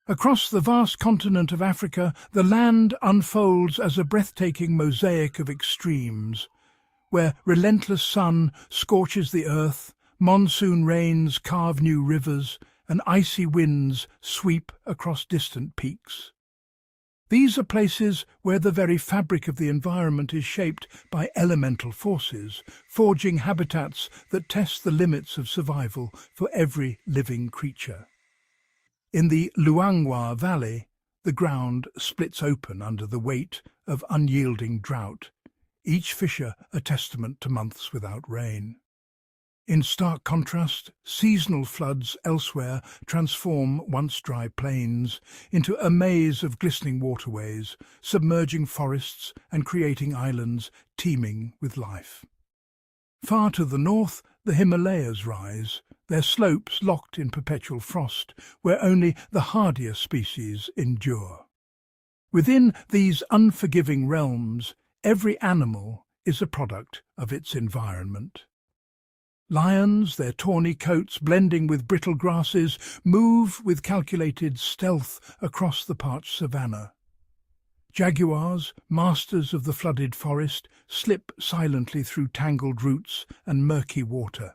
Across the vast continent of Africa, the land unfolds as a breathtaking mosaic of extremes, where relentless sun scorches the earth, monsoon rains carve new rivers, and icy winds sweep across distant peaks. These are places where the very fabric of the environment is shaped by elemental forces, forging habitats that test the limits of survival for every living creature. In the Luangwa Valley, the ground splits open under the weight of unyielding drought, each fissure a testament to months without rain. In stark contrast, seasonal floods elsewhere transform once dry plains into a maze of glistening waterways, submerging forests and creating islands teeming with life. Far to the north, the Himalayas rise, their slopes locked in perpetual frost, where only the hardier species endure. Within these unforgiving realms, every animal is a product of its environment. Lions, their tawny coats blending with brittle grasses, move with calculated stealth across the parched savannah. Jaguars, masters of the flooded forest, slip silently through tangled roots and murky water.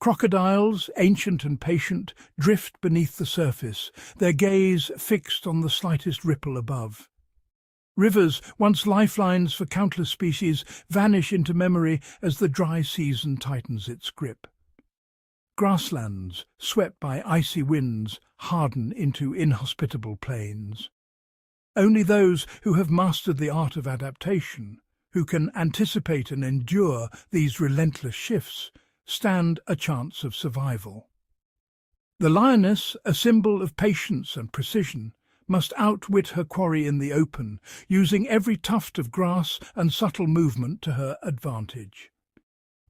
Crocodiles, ancient and patient, drift beneath the surface, their gaze fixed on the slightest ripple above. Rivers, once lifelines for countless species, vanish into memory as the dry season tightens its grip. Grasslands, swept by icy winds, harden into inhospitable plains. Only those who have mastered the art of adaptation, who can anticipate and endure these relentless shifts, stand a chance of survival. The lioness, a symbol of patience and precision, must outwit her quarry in the open, using every tuft of grass and subtle movement to her advantage.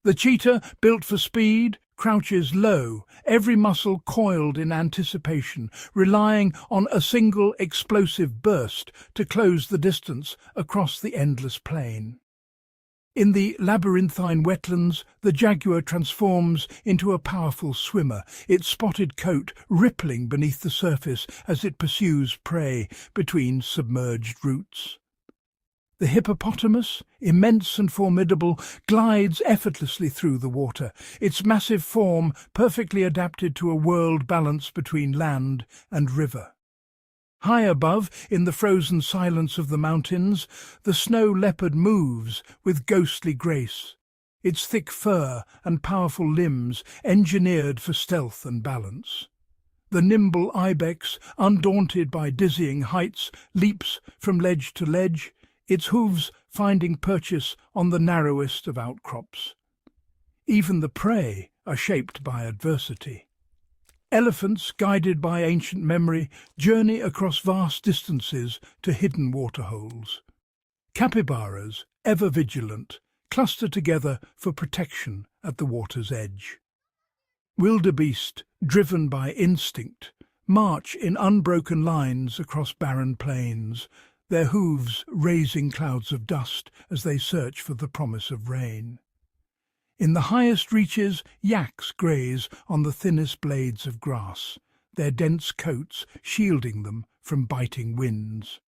The cheetah, built for speed, crouches low, every muscle coiled in anticipation, relying on a single explosive burst to close the distance across the endless plain. In the labyrinthine wetlands, the jaguar transforms into a powerful swimmer, its spotted coat rippling beneath the surface as it pursues prey between submerged roots. The hippopotamus, immense and formidable, glides effortlessly through the water, its massive form perfectly adapted to a world balance between land and river. High above, in the frozen silence of the mountains, the snow leopard moves with ghostly grace, its thick fur and powerful limbs engineered for stealth and balance. The nimble ibex, undaunted by dizzying heights, leaps from ledge to ledge, its hooves finding purchase on the narrowest of outcrops. Even the prey are shaped by adversity. Elephants, guided by ancient memory, journey across vast distances to hidden waterholes. Capybaras, ever vigilant, cluster together for protection at the water's edge. Wildebeest, driven by instinct, march in unbroken lines across barren plains, their hooves raising clouds of dust as they search for the promise of rain. In the highest reaches, yaks graze on the thinnest blades of grass, their dense coats shielding them from biting winds.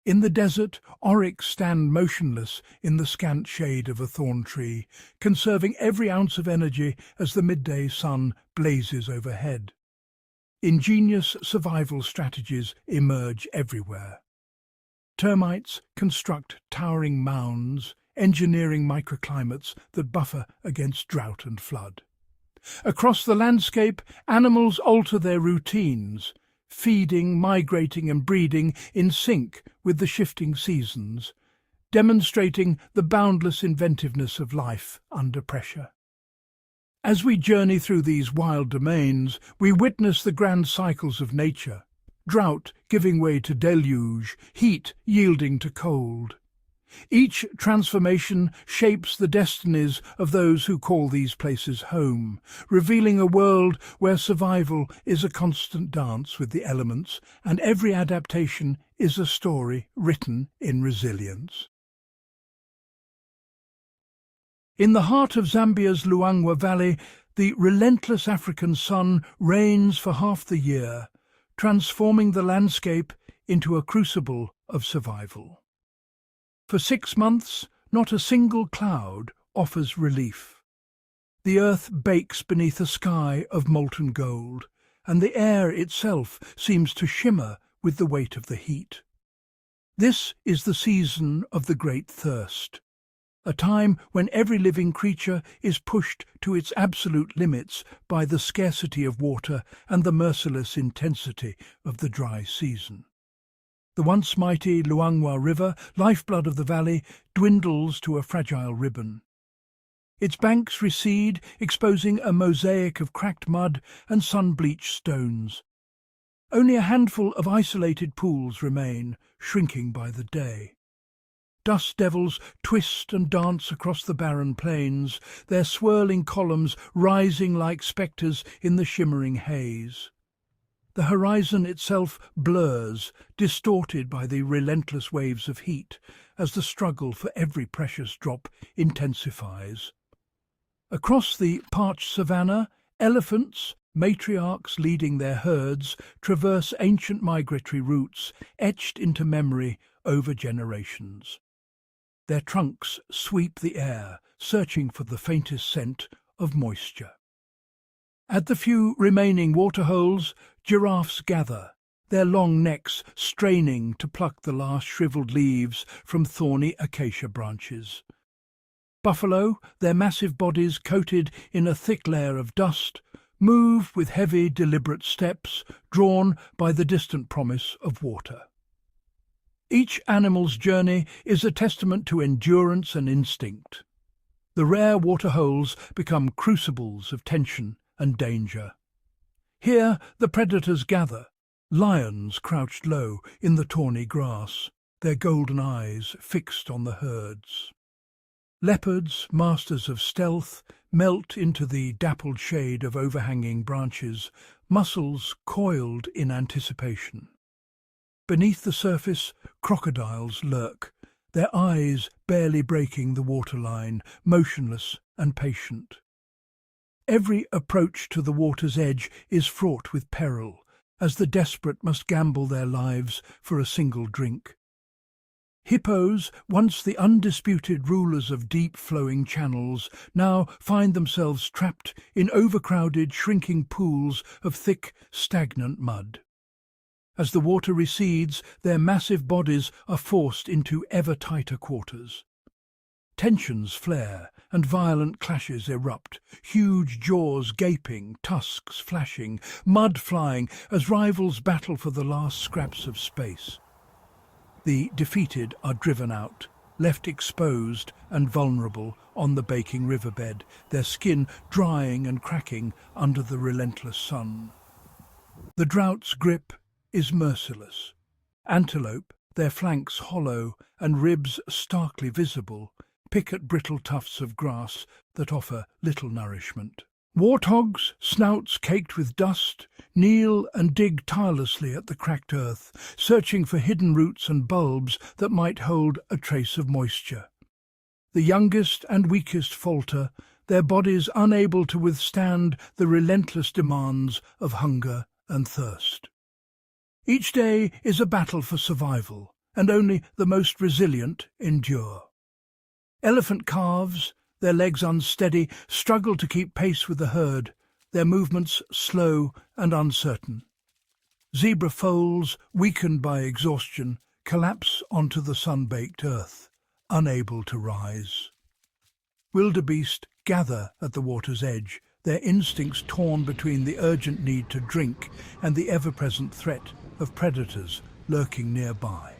In the desert, oryx stand motionless in the scant shade of a thorn tree, conserving every ounce of energy as the midday sun blazes overhead. Ingenious survival strategies emerge everywhere. Termites construct towering mounds, engineering microclimates that buffer against drought and flood. Across the landscape, animals alter their routines, feeding, migrating and breeding in sync with the shifting seasons, demonstrating the boundless inventiveness of life under pressure. As we journey through these wild domains, we witness the grand cycles of nature, drought giving way to deluge, heat yielding to cold. Each transformation shapes the destinies of those who call these places home, revealing a world where survival is a constant dance with the elements and every adaptation is a story written in resilience. In the heart of Zambia's Luangwa Valley, the relentless African sun reigns for half the year, transforming the landscape into a crucible of survival. For 6 months, not a single cloud offers relief. The earth bakes beneath a sky of molten gold, and the air itself seems to shimmer with the weight of the heat. This is the season of the great thirst, a time when every living creature is pushed to its absolute limits by the scarcity of water and the merciless intensity of the dry season. The once mighty Luangwa River, lifeblood of the valley, dwindles to a fragile ribbon. Its banks recede, exposing a mosaic of cracked mud and sun-bleached stones. Only a handful of isolated pools remain, shrinking by the day. Dust devils twist and dance across the barren plains, their swirling columns rising like spectres in the shimmering haze. The horizon itself blurs, distorted by the relentless waves of heat, as the struggle for every precious drop intensifies. Across the parched savannah, elephants, matriarchs leading their herds, traverse ancient migratory routes etched into memory over generations. Their trunks sweep the air, searching for the faintest scent of moisture. At the few remaining waterholes, giraffes gather, their long necks straining to pluck the last shriveled leaves from thorny acacia branches. Buffalo, their massive bodies coated in a thick layer of dust, move with heavy, deliberate steps, drawn by the distant promise of water. Each animal's journey is a testament to endurance and instinct. The rare waterholes become crucibles of tension and danger. Here the predators gather, lions crouched low in the tawny grass, their golden eyes fixed on the herds. Leopards, masters of stealth, melt into the dappled shade of overhanging branches, muscles coiled in anticipation. Beneath the surface, crocodiles lurk, their eyes barely breaking the waterline, motionless and patient. Every approach to the water's edge is fraught with peril, as the desperate must gamble their lives for a single drink. Hippos, once the undisputed rulers of deep-flowing channels, now find themselves trapped in overcrowded, shrinking pools of thick, stagnant mud. As the water recedes, their massive bodies are forced into ever tighter quarters. Tensions flare and violent clashes erupt, huge jaws gaping, tusks flashing, mud flying as rivals battle for the last scraps of space. The defeated are driven out, left exposed and vulnerable on the baking riverbed, their skin drying and cracking under the relentless sun. The drought's grip is merciless. Antelope, their flanks hollow and ribs starkly visible, pick at brittle tufts of grass that offer little nourishment. Warthogs, snouts caked with dust, kneel and dig tirelessly at the cracked earth, searching for hidden roots and bulbs that might hold a trace of moisture. The youngest and weakest falter, their bodies unable to withstand the relentless demands of hunger and thirst. Each day is a battle for survival, and only the most resilient endure. Elephant calves, their legs unsteady, struggle to keep pace with the herd, their movements slow and uncertain. Zebra foals, weakened by exhaustion, collapse onto the sun-baked earth, unable to rise. Wildebeest gather at the water's edge, their instincts torn between the urgent need to drink and the ever-present threat of predators lurking nearby.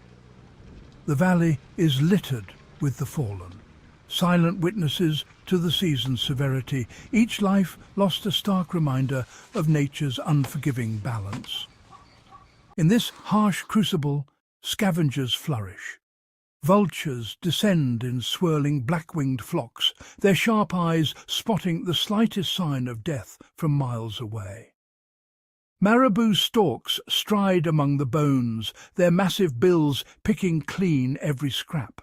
The valley is littered with the fallen, silent witnesses to the season's severity, each life lost a stark reminder of nature's unforgiving balance. In this harsh crucible, scavengers flourish. Vultures descend in swirling black-winged flocks, their sharp eyes spotting the slightest sign of death from miles away. Marabou storks stride among the bones, their massive bills picking clean every scrap.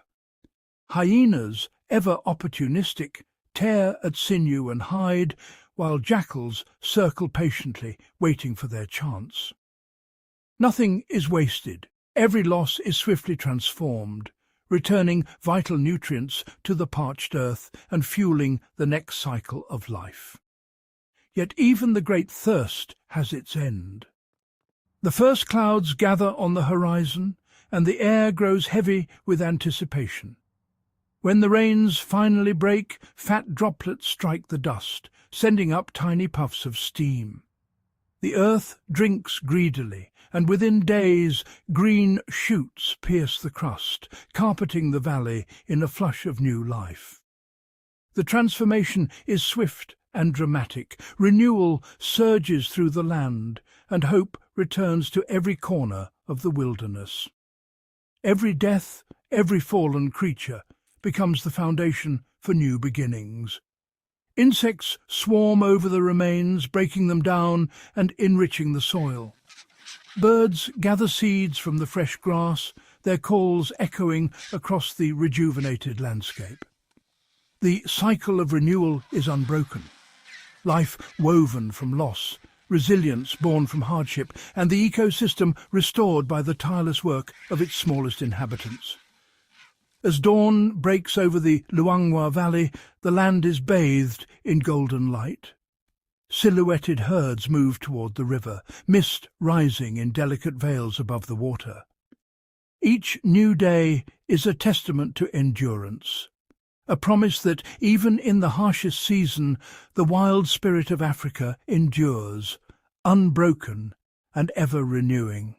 Hyenas, ever opportunistic, tear at sinew and hide, while jackals circle patiently, waiting for their chance. Nothing is wasted. Every loss is swiftly transformed, returning vital nutrients to the parched earth and fueling the next cycle of life. Yet even the great thirst has its end. The first clouds gather on the horizon, and the air grows heavy with anticipation. When the rains finally break, fat droplets strike the dust, sending up tiny puffs of steam. The earth drinks greedily, and within days green shoots pierce the crust, carpeting the valley in a flush of new life. The transformation is swift and dramatic. Renewal surges through the land, and hope returns to every corner of the wilderness. Every death, every fallen creature, becomes the foundation for new beginnings. Insects swarm over the remains, breaking them down and enriching the soil. Birds gather seeds from the fresh grass, their calls echoing across the rejuvenated landscape. The cycle of renewal is unbroken. Life woven from loss, resilience born from hardship, and the ecosystem restored by the tireless work of its smallest inhabitants. As dawn breaks over the Luangwa Valley, the land is bathed in golden light. Silhouetted herds move toward the river, mist rising in delicate veils above the water. Each new day is a testament to endurance, a promise that even in the harshest season, the wild spirit of Africa endures, unbroken and ever renewing.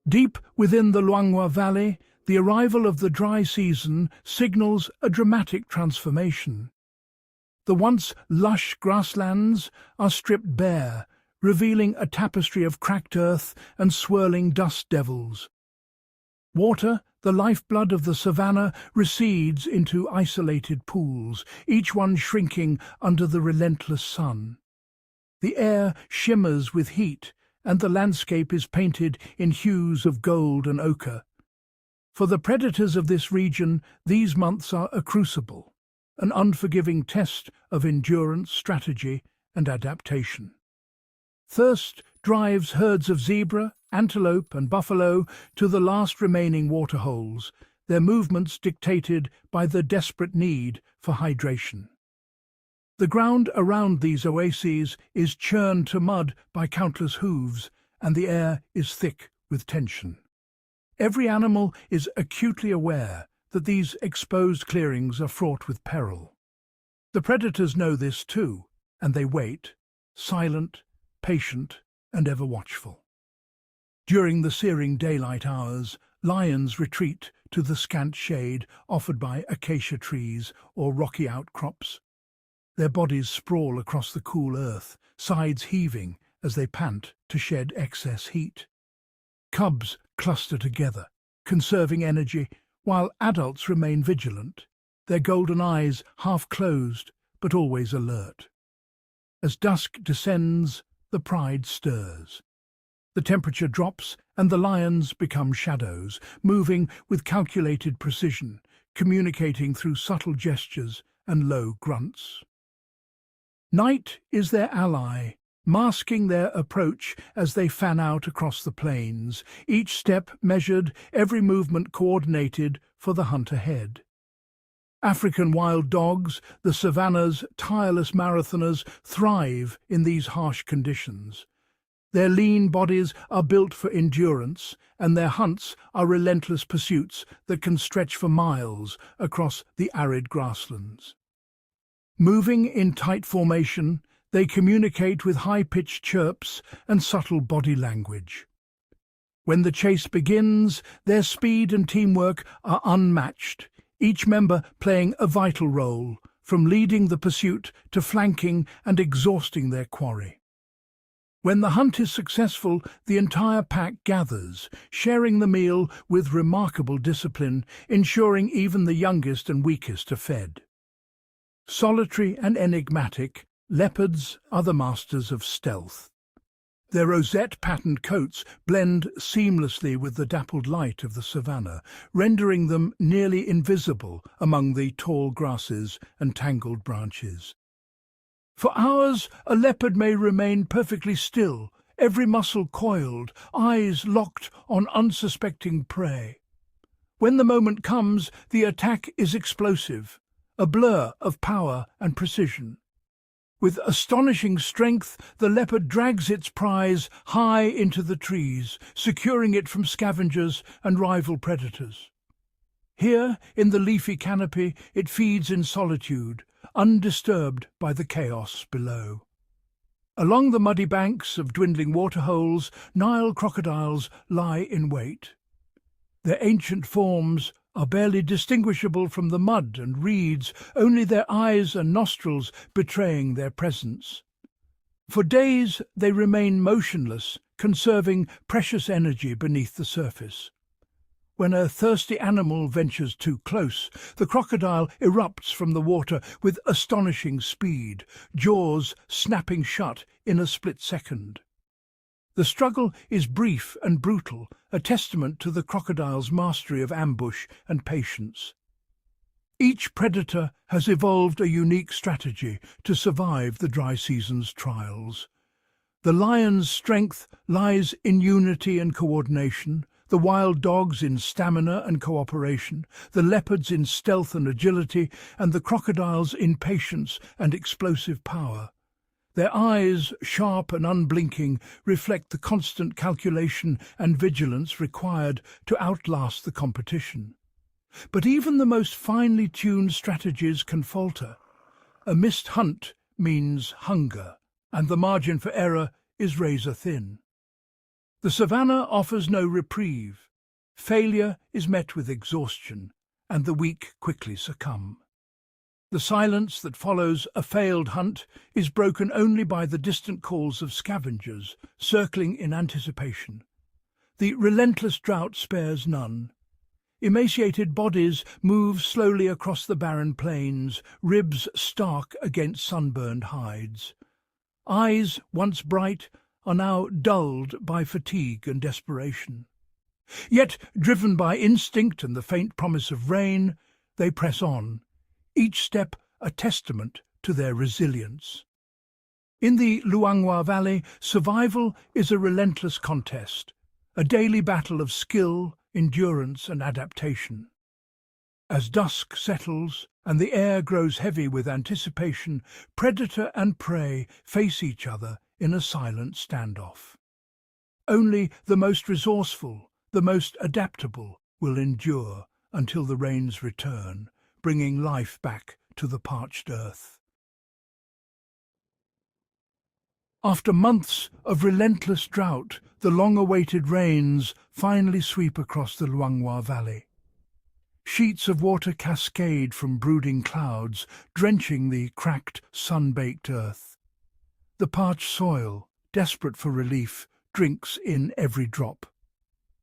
Deep within the Luangwa Valley, the arrival of the dry season signals a dramatic transformation. The once lush grasslands are stripped bare, revealing a tapestry of cracked earth and swirling dust devils. Water, the lifeblood of the savannah, recedes into isolated pools, each one shrinking under the relentless sun. The air shimmers with heat, and the landscape is painted in hues of gold and ochre. For the predators of this region, these months are a crucible, an unforgiving test of endurance, strategy, and adaptation. Thirst drives herds of zebra, antelope, and buffalo to the last remaining waterholes, their movements dictated by the desperate need for hydration. The ground around these oases is churned to mud by countless hooves, and the air is thick with tension. Every animal is acutely aware that these exposed clearings are fraught with peril. The predators know this too, and they wait, silent, patient, and ever watchful. During the searing daylight hours, lions retreat to the scant shade offered by acacia trees or rocky outcrops. Their bodies sprawl across the cool earth, sides heaving as they pant to shed excess heat. Cubs cluster together, conserving energy, while adults remain vigilant, their golden eyes half closed but always alert. As dusk descends, the pride stirs. The temperature drops and the lions become shadows, moving with calculated precision, communicating through subtle gestures and low grunts. Night is their ally, masking their approach as they fan out across the plains, each step measured, every movement coordinated for the hunt ahead. African wild dogs, the savannah's tireless marathoners, thrive in these harsh conditions. Their lean bodies are built for endurance, and their hunts are relentless pursuits that can stretch for miles across the arid grasslands. Moving in tight formation, they communicate with high-pitched chirps and subtle body language. When the chase begins, their speed and teamwork are unmatched, each member playing a vital role, from leading the pursuit to flanking and exhausting their quarry. When the hunt is successful, the entire pack gathers, sharing the meal with remarkable discipline, ensuring even the youngest and weakest are fed. Solitary and enigmatic, leopards are the masters of stealth. Their rosette-patterned coats blend seamlessly with the dappled light of the savannah, rendering them nearly invisible among the tall grasses and tangled branches. For hours, a leopard may remain perfectly still, every muscle coiled, eyes locked on unsuspecting prey. When the moment comes, the attack is explosive, a blur of power and precision. With astonishing strength, the leopard drags its prize high into the trees, securing it from scavengers and rival predators. Here, in the leafy canopy, it feeds in solitude, undisturbed by the chaos below. Along the muddy banks of dwindling waterholes, Nile crocodiles lie in wait. Their ancient forms are barely distinguishable from the mud and reeds, only their eyes and nostrils betraying their presence. For days they remain motionless, conserving precious energy beneath the surface. When a thirsty animal ventures too close, the crocodile erupts from the water with astonishing speed, jaws snapping shut in a split second. The struggle is brief and brutal, a testament to the crocodile's mastery of ambush and patience. Each predator has evolved a unique strategy to survive the dry season's trials. The lion's strength lies in unity and coordination, the wild dogs in stamina and cooperation, the leopards in stealth and agility, and the crocodiles in patience and explosive power. Their eyes, sharp and unblinking, reflect the constant calculation and vigilance required to outlast the competition. But even the most finely tuned strategies can falter. A missed hunt means hunger, and the margin for error is razor thin. The savannah offers no reprieve. Failure is met with exhaustion, and the weak quickly succumb. The silence that follows a failed hunt is broken only by the distant calls of scavengers, circling in anticipation. The relentless drought spares none. Emaciated bodies move slowly across the barren plains, ribs stark against sunburned hides. Eyes, once bright, are now dulled by fatigue and desperation. Yet, driven by instinct and the faint promise of rain, they press on, each step a testament to their resilience. In the Luangwa Valley, survival is a relentless contest, a daily battle of skill, endurance and adaptation. As dusk settles and the air grows heavy with anticipation, predator and prey face each other in a silent standoff. Only the most resourceful, the most adaptable, will endure until the rains return, bringing life back to the parched earth. After months of relentless drought, the long-awaited rains finally sweep across the Luangwa Valley. Sheets of water cascade from brooding clouds, drenching the cracked, sun-baked earth. The parched soil, desperate for relief, drinks in every drop.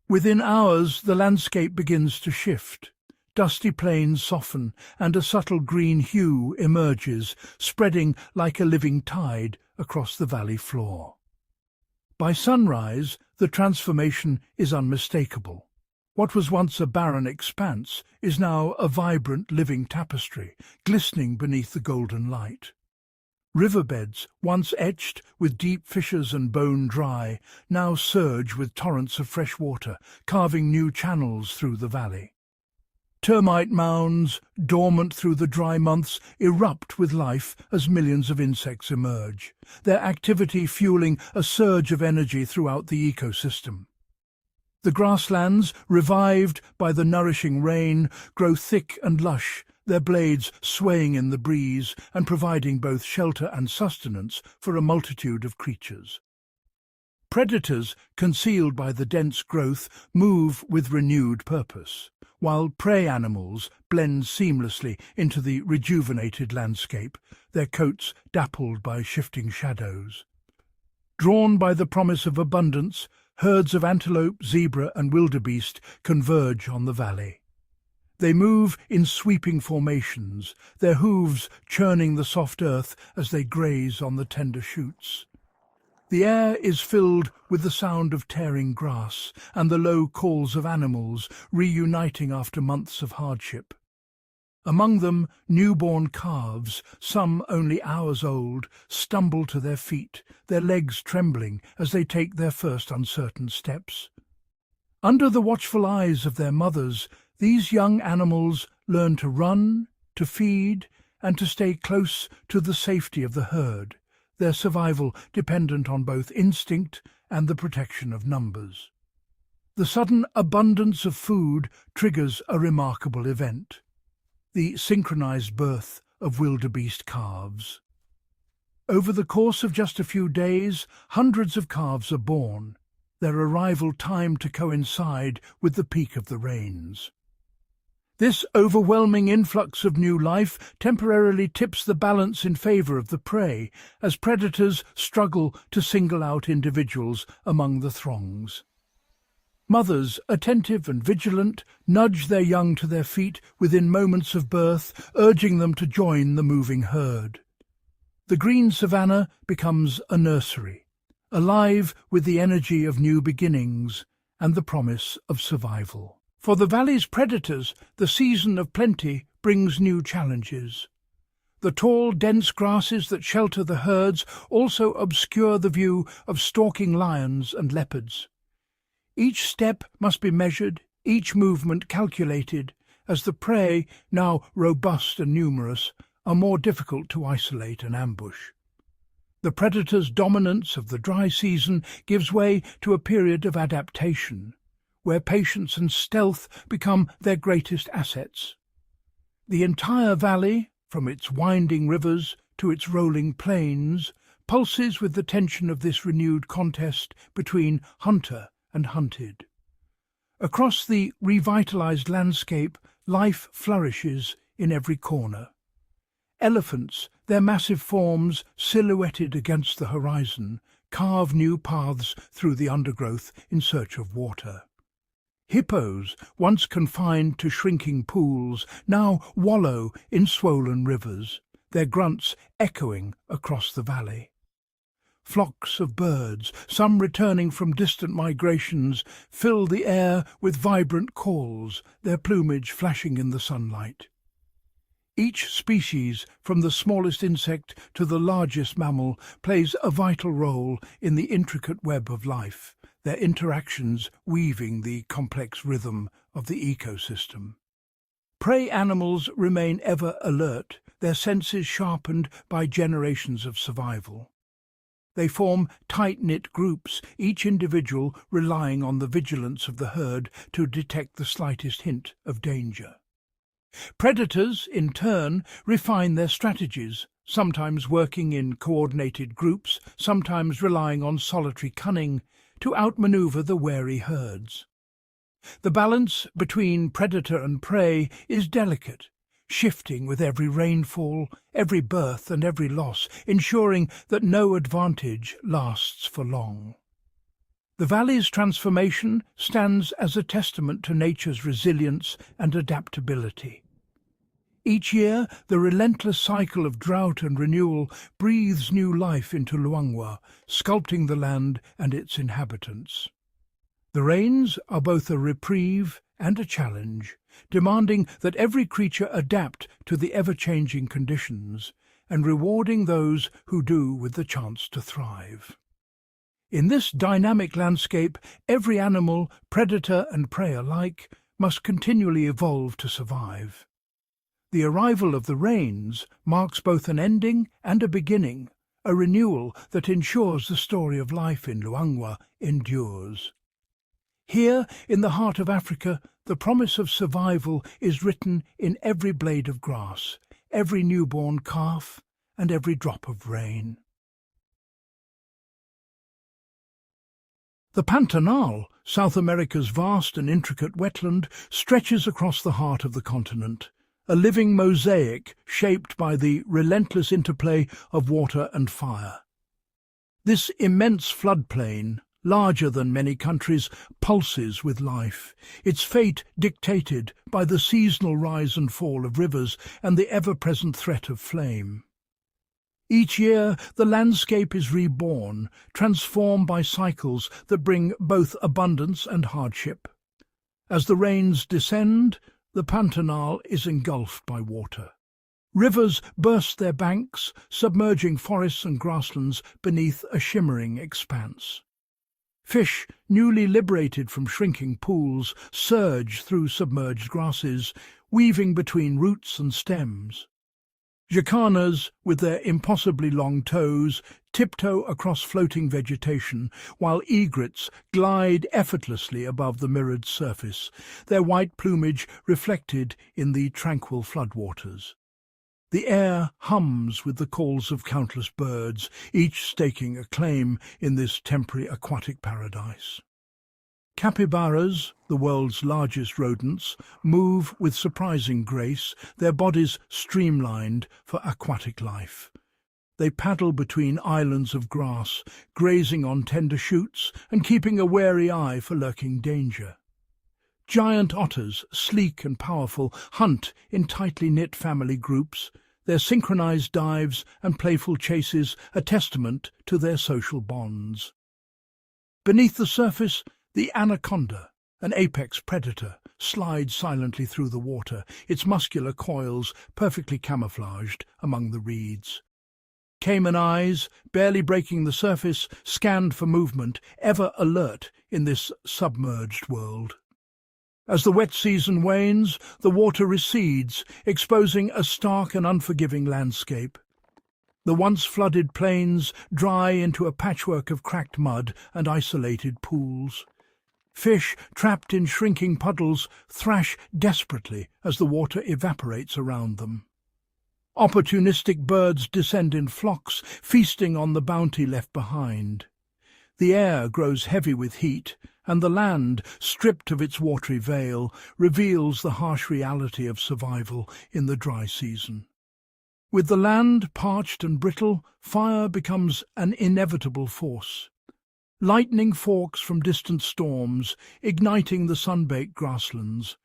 Within hours, the landscape begins to shift. Dusty plains soften, and a subtle green hue emerges, spreading like a living tide across the valley floor. By sunrise, the transformation is unmistakable. What was once a barren expanse is now a vibrant living tapestry, glistening beneath the golden light. Riverbeds, once etched with deep fissures and bone dry, now surge with torrents of fresh water, carving new channels through the valley. Termite mounds, dormant through the dry months, erupt with life as millions of insects emerge, their activity fueling a surge of energy throughout the ecosystem. The grasslands, revived by the nourishing rain, grow thick and lush, their blades swaying in the breeze and providing both shelter and sustenance for a multitude of creatures. Predators, concealed by the dense growth, move with renewed purpose, while prey animals blend seamlessly into the rejuvenated landscape, their coats dappled by shifting shadows. Drawn by the promise of abundance, herds of antelope, zebra and wildebeest converge on the valley. They move in sweeping formations, their hooves churning the soft earth as they graze on the tender shoots. The air is filled with the sound of tearing grass and the low calls of animals reuniting after months of hardship. Among them, newborn calves, some only hours old, stumble to their feet, their legs trembling as they take their first uncertain steps. Under the watchful eyes of their mothers, these young animals learn to run, to feed, and to stay close to the safety of the herd, their survival dependent on both instinct and the protection of numbers. The sudden abundance of food triggers a remarkable event: the synchronized birth of wildebeest calves. Over the course of just a few days, hundreds of calves are born, their arrival timed to coincide with the peak of the rains. This overwhelming influx of new life temporarily tips the balance in favor of the prey, as predators struggle to single out individuals among the throngs. Mothers, attentive and vigilant, nudge their young to their feet within moments of birth, urging them to join the moving herd. The green savannah becomes a nursery, alive with the energy of new beginnings and the promise of survival. For the valley's predators, the season of plenty brings new challenges. The tall, dense grasses that shelter the herds also obscure the view of stalking lions and leopards. Each step must be measured, each movement calculated, as the prey, now robust and numerous, are more difficult to isolate and ambush. The predator's dominance of the dry season gives way to a period of adaptation, where patience and stealth become their greatest assets. The entire valley, from its winding rivers to its rolling plains, pulses with the tension of this renewed contest between hunter and hunted. Across the revitalized landscape, life flourishes in every corner. Elephants, their massive forms silhouetted against the horizon, carve new paths through the undergrowth in search of water. Hippos, once confined to shrinking pools, now wallow in swollen rivers, their grunts echoing across the valley. Flocks of birds, some returning from distant migrations, fill the air with vibrant calls, their plumage flashing in the sunlight. Each species, from the smallest insect to the largest mammal, plays a vital role in the intricate web of life, their interactions weaving the complex rhythm of the ecosystem. Prey animals remain ever alert, their senses sharpened by generations of survival. They form tight-knit groups, each individual relying on the vigilance of the herd to detect the slightest hint of danger. Predators, in turn, refine their strategies, sometimes working in coordinated groups, sometimes relying on solitary cunning, to outmaneuver the wary herds. The balance between predator and prey is delicate, shifting with every rainfall, every birth and every loss, ensuring that no advantage lasts for long. The valley's transformation stands as a testament to nature's resilience and adaptability. Each year, the relentless cycle of drought and renewal breathes new life into Luangwa, sculpting the land and its inhabitants. The rains are both a reprieve and a challenge, demanding that every creature adapt to the ever-changing conditions and rewarding those who do with the chance to thrive. In this dynamic landscape, every animal, predator and prey alike, must continually evolve to survive. The arrival of the rains marks both an ending and a beginning, a renewal that ensures the story of life in Luangwa endures. Here, in the heart of Africa, the promise of survival is written in every blade of grass, every newborn calf, and every drop of rain. The Pantanal, South America's vast and intricate wetland, stretches across the heart of the continent, a living mosaic shaped by the relentless interplay of water and fire. This immense floodplain, larger than many countries, pulses with life, its fate dictated by the seasonal rise and fall of rivers and the ever-present threat of flame. Each year, the landscape is reborn, transformed by cycles that bring both abundance and hardship. As the rains descend, The Pantanal is engulfed by water. Rivers burst their banks, submerging forests and grasslands beneath a shimmering expanse. Fish, newly liberated from shrinking pools, surge through submerged grasses, weaving between roots and stems. Jacanas, with their impossibly long toes, tiptoe across floating vegetation, while egrets glide effortlessly above the mirrored surface, their white plumage reflected in the tranquil floodwaters. The air hums with the calls of countless birds, each staking a claim in this temporary aquatic paradise. Capybaras, the world's largest rodents, move with surprising grace, their bodies streamlined for aquatic life. They paddle between islands of grass, grazing on tender shoots and keeping a wary eye for lurking danger. Giant otters, sleek and powerful, hunt in tightly knit family groups, their synchronized dives and playful chases a testament to their social bonds. Beneath the surface, the anaconda, an apex predator, slides silently through the water, its muscular coils perfectly camouflaged among the reeds. Cayman eyes, barely breaking the surface, scanned for movement, ever alert in this submerged world. As the wet season wanes, the water recedes, exposing a stark and unforgiving landscape. The once flooded plains dry into a patchwork of cracked mud and isolated pools. Fish, trapped in shrinking puddles, thrash desperately as the water evaporates around them. Opportunistic birds descend in flocks, feasting on the bounty left behind. The air grows heavy with heat, and the land, stripped of its watery veil, reveals the harsh reality of survival in the dry season. With the land parched and brittle, fire becomes an inevitable force. Lightning forks from distant storms, igniting the sun-baked grasslands.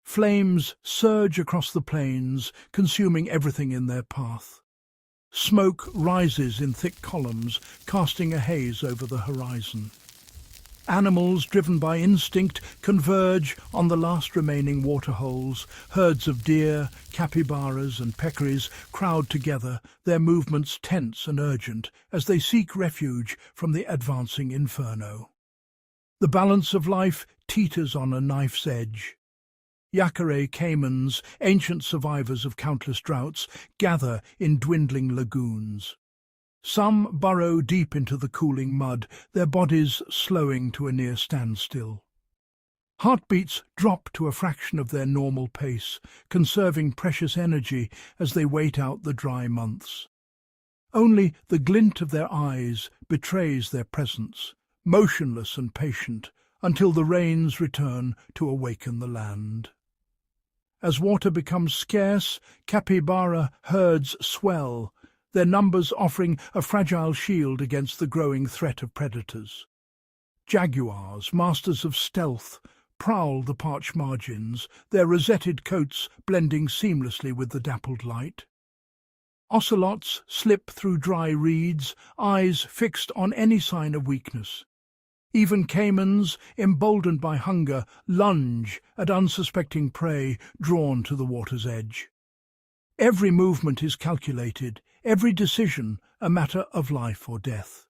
Flames surge across the plains, consuming everything in their path. Smoke rises in thick columns, casting a haze over the horizon. Animals, driven by instinct, converge on the last remaining waterholes. Herds of deer, capybaras and peccaries crowd together, their movements tense and urgent as they seek refuge from the advancing inferno. The balance of life teeters on a knife's edge. Yacaré caimans, ancient survivors of countless droughts, gather in dwindling lagoons. Some burrow deep into the cooling mud, their bodies slowing to a near standstill. Heartbeats drop to a fraction of their normal pace, conserving precious energy as they wait out the dry months. Only the glint of their eyes betrays their presence, motionless and patient, until the rains return to awaken the land. As water becomes scarce, capybara herds swell, their numbers offering a fragile shield against the growing threat of predators. Jaguars, masters of stealth, prowl the parched margins, their rosetted coats blending seamlessly with the dappled light. Ocelots slip through dry reeds, eyes fixed on any sign of weakness. Even caimans, emboldened by hunger, lunge at unsuspecting prey drawn to the water's edge. Every movement is calculated, every decision a matter of life or death.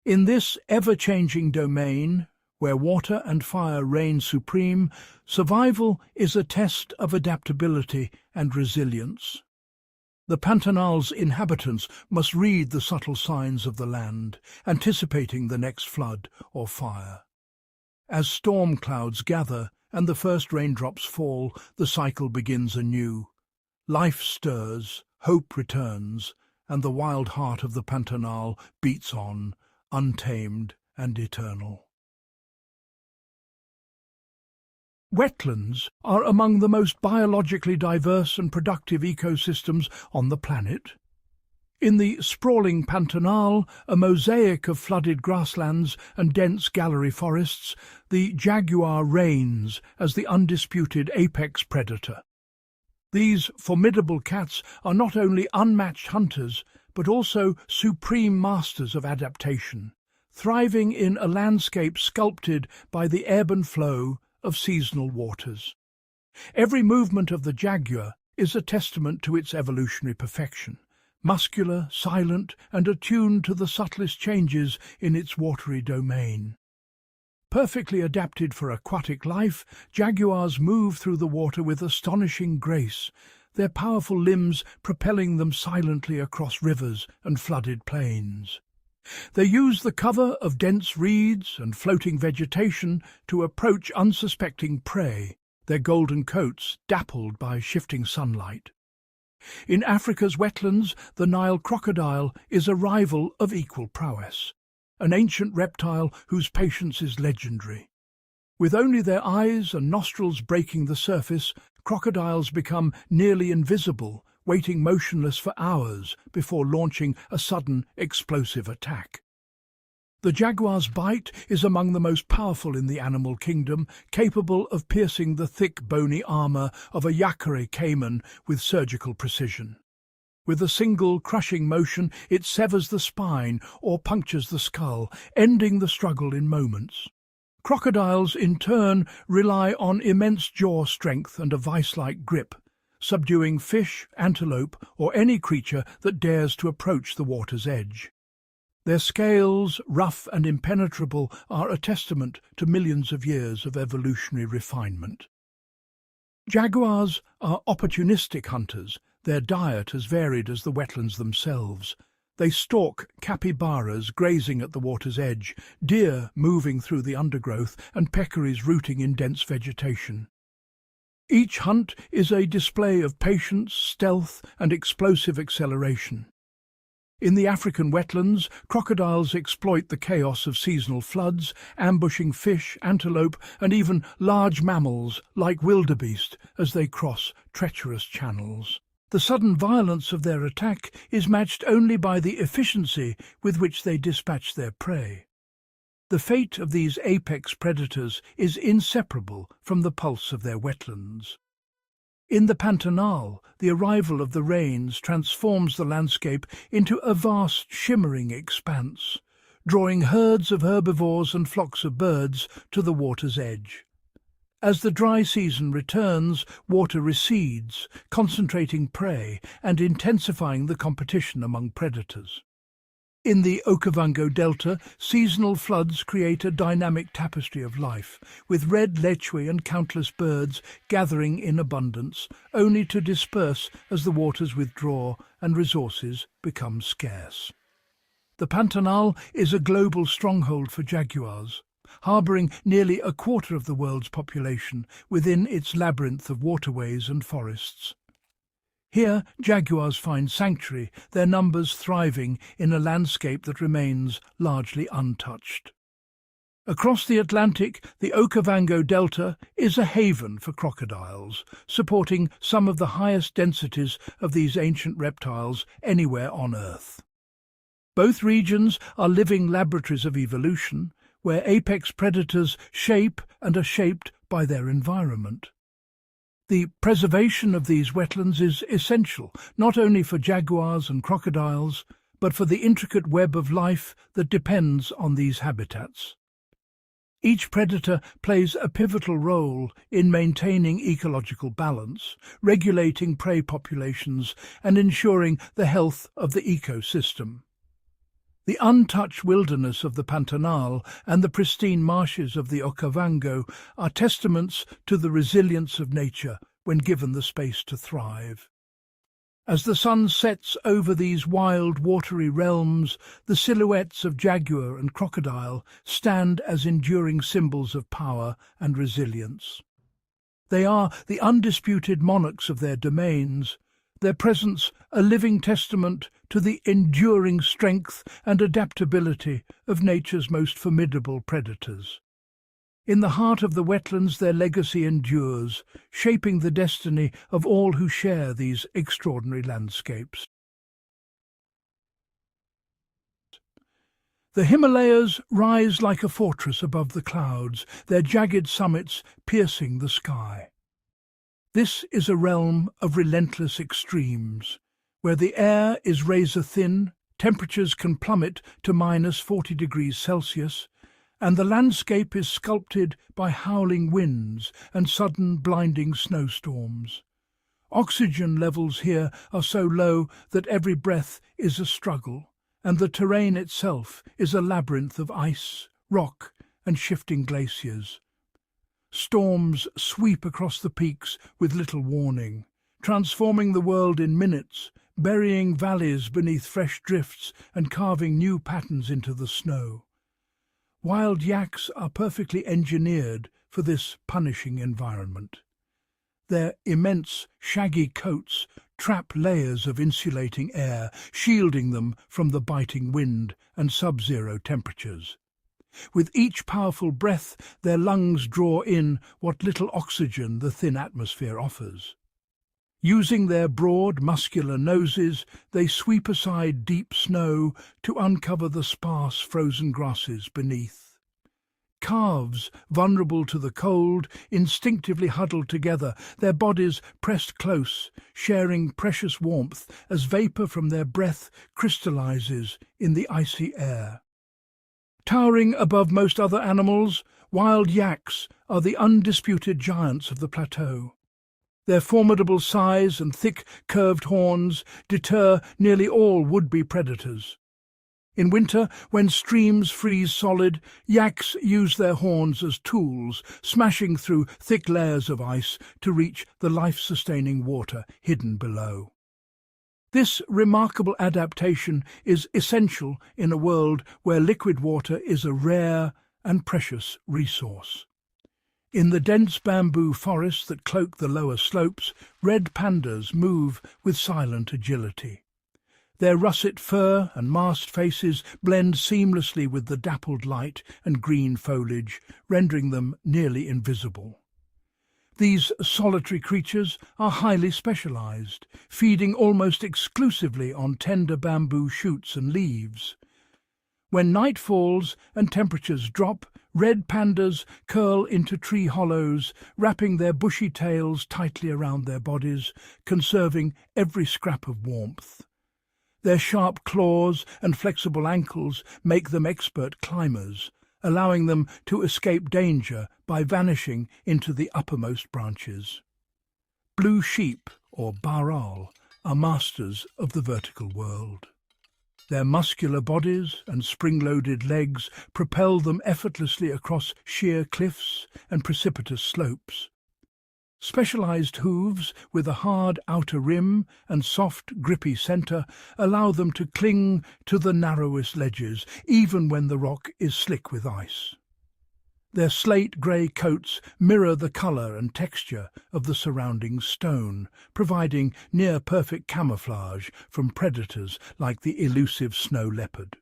In this ever-changing domain, where water and fire reign supreme, survival is a test of adaptability and resilience. The Pantanal's inhabitants must read the subtle signs of the land, anticipating the next flood or fire. As storm clouds gather and the first raindrops fall, the cycle begins anew. Life stirs, hope returns, and the wild heart of the Pantanal beats on, untamed and eternal. Wetlands are among the most biologically diverse and productive ecosystems on the planet. In the sprawling Pantanal, a mosaic of flooded grasslands and dense gallery forests, the jaguar reigns as the undisputed apex predator. These formidable cats are not only unmatched hunters, but also supreme masters of adaptation, thriving in a landscape sculpted by the ebb and flow of seasonal waters. Every movement of the jaguar is a testament to its evolutionary perfection, muscular, silent, and attuned to the subtlest changes in its watery domain. Perfectly adapted for aquatic life, jaguars move through the water with astonishing grace, their powerful limbs propelling them silently across rivers and flooded plains. They use the cover of dense reeds and floating vegetation to approach unsuspecting prey, their golden coats dappled by shifting sunlight. In Africa's wetlands, the Nile crocodile is a rival of equal prowess, an ancient reptile whose patience is legendary. With only their eyes and nostrils breaking the surface, crocodiles become nearly invisible, waiting motionless for hours before launching a sudden, explosive attack. The jaguar's bite is among the most powerful in the animal kingdom, capable of piercing the thick, bony armour of a yacare caiman with surgical precision. With a single crushing motion, it severs the spine or punctures the skull, ending the struggle in moments. Crocodiles, in turn, rely on immense jaw strength and a vice-like grip, subduing fish, antelope, or any creature that dares to approach the water's edge. Their scales, rough and impenetrable, are a testament to millions of years of evolutionary refinement. Jaguars are opportunistic hunters, their diet as varied as the wetlands themselves. They stalk capybaras grazing at the water's edge, deer moving through the undergrowth, and peccaries rooting in dense vegetation. Each hunt is a display of patience, stealth, and explosive acceleration. In the African wetlands, crocodiles exploit the chaos of seasonal floods, ambushing fish, antelope, and even large mammals like wildebeest as they cross treacherous channels. The sudden violence of their attack is matched only by the efficiency with which they dispatch their prey. The fate of these apex predators is inseparable from the pulse of their wetlands. In the Pantanal, the arrival of the rains transforms the landscape into a vast, shimmering expanse, drawing herds of herbivores and flocks of birds to the water's edge. As the dry season returns, water recedes, concentrating prey and intensifying the competition among predators. In the Okavango Delta, seasonal floods create a dynamic tapestry of life, with red lechwe and countless birds gathering in abundance, only to disperse as the waters withdraw and resources become scarce. The Pantanal is a global stronghold for jaguars, harbouring nearly a quarter of the world's population within its labyrinth of waterways and forests. Here, jaguars find sanctuary, their numbers thriving in a landscape that remains largely untouched. Across the Atlantic, the Okavango Delta is a haven for crocodiles, supporting some of the highest densities of these ancient reptiles anywhere on Earth. Both regions are living laboratories of evolution, where apex predators shape and are shaped by their environment. The preservation of these wetlands is essential, not only for jaguars and crocodiles, but for the intricate web of life that depends on these habitats. Each predator plays a pivotal role in maintaining ecological balance, regulating prey populations, and ensuring the health of the ecosystem. The untouched wilderness of the Pantanal and the pristine marshes of the Okavango are testaments to the resilience of nature when given the space to thrive. As the sun sets over these wild, watery realms, the silhouettes of jaguar and crocodile stand as enduring symbols of power and resilience. They are the undisputed monarchs of their domains, their presence a living testament to the enduring strength and adaptability of nature's most formidable predators. In the heart of the wetlands their legacy endures, shaping the destiny of all who share these extraordinary landscapes. The Himalayas rise like a fortress above the clouds, their jagged summits piercing the sky. This is a realm of relentless extremes, where the air is razor-thin, temperatures can plummet to -40 degrees Celsius, and the landscape is sculpted by howling winds and sudden blinding snowstorms. Oxygen levels here are so low that every breath is a struggle, and the terrain itself is a labyrinth of ice, rock, and shifting glaciers. Storms sweep across the peaks with little warning, transforming the world in minutes, burying valleys beneath fresh drifts and carving new patterns into the snow. Wild yaks are perfectly engineered for this punishing environment. Their immense, shaggy coats trap layers of insulating air, shielding them from the biting wind and sub-zero temperatures. With each powerful breath, their lungs draw in what little oxygen the thin atmosphere offers. Using their broad, muscular noses, they sweep aside deep snow to uncover the sparse frozen grasses beneath. Calves, vulnerable to the cold, instinctively huddle together, their bodies pressed close, sharing precious warmth as vapour from their breath crystallizes in the icy air. Towering above most other animals, wild yaks are the undisputed giants of the plateau. Their formidable size and thick, curved horns deter nearly all would-be predators. In winter, when streams freeze solid, yaks use their horns as tools, smashing through thick layers of ice to reach the life-sustaining water hidden below. This remarkable adaptation is essential in a world where liquid water is a rare and precious resource. In the dense bamboo forests that cloak the lower slopes, red pandas move with silent agility. Their russet fur and masked faces blend seamlessly with the dappled light and green foliage, rendering them nearly invisible. These solitary creatures are highly specialized, feeding almost exclusively on tender bamboo shoots and leaves. When night falls and temperatures drop, red pandas curl into tree hollows, wrapping their bushy tails tightly around their bodies, conserving every scrap of warmth. Their sharp claws and flexible ankles make them expert climbers, allowing them to escape danger by vanishing into the uppermost branches. Blue sheep, or baral, are masters of the vertical world. Their muscular bodies and spring-loaded legs propel them effortlessly across sheer cliffs and precipitous slopes. Specialized hooves with a hard outer rim and soft, grippy center allow them to cling to the narrowest ledges, even when the rock is slick with ice. Their slate-grey coats mirror the colour and texture of the surrounding stone, providing near-perfect camouflage from predators like the elusive snow leopard.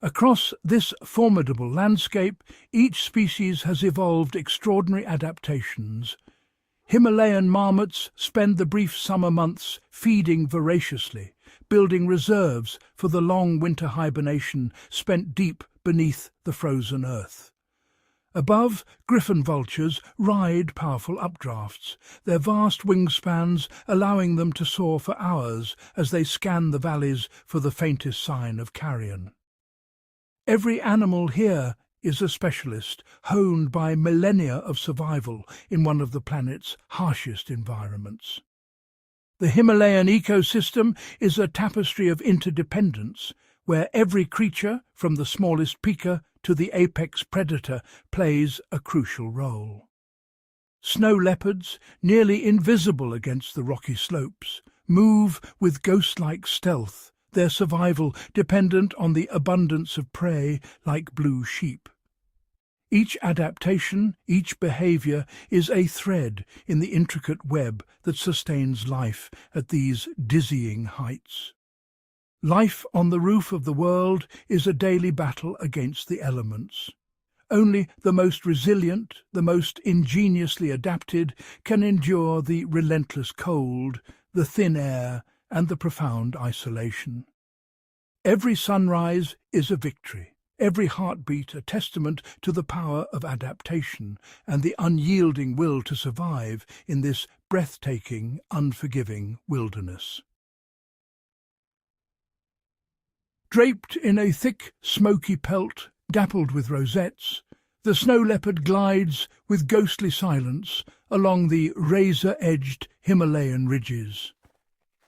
Across this formidable landscape, each species has evolved extraordinary adaptations. Himalayan marmots spend the brief summer months feeding voraciously, building reserves for the long winter hibernation spent deep beneath the frozen earth. Above, griffon vultures ride powerful updrafts, their vast wingspans allowing them to soar for hours as they scan the valleys for the faintest sign of carrion. Every animal here is a specialist, honed by millennia of survival in one of the planet's harshest environments. The Himalayan ecosystem is a tapestry of interdependence, where every creature, from the smallest pika to the apex predator, plays a crucial role. Snow leopards, nearly invisible against the rocky slopes, move with ghost-like stealth, their survival dependent on the abundance of prey like blue sheep. Each adaptation, each behavior is a thread in the intricate web that sustains life at these dizzying heights. Life on the roof of the world is a daily battle against the elements. Only the most resilient, the most ingeniously adapted, can endure the relentless cold, the thin air, and the profound isolation. Every sunrise is a victory, every heartbeat a testament to the power of adaptation and the unyielding will to survive in this breathtaking, unforgiving wilderness. Draped in a thick, smoky pelt, Dappled with rosettes, the snow leopard glides with ghostly silence along the razor-edged Himalayan ridges.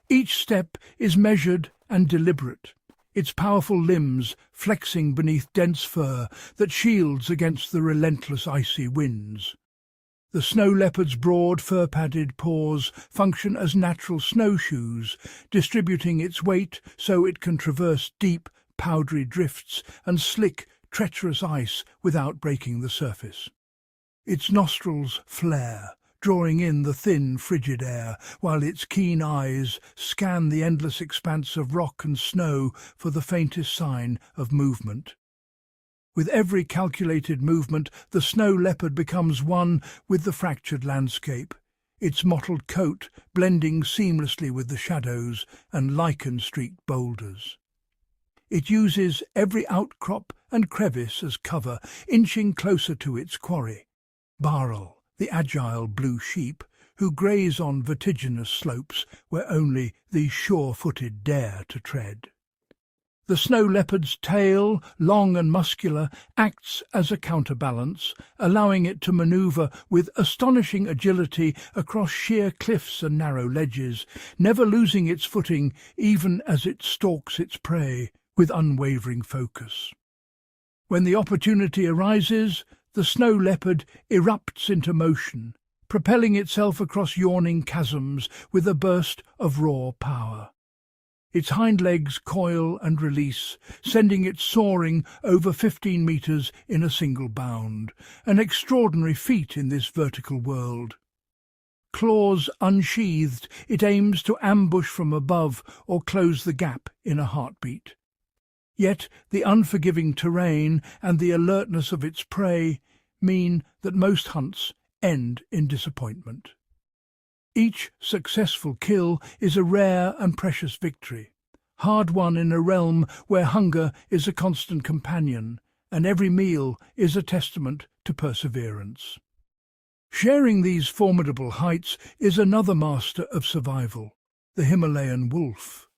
Each step is measured and deliberate, its powerful limbs flexing beneath dense fur that shields against the relentless icy winds. The snow leopard's broad, fur-padded paws function as natural snowshoes, distributing its weight so it can traverse deep, powdery drifts and slick, treacherous ice without breaking the surface. Its nostrils flare, drawing in the thin, frigid air, while its keen eyes scan the endless expanse of rock and snow for the faintest sign of movement. With every calculated movement, the snow leopard becomes one with the fractured landscape, its mottled coat blending seamlessly with the shadows and lichen-streaked boulders. It uses every outcrop and crevice as cover, inching closer to its quarry. Barrel, the agile blue sheep, who graze on vertiginous slopes where only the sure-footed dare to tread. The snow leopard's tail, long and muscular, acts as a counterbalance, allowing it to maneuver with astonishing agility across sheer cliffs and narrow ledges, never losing its footing even as it stalks its prey with unwavering focus. When the opportunity arises, the snow leopard erupts into motion, propelling itself across yawning chasms with a burst of raw power. Its hind legs coil and release, sending it soaring over 15 meters in a single bound, an extraordinary feat in this vertical world. Claws unsheathed, it aims to ambush from above or close the gap in a heartbeat. Yet the unforgiving terrain and the alertness of its prey mean that most hunts end in disappointment. Each successful kill is a rare and precious victory, hard won in a realm where hunger is a constant companion, and every meal is a testament to perseverance. Sharing these formidable heights is another master of survival, the Himalayan wolf.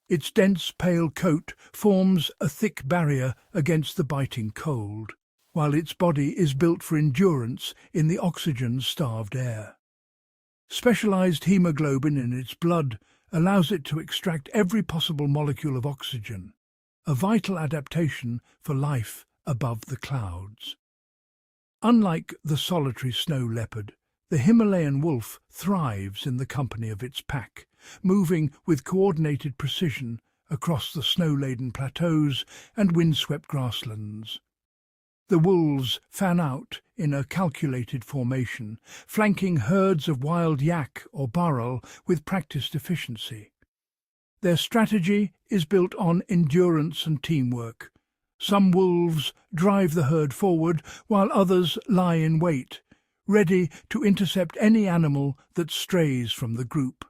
Its dense, pale coat forms a thick barrier against the biting cold, while its body is built for endurance in the oxygen-starved air. Specialized hemoglobin in its blood allows it to extract every possible molecule of oxygen, a vital adaptation for life above the clouds. Unlike the solitary snow leopard, the Himalayan wolf thrives in the company of its pack, moving with coordinated precision across the snow-laden plateaus and windswept grasslands. The wolves fan out in a calculated formation, flanking herds of wild yak or burrell with practiced efficiency. Their strategy is built on endurance and teamwork. Some wolves drive the herd forward, while others lie in wait, ready to intercept any animal that strays from the group.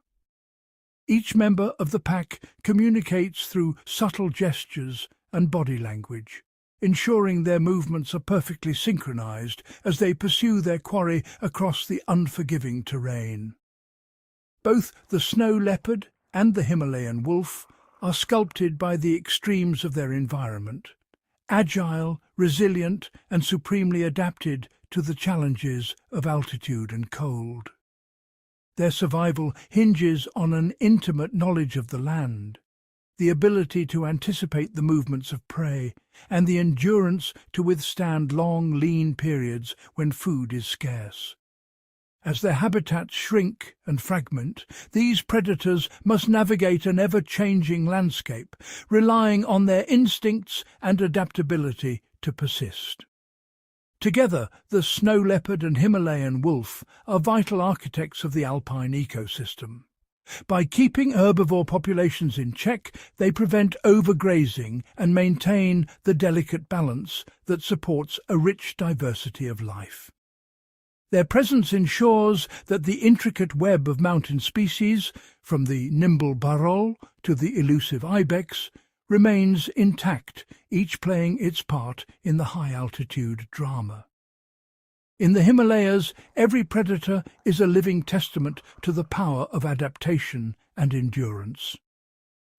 Each member of the pack communicates through subtle gestures and body language, ensuring their movements are perfectly synchronized as they pursue their quarry across the unforgiving terrain. Both the snow leopard and the Himalayan wolf are sculpted by the extremes of their environment, agile, resilient, and supremely adapted to the challenges of altitude and cold. Their survival hinges on an intimate knowledge of the land, the ability to anticipate the movements of prey, and the endurance to withstand long, lean periods when food is scarce. As their habitats shrink and fragment, these predators must navigate an ever-changing landscape, relying on their instincts and adaptability to persist. Together, the snow leopard and Himalayan wolf are vital architects of the alpine ecosystem. By keeping herbivore populations in check, they prevent overgrazing and maintain the delicate balance that supports a rich diversity of life. Their presence ensures that the intricate web of mountain species, from the nimble burrell to the elusive ibex, remains intact, each playing its part in the high-altitude drama. In the Himalayas, every predator is a living testament to the power of adaptation and endurance.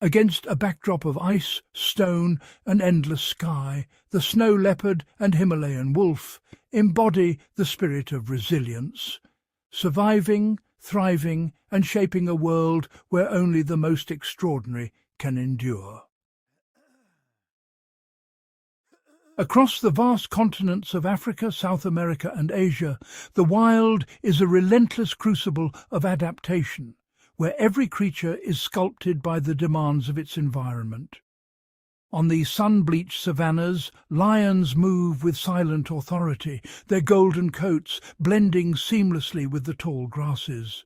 Against a backdrop of ice, stone, and endless sky, the snow leopard and Himalayan wolf embody the spirit of resilience, surviving, thriving, and shaping a world where only the most extraordinary can endure. Across the vast continents of Africa, South America, and Asia, the wild is a relentless crucible of adaptation, where every creature is sculpted by the demands of its environment. On the sun-bleached savannas, lions move with silent authority, their golden coats blending seamlessly with the tall grasses.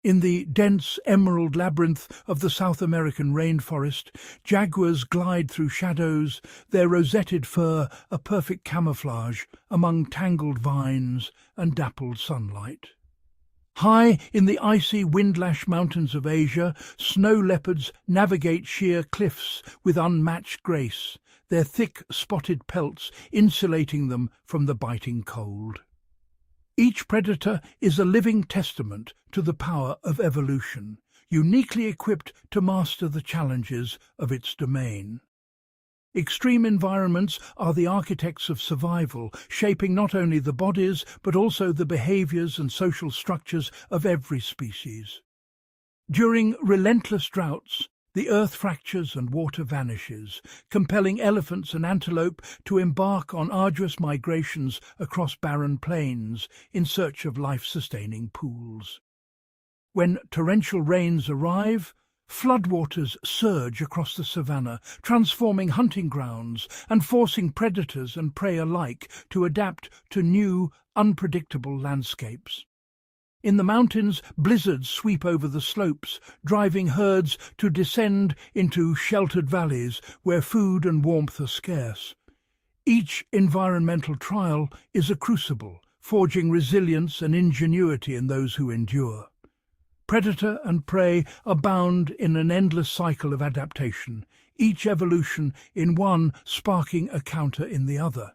In the dense emerald labyrinth of the South American rainforest, jaguars glide through shadows, their rosetted fur a perfect camouflage among tangled vines and dappled sunlight. High in the icy windlash mountains of Asia, snow leopards navigate sheer cliffs with unmatched grace, their thick spotted pelts insulating them from the biting cold. Each predator is a living testament to the power of evolution, uniquely equipped to master the challenges of its domain. Extreme environments are the architects of survival, shaping not only the bodies but also the behaviours and social structures of every species. During relentless droughts, the earth fractures and water vanishes, compelling elephants and antelope to embark on arduous migrations across barren plains in search of life-sustaining pools. When torrential rains arrive, floodwaters surge across the savannah, transforming hunting grounds and forcing predators and prey alike to adapt to new, unpredictable landscapes. In the mountains, blizzards sweep over the slopes, driving herds to descend into sheltered valleys where food and warmth are scarce. Each environmental trial is a crucible, forging resilience and ingenuity in those who endure. Predator and prey are bound in an endless cycle of adaptation, each evolution in one sparking a counter in the other.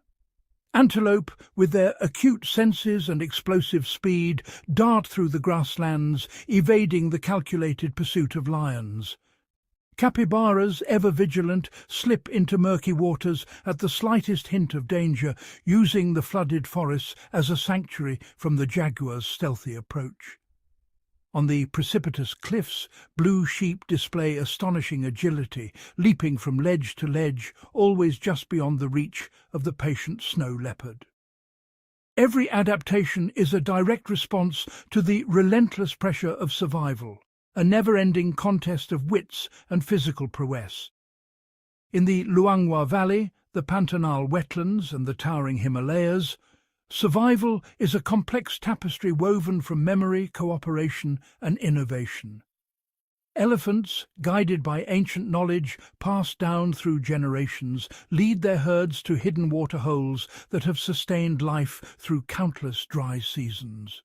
Antelope, with their acute senses and explosive speed, dart through the grasslands, evading the calculated pursuit of lions. Capybaras, ever vigilant, slip into murky waters at the slightest hint of danger, using the flooded forests as a sanctuary from the jaguar's stealthy approach. On the precipitous cliffs, blue sheep display astonishing agility, leaping from ledge to ledge, always just beyond the reach of the patient snow leopard. Every adaptation is a direct response to the relentless pressure of survival, a never-ending contest of wits and physical prowess. In the Luangwa Valley, the Pantanal Wetlands and the towering Himalayas, survival is a complex tapestry woven from memory, cooperation, and innovation. Elephants, guided by ancient knowledge passed down through generations, lead their herds to hidden waterholes that have sustained life through countless dry seasons.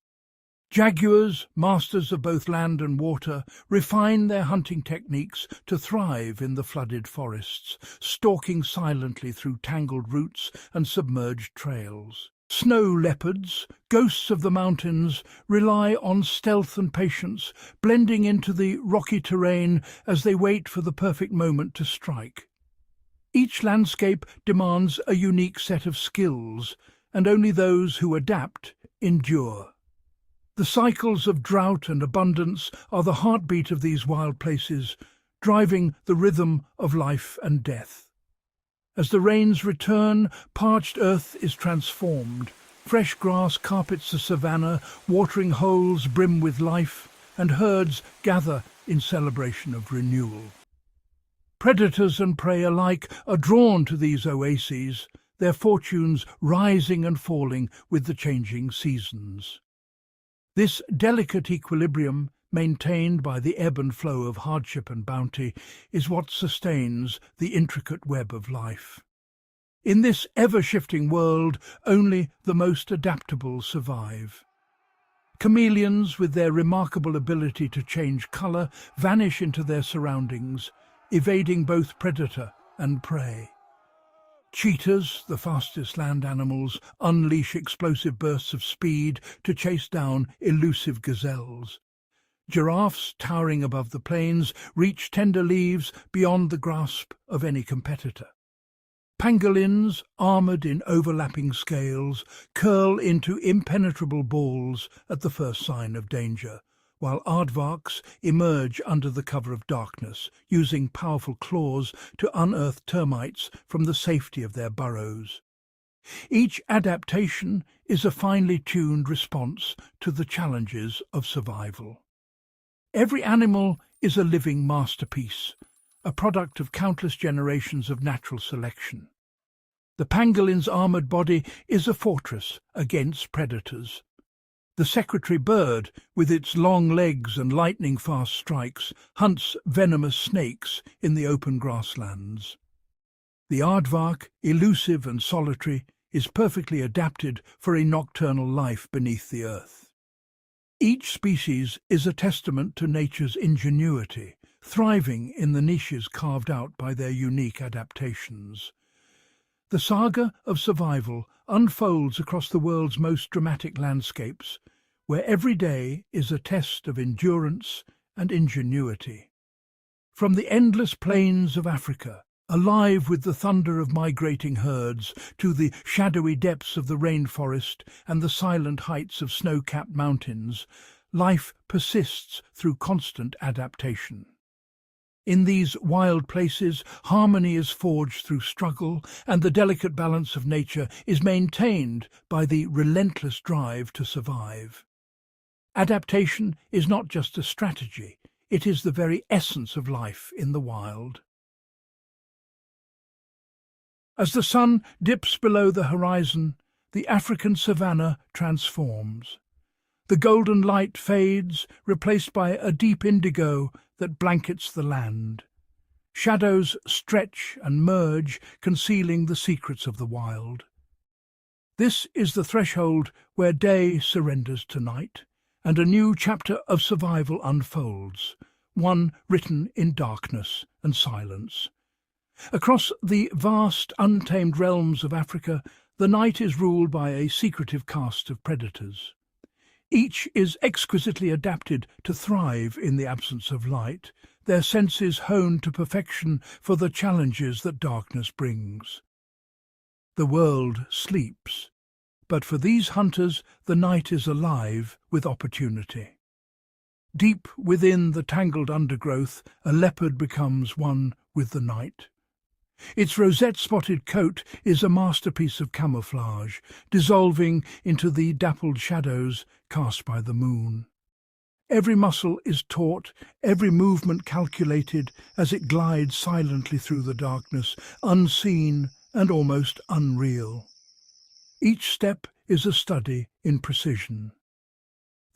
Jaguars, masters of both land and water, refine their hunting techniques to thrive in the flooded forests, stalking silently through tangled roots and submerged trails. Snow leopards, ghosts of the mountains, rely on stealth and patience, blending into the rocky terrain as they wait for the perfect moment to strike. Each landscape demands a unique set of skills, and only those who adapt endure. The cycles of drought and abundance are the heartbeat of these wild places, driving the rhythm of life and death. As the rains return, parched earth is transformed. Fresh grass carpets the savannah, watering holes brim with life, and herds gather in celebration of renewal. Predators and prey alike are drawn to these oases, their fortunes rising and falling with the changing seasons. This delicate equilibrium, maintained by the ebb and flow of hardship and bounty, is what sustains the intricate web of life. In this ever-shifting world, only the most adaptable survive. Chameleons, with their remarkable ability to change colour, vanish into their surroundings, evading both predator and prey. Cheetahs, the fastest land animals, unleash explosive bursts of speed to chase down elusive gazelles. Giraffes, towering above the plains, reach tender leaves beyond the grasp of any competitor. Pangolins, armoured in overlapping scales, curl into impenetrable balls at the first sign of danger, while aardvarks emerge under the cover of darkness, using powerful claws to unearth termites from the safety of their burrows. Each adaptation is a finely tuned response to the challenges of survival. Every animal is a living masterpiece, a product of countless generations of natural selection. The pangolin's armoured body is a fortress against predators. The secretary bird, with its long legs and lightning-fast strikes, hunts venomous snakes in the open grasslands. The aardvark, elusive and solitary, is perfectly adapted for a nocturnal life beneath the earth. Each species is a testament to nature's ingenuity, thriving in the niches carved out by their unique adaptations. The saga of survival unfolds across the world's most dramatic landscapes, where every day is a test of endurance and ingenuity. From the endless plains of Africa, alive with the thunder of migrating herds, to the shadowy depths of the rainforest and the silent heights of snow-capped mountains, life persists through constant adaptation. In these wild places, harmony is forged through struggle, and the delicate balance of nature is maintained by the relentless drive to survive. Adaptation is not just a strategy, it is the very essence of life in the wild. As the sun dips below the horizon, the African savannah transforms. The golden light fades, replaced by a deep indigo that blankets the land. Shadows stretch and merge, concealing the secrets of the wild. This is the threshold where day surrenders to night, and a new chapter of survival unfolds, one written in darkness and silence. Across the vast, untamed realms of Africa, the night is ruled by a secretive caste of predators. Each is exquisitely adapted to thrive in the absence of light, their senses honed to perfection for the challenges that darkness brings. The world sleeps, but for these hunters the night is alive with opportunity. Deep within the tangled undergrowth, a leopard becomes one with the night. Its rosette-spotted coat is a masterpiece of camouflage, dissolving into the dappled shadows cast by the moon. Every muscle is taut, every movement calculated as it glides silently through the darkness, unseen and almost unreal. Each step is a study in precision.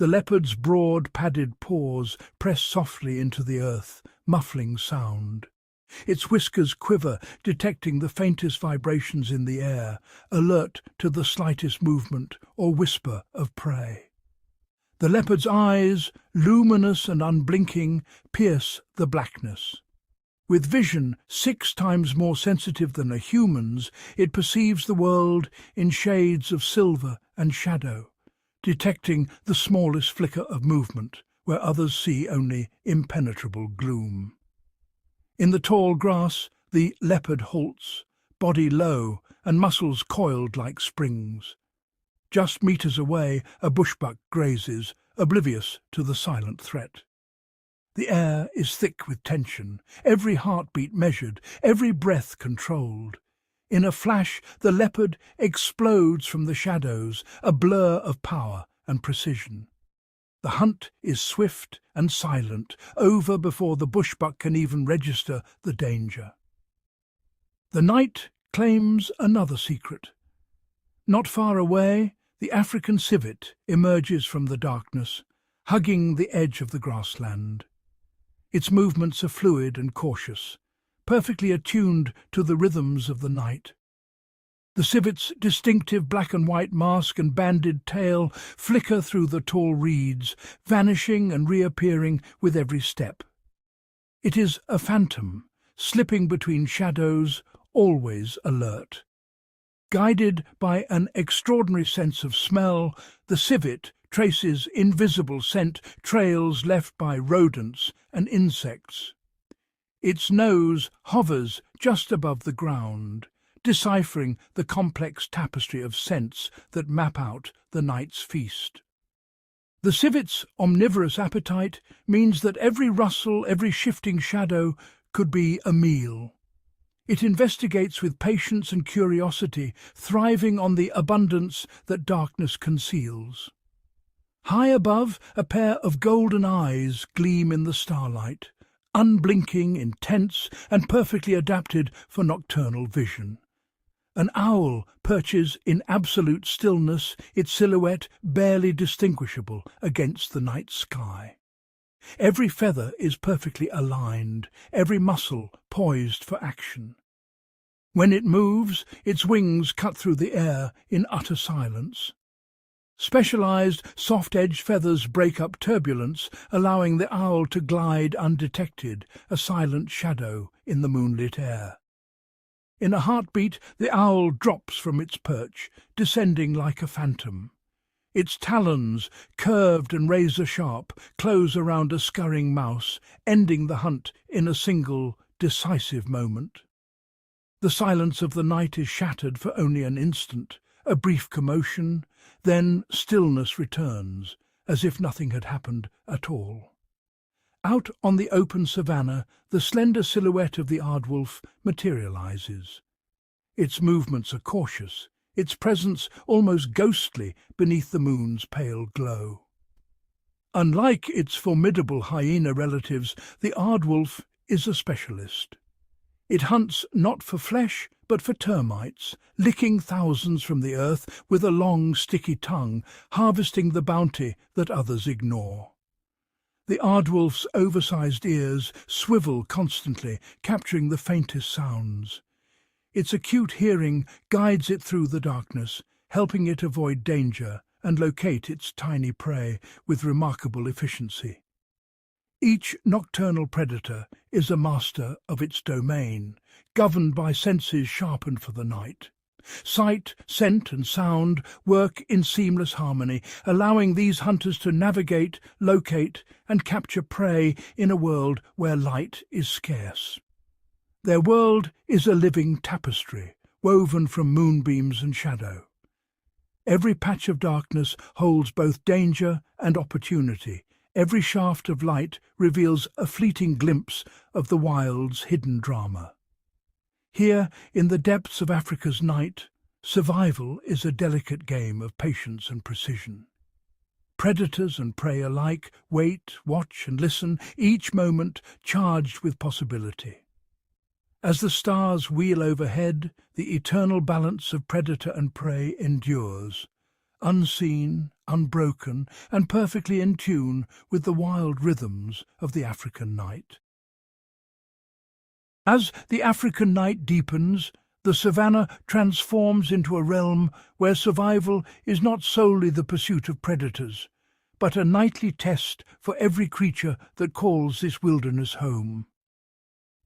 The leopard's broad, padded paws press softly into the earth, muffling sound. Its whiskers quiver, detecting the faintest vibrations in the air, alert to the slightest movement or whisper of prey. The leopard's eyes, luminous and unblinking, pierce the blackness. With vision 6 times more sensitive than a human's, it perceives the world in shades of silver and shadow, detecting the smallest flicker of movement where others see only impenetrable gloom. In the tall grass, the leopard halts, body low and muscles coiled like springs. Just meters away, a bushbuck grazes, oblivious to the silent threat. The air is thick with tension, every heartbeat measured, every breath controlled. In a flash, the leopard explodes from the shadows, a blur of power and precision. The hunt is swift and silent, over before the bushbuck can even register the danger. The night claims another secret. Not far away, the African civet emerges from the darkness, hugging the edge of the grassland. Its movements are fluid and cautious, perfectly attuned to the rhythms of the night. The civet's distinctive black and white mask and banded tail flicker through the tall reeds, vanishing and reappearing with every step. It is a phantom, slipping between shadows, always alert. Guided by an extraordinary sense of smell, the civet traces invisible scent trails left by rodents and insects. Its nose hovers just above the ground, deciphering the complex tapestry of scents that map out the night's feast. The civet's omnivorous appetite means that every rustle, every shifting shadow could be a meal. It investigates with patience and curiosity, thriving on the abundance that darkness conceals. High above, a pair of golden eyes gleam in the starlight, unblinking, intense, and perfectly adapted for nocturnal vision. An owl perches in absolute stillness, its silhouette barely distinguishable against the night sky. Every feather is perfectly aligned, every muscle poised for action. When it moves, its wings cut through the air in utter silence. Specialized, soft-edged feathers break up turbulence, allowing the owl to glide undetected, a silent shadow in the moonlit air. In a heartbeat, the owl drops from its perch, descending like a phantom. Its talons, curved and razor-sharp, close around a scurrying mouse, ending the hunt in a single, decisive moment. The silence of the night is shattered for only an instant, a brief commotion, then stillness returns, as if nothing had happened at all. Out on the open savannah, the slender silhouette of the aardwolf materializes. Its movements are cautious, its presence almost ghostly beneath the moon's pale glow. Unlike its formidable hyena relatives, the aardwolf is a specialist. It hunts not for flesh, but for termites, licking thousands from the earth with a long, sticky tongue, harvesting the bounty that others ignore. The aardwolf's oversized ears swivel constantly, capturing the faintest sounds. Its acute hearing guides it through the darkness, helping it avoid danger and locate its tiny prey with remarkable efficiency. Each nocturnal predator is a master of its domain, governed by senses sharpened for the night. Sight, scent and sound work in seamless harmony, allowing these hunters to navigate, locate and capture prey in a world where light is scarce. Their world is a living tapestry, woven from moonbeams and shadow. Every patch of darkness holds both danger and opportunity. Every shaft of light reveals a fleeting glimpse of the wild's hidden drama. Here, in the depths of Africa's night, survival is a delicate game of patience and precision. Predators and prey alike wait, watch and listen, each moment charged with possibility. As the stars wheel overhead, the eternal balance of predator and prey endures, unseen, unbroken, and perfectly in tune with the wild rhythms of the African night. As the African night deepens, the savannah transforms into a realm where survival is not solely the pursuit of predators, but a nightly test for every creature that calls this wilderness home.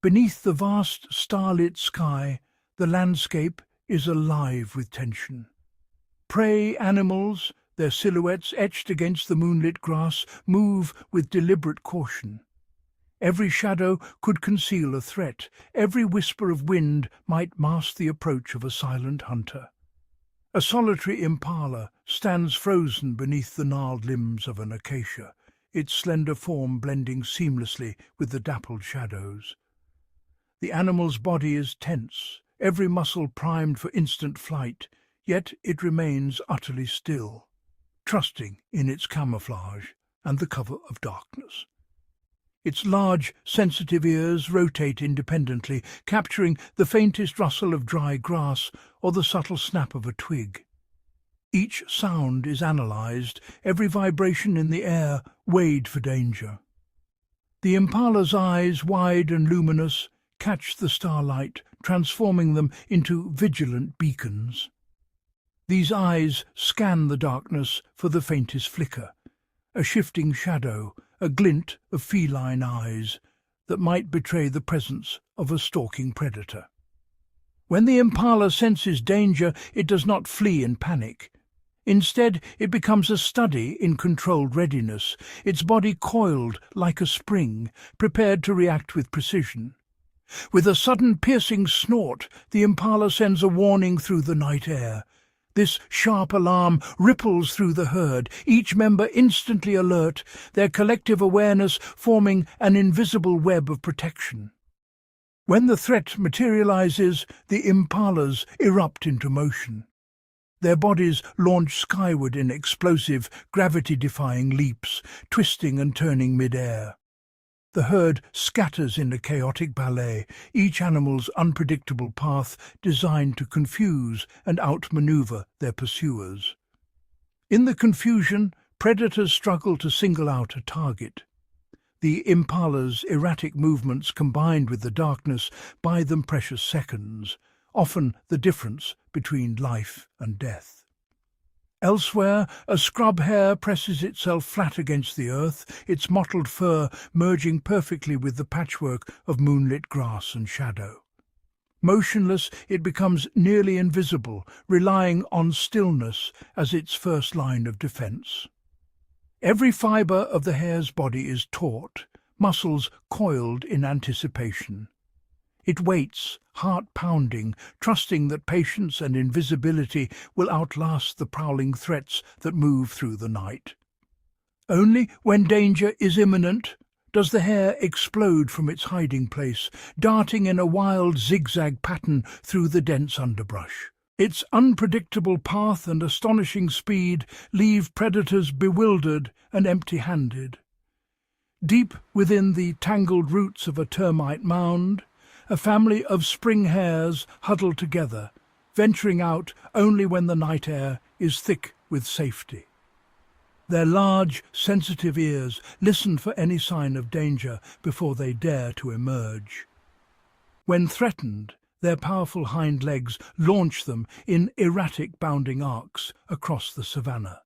Beneath the vast starlit sky, the landscape is alive with tension. Prey animals, their silhouettes etched against the moonlit grass, move with deliberate caution. Every shadow could conceal a threat, every whisper of wind might mask the approach of a silent hunter. A solitary impala stands frozen beneath the gnarled limbs of an acacia, its slender form blending seamlessly with the dappled shadows. The animal's body is tense, every muscle primed for instant flight, yet it remains utterly still, trusting in its camouflage and the cover of darkness. Its large, sensitive ears rotate independently, capturing the faintest rustle of dry grass or the subtle snap of a twig. Each sound is analyzed, every vibration in the air weighed for danger. The impala's eyes, wide and luminous, catch the starlight, transforming them into vigilant beacons. These eyes scan the darkness for the faintest flicker, a shifting shadow, a glint of feline eyes that might betray the presence of a stalking predator. When the impala senses danger, it does not flee in panic. Instead, it becomes a study in controlled readiness, its body coiled like a spring, prepared to react with precision. With a sudden piercing snort, the impala sends a warning through the night air. This sharp alarm ripples through the herd, each member instantly alert, their collective awareness forming an invisible web of protection. When the threat materializes, the impalas erupt into motion. Their bodies launch skyward in explosive, gravity-defying leaps, twisting and turning mid-air. The herd scatters in a chaotic ballet, each animal's unpredictable path designed to confuse and outmaneuver their pursuers. In the confusion, predators struggle to single out a target. The impala's erratic movements combined with the darkness buy them precious seconds, often the difference between life and death. Elsewhere, a scrub hare presses itself flat against the earth, its mottled fur merging perfectly with the patchwork of moonlit grass and shadow. Motionless, it becomes nearly invisible, relying on stillness as its first line of defense. Every fibre of the hare's body is taut, muscles coiled in anticipation. It waits, heart pounding, trusting that patience and invisibility will outlast the prowling threats that move through the night. Only when danger is imminent does the hare explode from its hiding place, darting in a wild zigzag pattern through the dense underbrush. Its unpredictable path and astonishing speed leave predators bewildered and empty-handed. Deep within the tangled roots of a termite mound, a family of spring hares huddle together, venturing out only when the night air is thick with safety. Their large, sensitive ears listen for any sign of danger before they dare to emerge. When threatened, their powerful hind legs launch them in erratic bounding arcs across the savannah.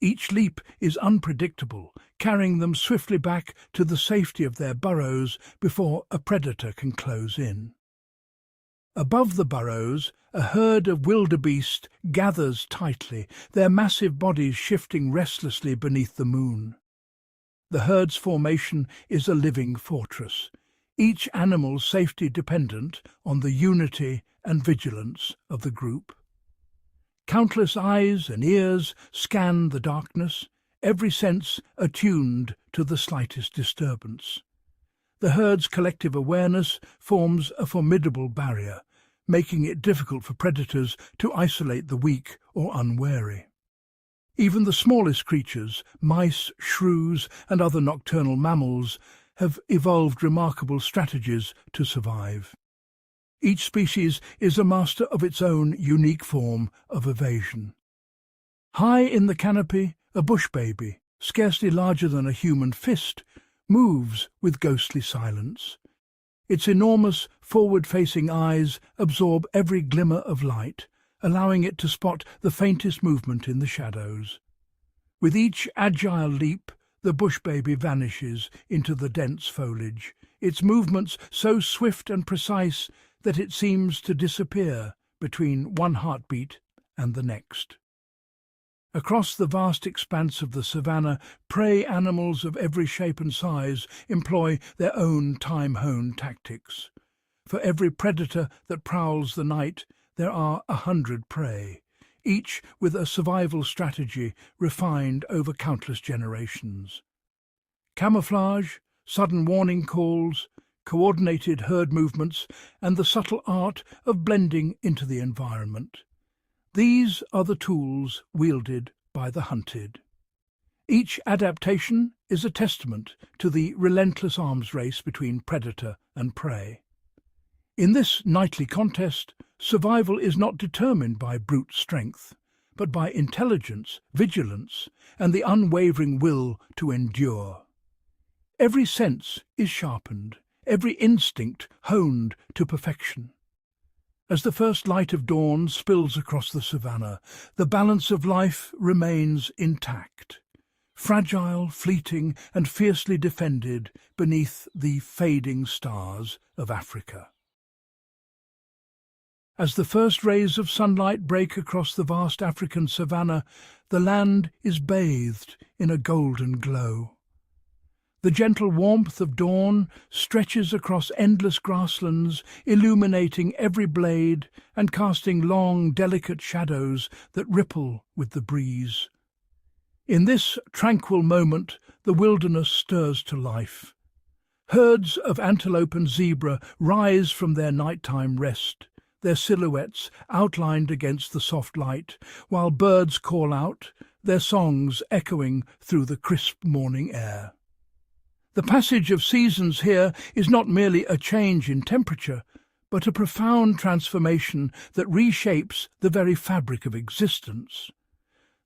Each leap is unpredictable, carrying them swiftly back to the safety of their burrows before a predator can close in. Above the burrows, a herd of wildebeest gathers tightly, their massive bodies shifting restlessly beneath the moon. The herd's formation is a living fortress, each animal's safety dependent on the unity and vigilance of the group. Countless eyes and ears scan the darkness, every sense attuned to the slightest disturbance. The herd's collective awareness forms a formidable barrier, making it difficult for predators to isolate the weak or unwary. Even the smallest creatures, mice, shrews, and other nocturnal mammals, have evolved remarkable strategies to survive. Each species is a master of its own unique form of evasion. High in the canopy, a bush baby, scarcely larger than a human fist, moves with ghostly silence. Its enormous, forward-facing eyes absorb every glimmer of light, allowing it to spot the faintest movement in the shadows. With each agile leap, the bush baby vanishes into the dense foliage, its movements so swift and precise that it seems to disappear between one heartbeat and the next. Across the vast expanse of the savannah, prey animals of every shape and size employ their own time-honed tactics. For every predator that prowls the night, there are 100 prey, each with a survival strategy refined over countless generations. Camouflage, sudden warning calls, coordinated herd movements, and the subtle art of blending into the environment. These are the tools wielded by the hunted. Each adaptation is a testament to the relentless arms race between predator and prey. In this nightly contest, survival is not determined by brute strength, but by intelligence, vigilance, and the unwavering will to endure. Every sense is sharpened, every instinct honed to perfection. As the first light of dawn spills across the savannah, the balance of life remains intact, fragile, fleeting, and fiercely defended beneath the fading stars of Africa. As the first rays of sunlight break across the vast African savannah, the land is bathed in a golden glow. The gentle warmth of dawn stretches across endless grasslands, illuminating every blade and casting long, delicate shadows that ripple with the breeze. In this tranquil moment, the wilderness stirs to life. Herds of antelope and zebra rise from their nighttime rest, their silhouettes outlined against the soft light, while birds call out, their songs echoing through the crisp morning air. The passage of seasons here is not merely a change in temperature, but a profound transformation that reshapes the very fabric of existence.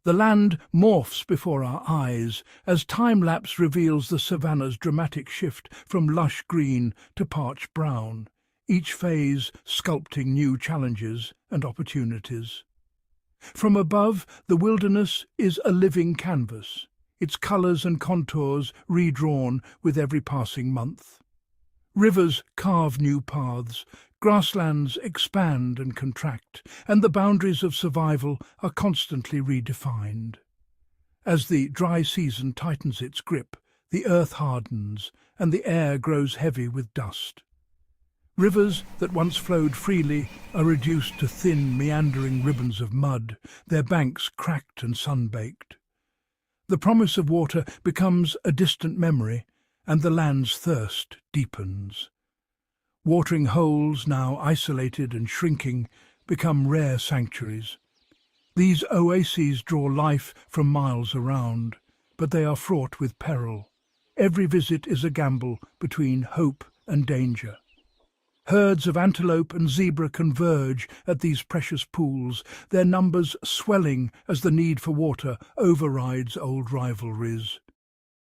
The land morphs before our eyes as time-lapse reveals the savannah's dramatic shift from lush green to parched brown, each phase sculpting new challenges and opportunities. From above, the wilderness is a living canvas, its colours and contours redrawn with every passing month. Rivers carve new paths, grasslands expand and contract, and the boundaries of survival are constantly redefined. As the dry season tightens its grip, the earth hardens and the air grows heavy with dust. Rivers that once flowed freely are reduced to thin, meandering ribbons of mud, their banks cracked and sun-baked. The promise of water becomes a distant memory, and the land's thirst deepens. Watering holes, now isolated and shrinking, become rare sanctuaries. These oases draw life from miles around, but they are fraught with peril. Every visit is a gamble between hope and danger. Herds of antelope and zebra converge at these precious pools, their numbers swelling as the need for water overrides old rivalries.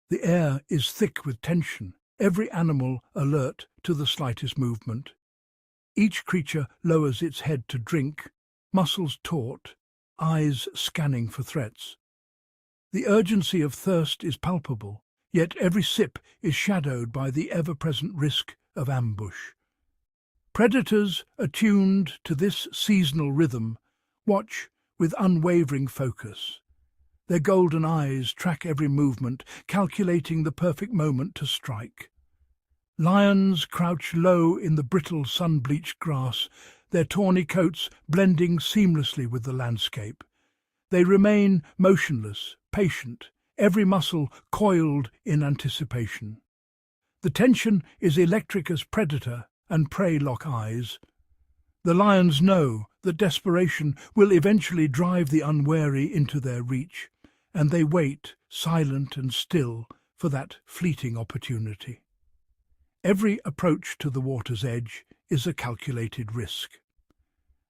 The air is thick with tension, every animal alert to the slightest movement. Each creature lowers its head to drink, muscles taut, eyes scanning for threats. The urgency of thirst is palpable, yet every sip is shadowed by the ever-present risk of ambush. Predators, attuned to this seasonal rhythm, watch with unwavering focus. Their golden eyes track every movement, calculating the perfect moment to strike. Lions crouch low in the brittle sun-bleached grass, their tawny coats blending seamlessly with the landscape. They remain motionless, patient, every muscle coiled in anticipation. The tension is electric as predator and prey lock eyes. The lions know that desperation will eventually drive the unwary into their reach, and they wait, silent and still, for that fleeting opportunity. Every approach to the water's edge is a calculated risk.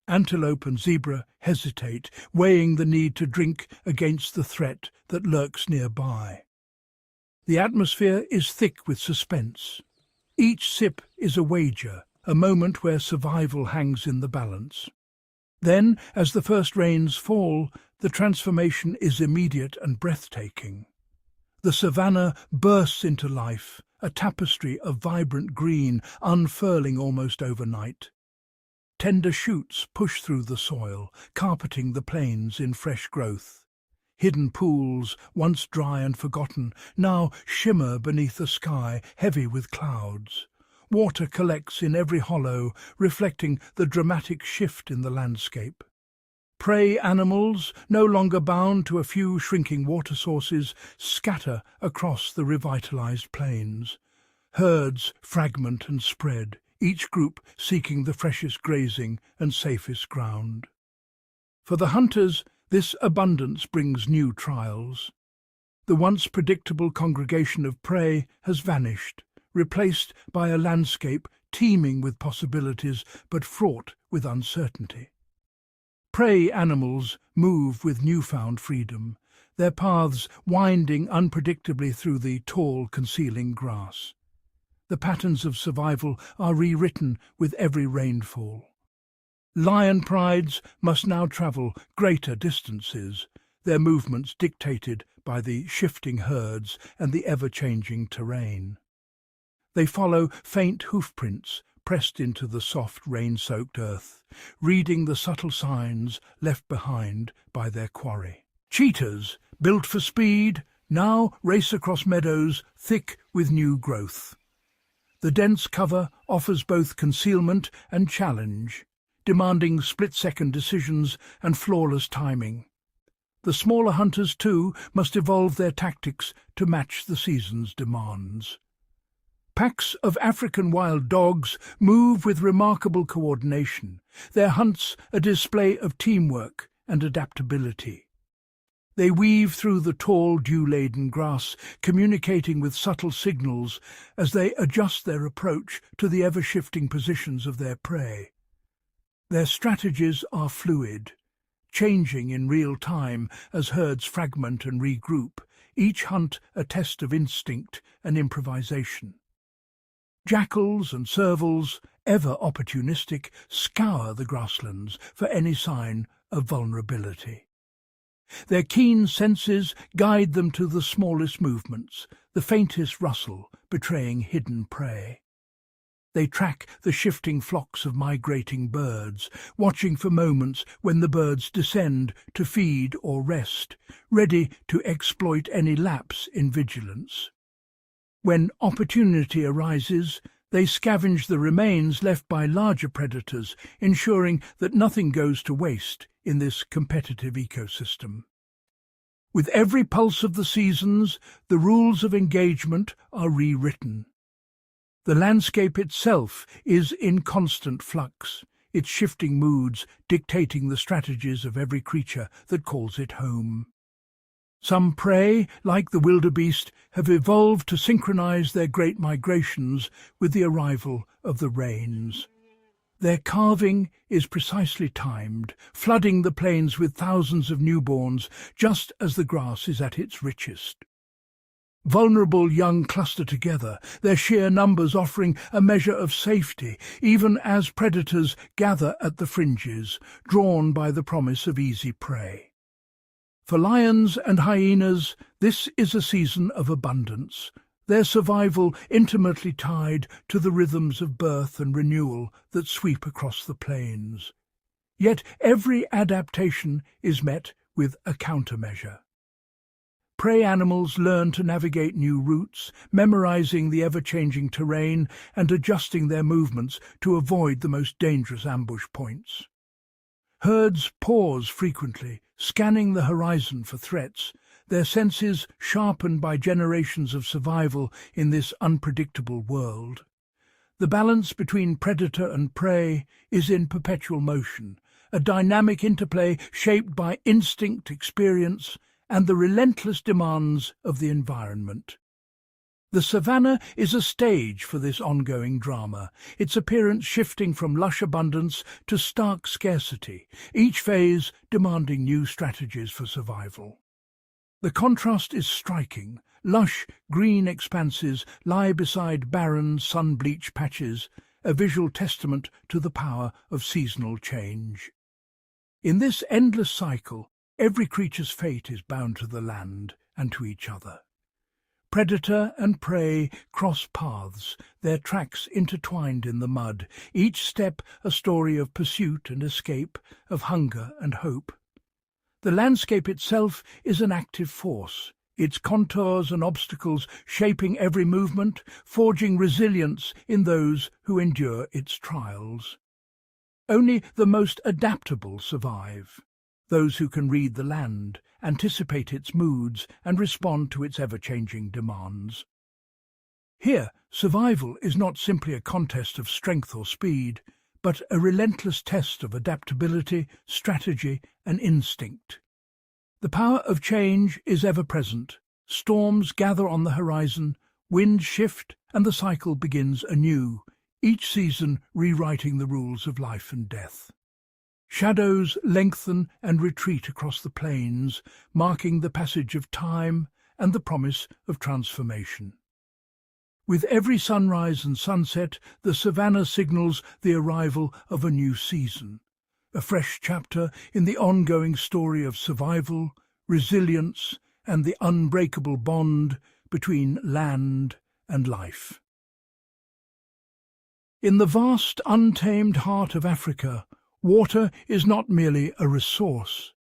Antelope and zebra hesitate, weighing the need to drink against the threat that lurks nearby. The atmosphere is thick with suspense. Each sip is a wager, a moment where survival hangs in the balance. Then, as the first rains fall, the transformation is immediate and breathtaking. The savannah bursts into life, a tapestry of vibrant green unfurling almost overnight. Tender shoots push through the soil, carpeting the plains in fresh growth. Hidden pools, once dry and forgotten, now shimmer beneath a sky heavy with clouds. Water collects in every hollow, reflecting the dramatic shift in the landscape. Prey animals, no longer bound to a few shrinking water sources, scatter across the revitalized plains. Herds fragment and spread, each group seeking the freshest grazing and safest ground. For the hunters, this abundance brings new trials. The once predictable congregation of prey has vanished, replaced by a landscape teeming with possibilities but fraught with uncertainty. Prey animals move with newfound freedom, their paths winding unpredictably through the tall, concealing grass. The patterns of survival are rewritten with every rainfall. Lion prides must now travel greater distances, their movements dictated by the shifting herds and the ever-changing terrain. They follow faint hoofprints, pressed into the soft, rain-soaked earth, reading the subtle signs left behind by their quarry. Cheetahs, built for speed, now race across meadows thick with new growth. The dense cover offers both concealment and challenge, demanding split-second decisions and flawless timing. The smaller hunters, too, must evolve their tactics to match the season's demands. Packs of African wild dogs move with remarkable coordination, their hunts a display of teamwork and adaptability. They weave through the tall, dew-laden grass, communicating with subtle signals as they adjust their approach to the ever-shifting positions of their prey. Their strategies are fluid, changing in real time as herds fragment and regroup, each hunt a test of instinct and improvisation. Jackals and servals, ever opportunistic, scour the grasslands for any sign of vulnerability. Their keen senses guide them to the smallest movements, the faintest rustle betraying hidden prey. They track the shifting flocks of migrating birds, watching for moments when the birds descend to feed or rest, ready to exploit any lapse in vigilance. When opportunity arises, they scavenge the remains left by larger predators, ensuring that nothing goes to waste in this competitive ecosystem. With every pulse of the seasons, the rules of engagement are rewritten. The landscape itself is in constant flux, its shifting moods dictating the strategies of every creature that calls it home. Some prey, like the wildebeest, have evolved to synchronize their great migrations with the arrival of the rains. Their calving is precisely timed, flooding the plains with thousands of newborns just as the grass is at its richest. Vulnerable young cluster together, their sheer numbers offering a measure of safety, even as predators gather at the fringes, drawn by the promise of easy prey. For lions and hyenas, this is a season of abundance, their survival intimately tied to the rhythms of birth and renewal that sweep across the plains. Yet every adaptation is met with a countermeasure. Prey animals learn to navigate new routes, memorizing the ever-changing terrain and adjusting their movements to avoid the most dangerous ambush points. Herds pause frequently, scanning the horizon for threats, their senses sharpened by generations of survival in this unpredictable world. The balance between predator and prey is in perpetual motion, a dynamic interplay shaped by instinct, experience, and the relentless demands of the environment. The savannah is a stage for this ongoing drama, its appearance shifting from lush abundance to stark scarcity, each phase demanding new strategies for survival. The contrast is striking. Lush, green expanses lie beside barren, sun-bleached patches, a visual testament to the power of seasonal change. In this endless cycle, every creature's fate is bound to the land and to each other. Predator and prey cross paths, their tracks intertwined in the mud, each step a story of pursuit and escape, of hunger and hope. The landscape itself is an active force, its contours and obstacles shaping every movement, forging resilience in those who endure its trials. Only the most adaptable survive, those who can read the land, anticipate its moods, and respond to its ever-changing demands. Here, survival is not simply a contest of strength or speed, but a relentless test of adaptability, strategy, and instinct. The power of change is ever present. Storms gather on the horizon, winds shift, and the cycle begins anew, each season rewriting the rules of life and death. Shadows lengthen and retreat across the plains, marking the passage of time and the promise of transformation. With every sunrise and sunset, the savannah signals the arrival of a new season, a fresh chapter in the ongoing story of survival, resilience, and the unbreakable bond between land and life. In the vast, untamed heart of Africa, water is not merely a resource.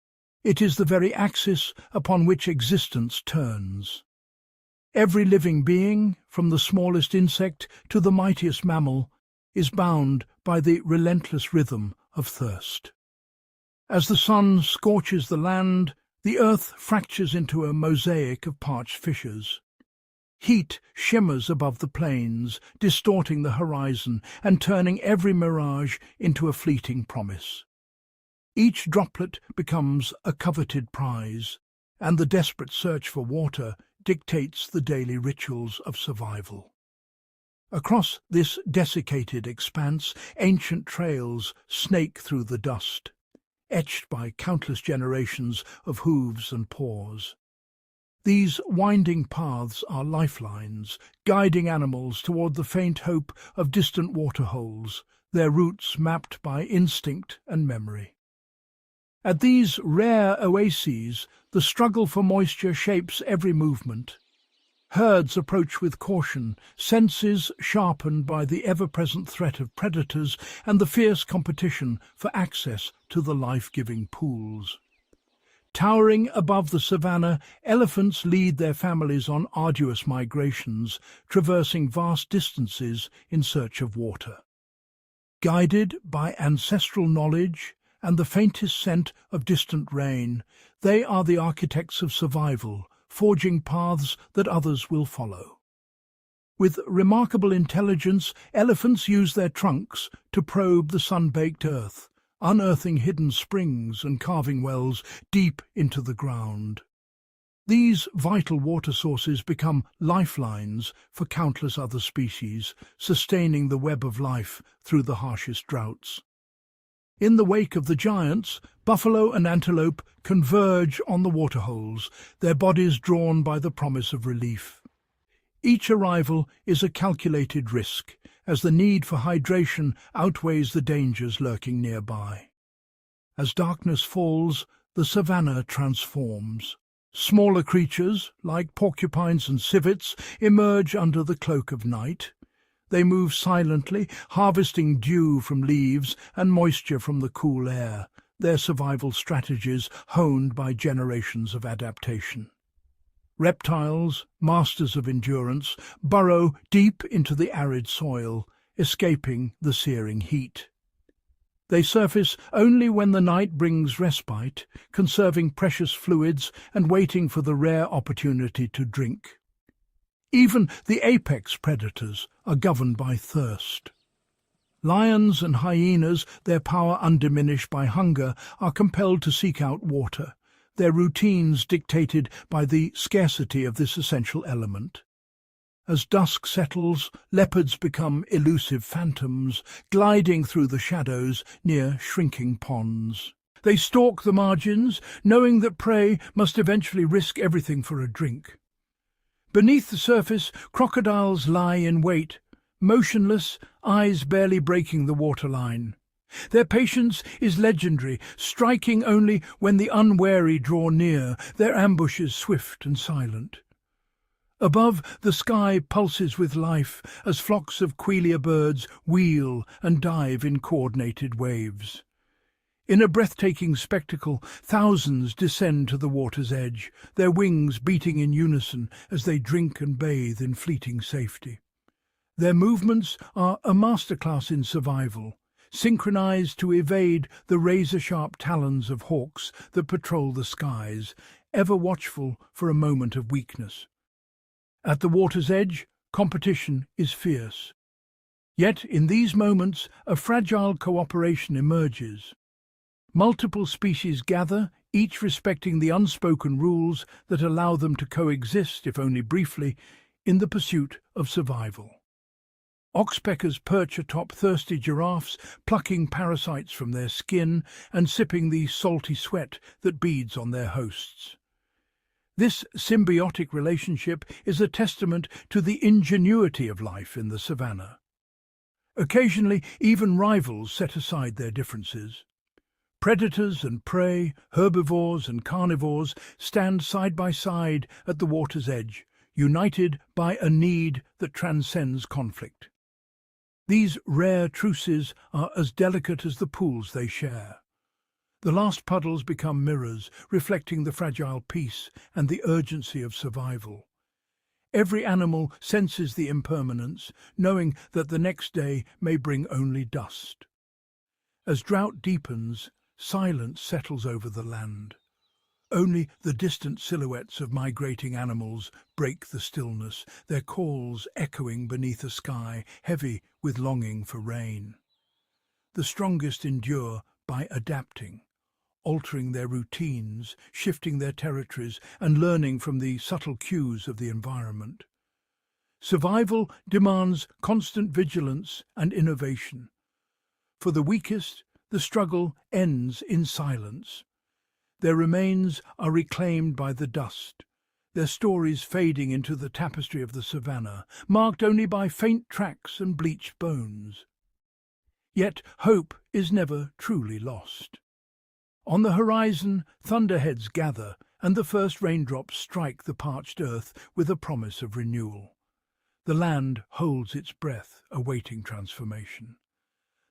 It is the very axis upon which existence turns. Every living being, from the smallest insect to the mightiest mammal, is bound by the relentless rhythm of thirst. As the sun scorches the land, the earth fractures into a mosaic of parched fissures. Heat shimmers above the plains, distorting the horizon and turning every mirage into a fleeting promise. Each droplet becomes a coveted prize, and the desperate search for water dictates the daily rituals of survival. Across this desiccated expanse, ancient trails snake through the dust, etched by countless generations of hooves and paws. These winding paths are lifelines, guiding animals toward the faint hope of distant waterholes, their routes mapped by instinct and memory. At these rare oases, the struggle for moisture shapes every movement. Herds approach with caution, senses sharpened by the ever-present threat of predators and the fierce competition for access to the life-giving pools. Towering above the savannah, elephants lead their families on arduous migrations, traversing vast distances in search of water. Guided by ancestral knowledge and the faintest scent of distant rain, they are the architects of survival, forging paths that others will follow. With remarkable intelligence, elephants use their trunks to probe the sun-baked earth, unearthing hidden springs and carving wells deep into the ground. These vital water sources become lifelines for countless other species, sustaining the web of life through the harshest droughts. In the wake of the giants, buffalo and antelope converge on the waterholes, their bodies drawn by the promise of relief. Each arrival is a calculated risk, as the need for hydration outweighs the dangers lurking nearby. As darkness falls, the savannah transforms. Smaller creatures, like porcupines and civets, emerge under the cloak of night. They move silently, harvesting dew from leaves and moisture from the cool air, their survival strategies honed by generations of adaptation. Reptiles, masters of endurance, burrow deep into the arid soil, escaping the searing heat. They surface only when the night brings respite, conserving precious fluids and waiting for the rare opportunity to drink. Even the apex predators are governed by thirst. Lions and hyenas, their power undiminished by hunger, are compelled to seek out water, their routines dictated by the scarcity of this essential element. As dusk settles, leopards become elusive phantoms, gliding through the shadows near shrinking ponds. They stalk the margins, knowing that prey must eventually risk everything for a drink. Beneath the surface, crocodiles lie in wait, motionless, eyes barely breaking the waterline. Their patience is legendary, striking only when the unwary draw near, their ambushes swift and silent. Above, the sky pulses with life as flocks of quelea birds wheel and dive in coordinated waves. In a breathtaking spectacle, thousands descend to the water's edge, their wings beating in unison as they drink and bathe in fleeting safety. Their movements are a masterclass in survival, synchronized to evade the razor-sharp talons of hawks that patrol the skies, ever watchful for a moment of weakness. At the water's edge, competition is fierce. Yet in these moments, a fragile cooperation emerges. Multiple species gather, each respecting the unspoken rules that allow them to coexist, if only briefly, in the pursuit of survival. Oxpeckers perch atop thirsty giraffes, plucking parasites from their skin and sipping the salty sweat that beads on their hosts. This symbiotic relationship is a testament to the ingenuity of life in the savannah. Occasionally, even rivals set aside their differences. Predators and prey, herbivores and carnivores stand side by side at the water's edge, united by a need that transcends conflict. These rare truces are as delicate as the pools they share. The last puddles become mirrors, reflecting the fragile peace and the urgency of survival. Every animal senses the impermanence, knowing that the next day may bring only dust. As drought deepens, silence settles over the land. Only the distant silhouettes of migrating animals break the stillness, their calls echoing beneath a sky heavy with longing for rain. The strongest endure by adapting, altering their routines, shifting their territories, and learning from the subtle cues of the environment. Survival demands constant vigilance and innovation. For the weakest, the struggle ends in silence. Their remains are reclaimed by the dust, their stories fading into the tapestry of the savannah, marked only by faint tracks and bleached bones. Yet hope is never truly lost. On the horizon, thunderheads gather, and the first raindrops strike the parched earth with a promise of renewal. The land holds its breath, awaiting transformation.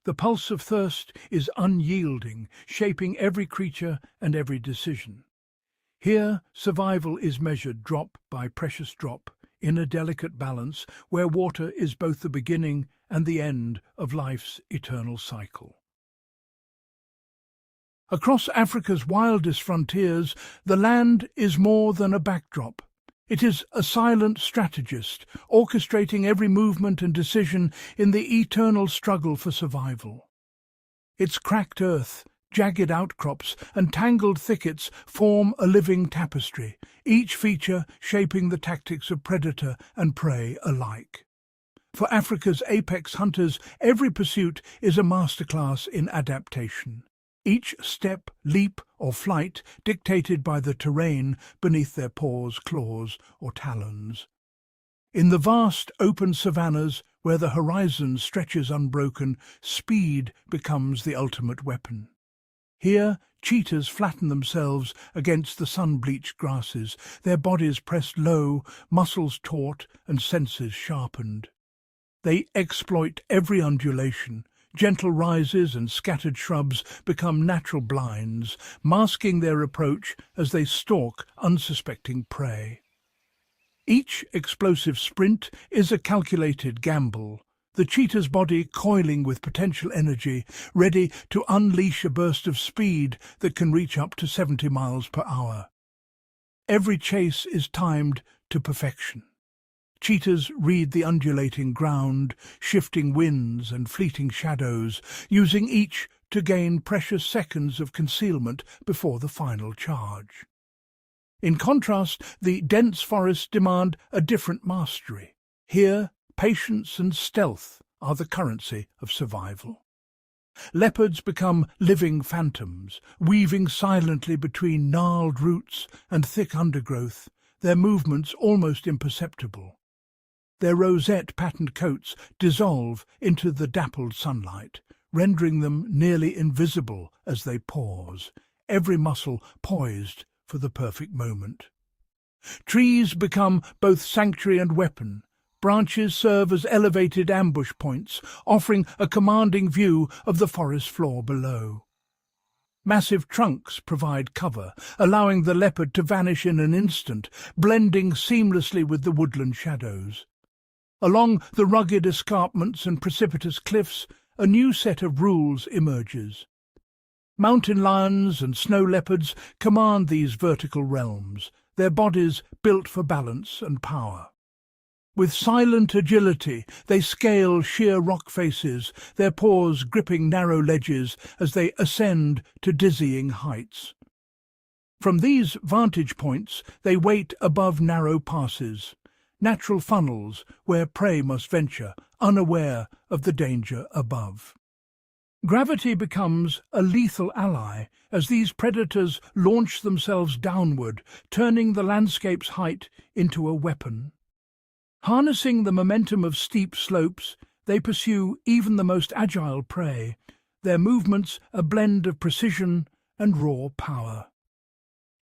The pulse of thirst is unyielding, shaping every creature and every decision. Here, survival is measured drop by precious drop, in a delicate balance where water is both the beginning and the end of life's eternal cycle. Across Africa's wildest frontiers, the land is more than a backdrop. It is a silent strategist, orchestrating every movement and decision in the eternal struggle for survival. Its cracked earth, jagged outcrops, and tangled thickets form a living tapestry, each feature shaping the tactics of predator and prey alike. For Africa's apex hunters, every pursuit is a masterclass in adaptation. Each step, leap, or flight dictated by the terrain beneath their paws, claws, or talons. In the vast open savannas, where the horizon stretches unbroken, speed becomes the ultimate weapon. Here, cheetahs flatten themselves against the sun-bleached grasses, their bodies pressed low, muscles taut, and senses sharpened. They exploit every undulation. Gentle rises and scattered shrubs become natural blinds, masking their approach as they stalk unsuspecting prey. Each explosive sprint is a calculated gamble, the cheetah's body coiling with potential energy, ready to unleash a burst of speed that can reach up to 70 miles per hour. Every chase is timed to perfection. Cheetahs read the undulating ground, shifting winds and fleeting shadows, using each to gain precious seconds of concealment before the final charge. In contrast, the dense forests demand a different mastery. Here, patience and stealth are the currency of survival. Leopards become living phantoms, weaving silently between gnarled roots and thick undergrowth, their movements almost imperceptible. Their rosette-patterned coats dissolve into the dappled sunlight, rendering them nearly invisible as they pause, every muscle poised for the perfect moment. Trees become both sanctuary and weapon. Branches serve as elevated ambush points, offering a commanding view of the forest floor below. Massive trunks provide cover, allowing the leopard to vanish in an instant, blending seamlessly with the woodland shadows. Along the rugged escarpments and precipitous cliffs, a new set of rules emerges. Mountain lions and snow leopards command these vertical realms, their bodies built for balance and power. With silent agility, they scale sheer rock faces, their paws gripping narrow ledges as they ascend to dizzying heights. From these vantage points, they wait above narrow passes, natural funnels where prey must venture, unaware of the danger above. Gravity becomes a lethal ally as these predators launch themselves downward, turning the landscape's height into a weapon. Harnessing the momentum of steep slopes, they pursue even the most agile prey, their movements a blend of precision and raw power.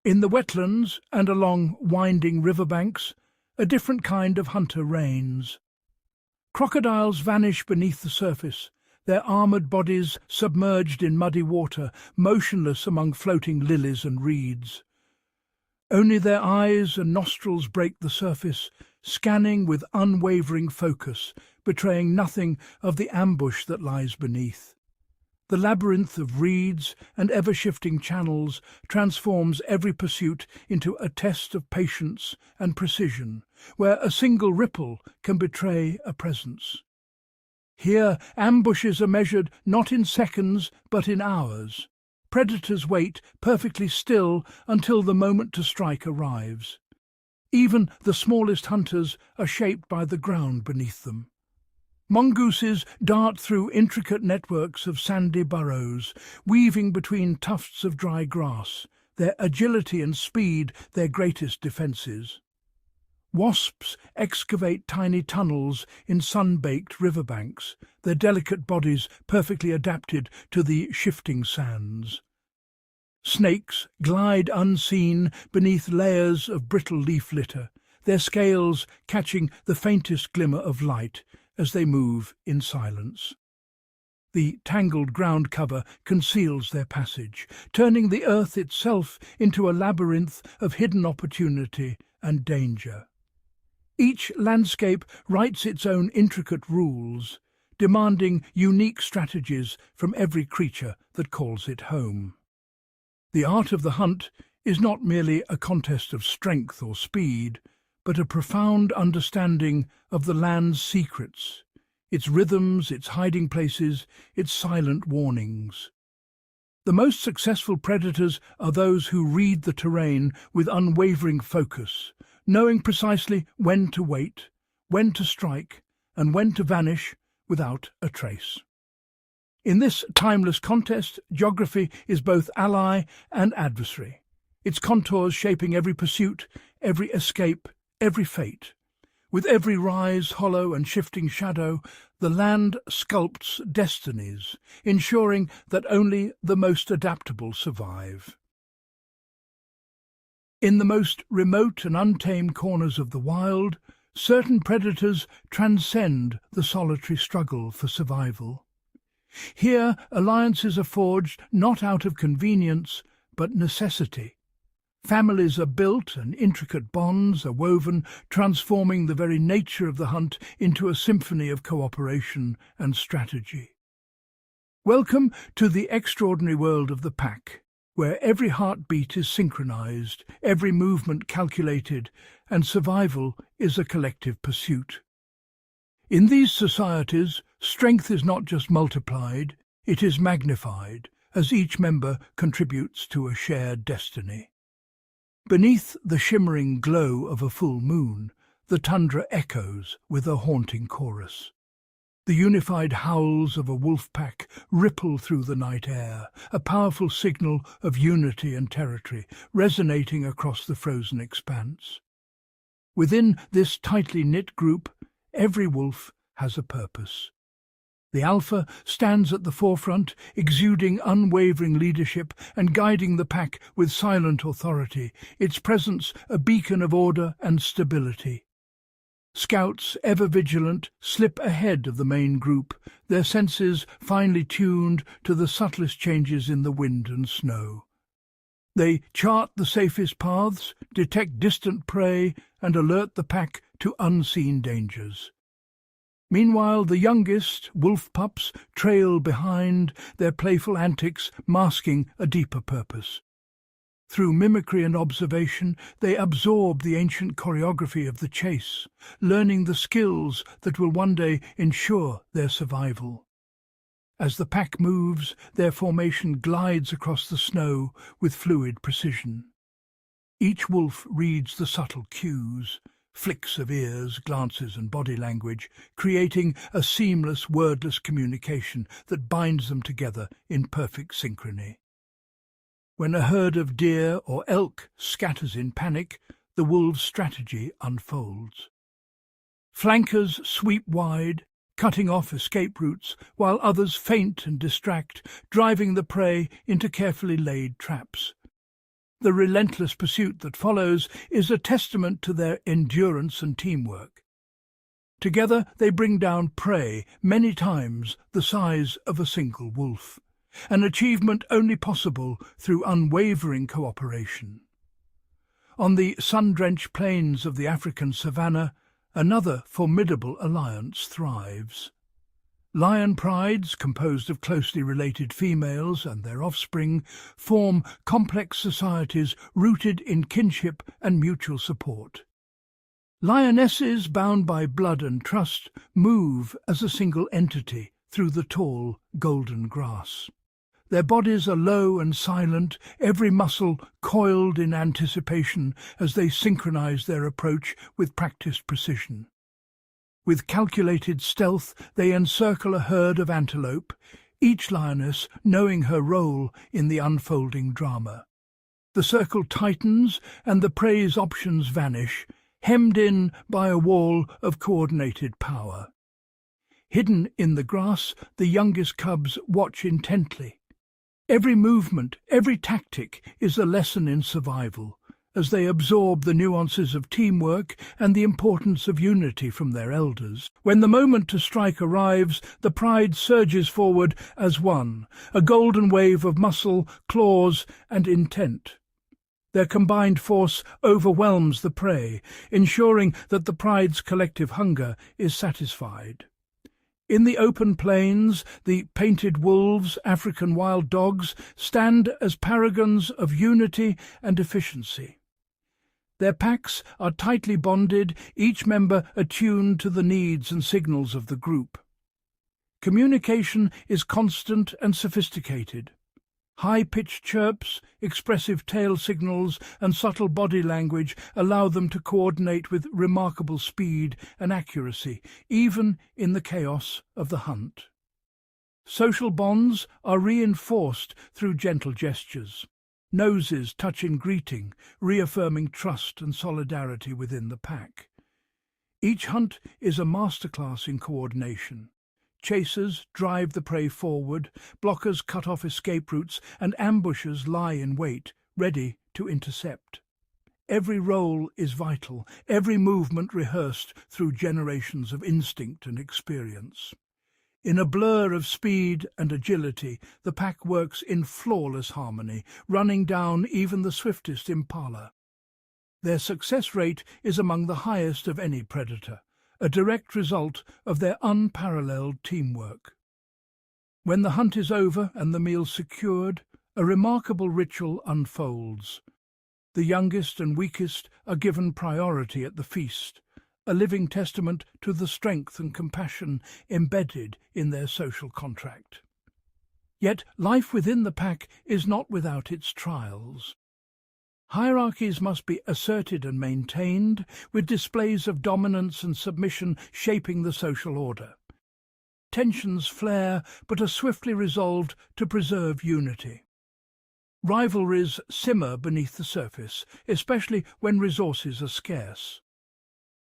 In the wetlands and along winding riverbanks, a different kind of hunter reigns. Crocodiles vanish beneath the surface, their armoured bodies submerged in muddy water, motionless among floating lilies and reeds. Only their eyes and nostrils break the surface, scanning with unwavering focus, betraying nothing of the ambush that lies beneath. The labyrinth of reeds and ever-shifting channels transforms every pursuit into a test of patience and precision, where a single ripple can betray a presence. Here, ambushes are measured not in seconds but in hours. Predators wait perfectly still until the moment to strike arrives. Even the smallest hunters are shaped by the ground beneath them. Mongooses dart through intricate networks of sandy burrows, weaving between tufts of dry grass, their agility and speed their greatest defences. Wasps excavate tiny tunnels in sun-baked riverbanks, their delicate bodies perfectly adapted to the shifting sands. Snakes glide unseen beneath layers of brittle leaf litter, their scales catching the faintest glimmer of light as they move in silence. The tangled ground cover conceals their passage, turning the earth itself into a labyrinth of hidden opportunity and danger. Each landscape writes its own intricate rules, demanding unique strategies from every creature that calls it home. The art of the hunt is not merely a contest of strength or speed, but a profound understanding of the land's secrets, its rhythms, its hiding places, its silent warnings. The most successful predators are those who read the terrain with unwavering focus, knowing precisely when to wait, when to strike, and when to vanish without a trace. In this timeless contest, geography is both ally and adversary, its contours shaping every pursuit, every escape, every fate. With every rise, hollow and shifting shadow, the land sculpts destinies, ensuring that only the most adaptable survive. In the most remote and untamed corners of the wild, certain predators transcend the solitary struggle for survival. Here, alliances are forged not out of convenience, but necessity. Families are built and intricate bonds are woven, transforming the very nature of the hunt into a symphony of cooperation and strategy. Welcome to the extraordinary world of the pack, where every heartbeat is synchronized, every movement calculated, and survival is a collective pursuit. In these societies, strength is not just multiplied, it is magnified, as each member contributes to a shared destiny. Beneath the shimmering glow of a full moon, the tundra echoes with a haunting chorus. The unified howls of a wolf pack ripple through the night air, a powerful signal of unity and territory, resonating across the frozen expanse. Within this tightly knit group, every wolf has a purpose. The alpha stands at the forefront, exuding unwavering leadership and guiding the pack with silent authority, its presence a beacon of order and stability. Scouts, ever vigilant, slip ahead of the main group, their senses finely tuned to the subtlest changes in the wind and snow. They chart the safest paths, detect distant prey, and alert the pack to unseen dangers. Meanwhile, the youngest, wolf pups, trail behind, their playful antics masking a deeper purpose. Through mimicry and observation, they absorb the ancient choreography of the chase, learning the skills that will one day ensure their survival. As the pack moves, their formation glides across the snow with fluid precision. Each wolf reads the subtle cues, flicks of ears, glances and body language, creating a seamless, wordless communication that binds them together in perfect synchrony. When a herd of deer or elk scatters in panic, the wolves' strategy unfolds. Flankers sweep wide, cutting off escape routes, while others feint and distract, driving the prey into carefully laid traps. The relentless pursuit that follows is a testament to their endurance and teamwork. Together they bring down prey many times the size of a single wolf, an achievement only possible through unwavering cooperation. On the sun-drenched plains of the African savannah, another formidable alliance thrives. Lion prides, composed of closely related females and their offspring, form complex societies rooted in kinship and mutual support. Lionesses, bound by blood and trust, move as a single entity through the tall, golden grass. Their bodies are low and silent, every muscle coiled in anticipation as they synchronize their approach with practiced precision. With calculated stealth, they encircle a herd of antelope, each lioness knowing her role in the unfolding drama. The circle tightens and the prey's options vanish, hemmed in by a wall of coordinated power. Hidden in the grass, the youngest cubs watch intently. Every movement, every tactic is a lesson in survival, as they absorb the nuances of teamwork and the importance of unity from their elders. When the moment to strike arrives, the pride surges forward as one, a golden wave of muscle, claws, and intent. Their combined force overwhelms the prey, ensuring that the pride's collective hunger is satisfied. In the open plains, the painted wolves, African wild dogs, stand as paragons of unity and efficiency. Their packs are tightly bonded, each member attuned to the needs and signals of the group. Communication is constant and sophisticated. High-pitched chirps, expressive tail signals, and subtle body language allow them to coordinate with remarkable speed and accuracy, even in the chaos of the hunt. Social bonds are reinforced through gentle gestures. Noses touch in greeting, reaffirming trust and solidarity within the pack. Each hunt is a masterclass in coordination. Chasers drive the prey forward, blockers cut off escape routes, and ambushers lie in wait, ready to intercept. Every role is vital, every movement rehearsed through generations of instinct and experience. In a blur of speed and agility, the pack works in flawless harmony, running down even the swiftest impala. Their success rate is among the highest of any predator, a direct result of their unparalleled teamwork. When the hunt is over and the meal secured, a remarkable ritual unfolds. The youngest and weakest are given priority at the feast, a living testament to the strength and compassion embedded in their social contract. Yet life within the pack is not without its trials. Hierarchies must be asserted and maintained, with displays of dominance and submission shaping the social order. Tensions flare, but are swiftly resolved to preserve unity. Rivalries simmer beneath the surface, especially when resources are scarce.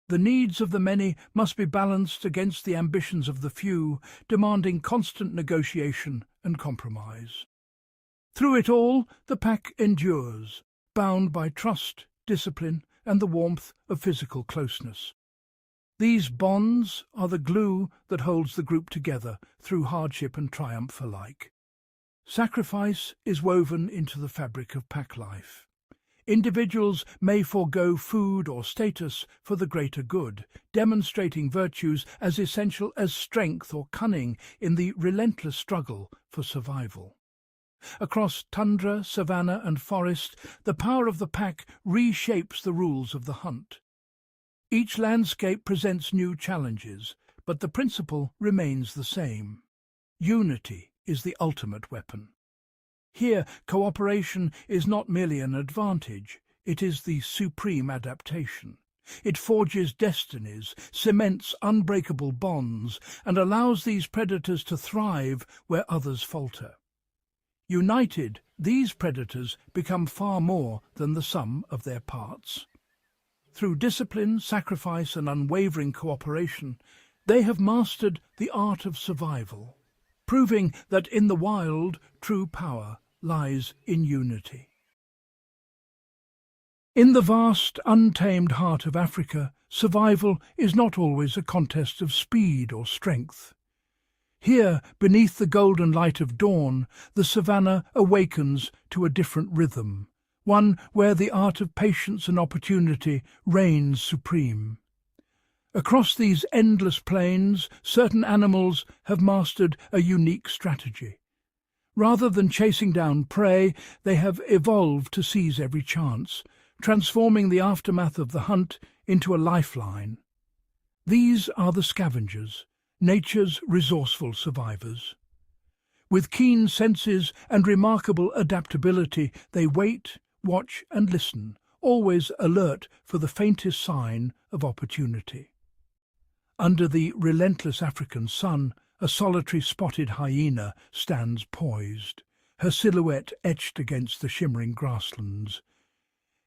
The needs of the many must be balanced against the ambitions of the few, demanding constant negotiation and compromise. Through it all, the pack endures, bound by trust, discipline, and the warmth of physical closeness. These bonds are the glue that holds the group together through hardship and triumph alike. Sacrifice is woven into the fabric of pack life. Individuals may forego food or status for the greater good, demonstrating virtues as essential as strength or cunning in the relentless struggle for survival. Across tundra, savannah, and forest, the power of the pack reshapes the rules of the hunt. Each landscape presents new challenges, but the principle remains the same. Unity is the ultimate weapon. Here, cooperation is not merely an advantage, it is the supreme adaptation. It forges destinies, cements unbreakable bonds, and allows these predators to thrive where others falter. United, these predators become far more than the sum of their parts. Through discipline, sacrifice, and unwavering cooperation, they have mastered the art of survival, proving that in the wild, true power lies in unity. In the vast, untamed heart of Africa, survival is not always a contest of speed or strength. Here, beneath the golden light of dawn, the savannah awakens to a different rhythm, one where the art of patience and opportunity reigns supreme. Across these endless plains, certain animals have mastered a unique strategy. Rather than chasing down prey, they have evolved to seize every chance, transforming the aftermath of the hunt into a lifeline. These are the scavengers, nature's resourceful survivors. With keen senses and remarkable adaptability, they wait, watch and listen, always alert for the faintest sign of opportunity. Under the relentless African sun, a solitary spotted hyena stands poised, her silhouette etched against the shimmering grasslands.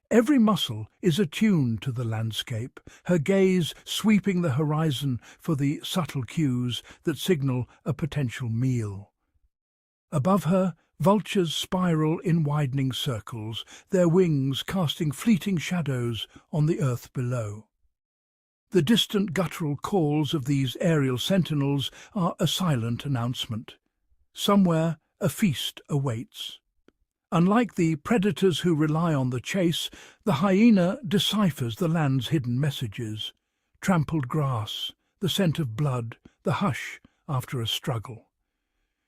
Every muscle is attuned to the landscape, her gaze sweeping the horizon for the subtle cues that signal a potential meal. Above her, vultures spiral in widening circles, their wings casting fleeting shadows on the earth below. The distant guttural calls of these aerial sentinels are a silent announcement. Somewhere a feast awaits. Unlike the predators who rely on the chase, the hyena deciphers the land's hidden messages. Trampled grass, the scent of blood, the hush after a struggle.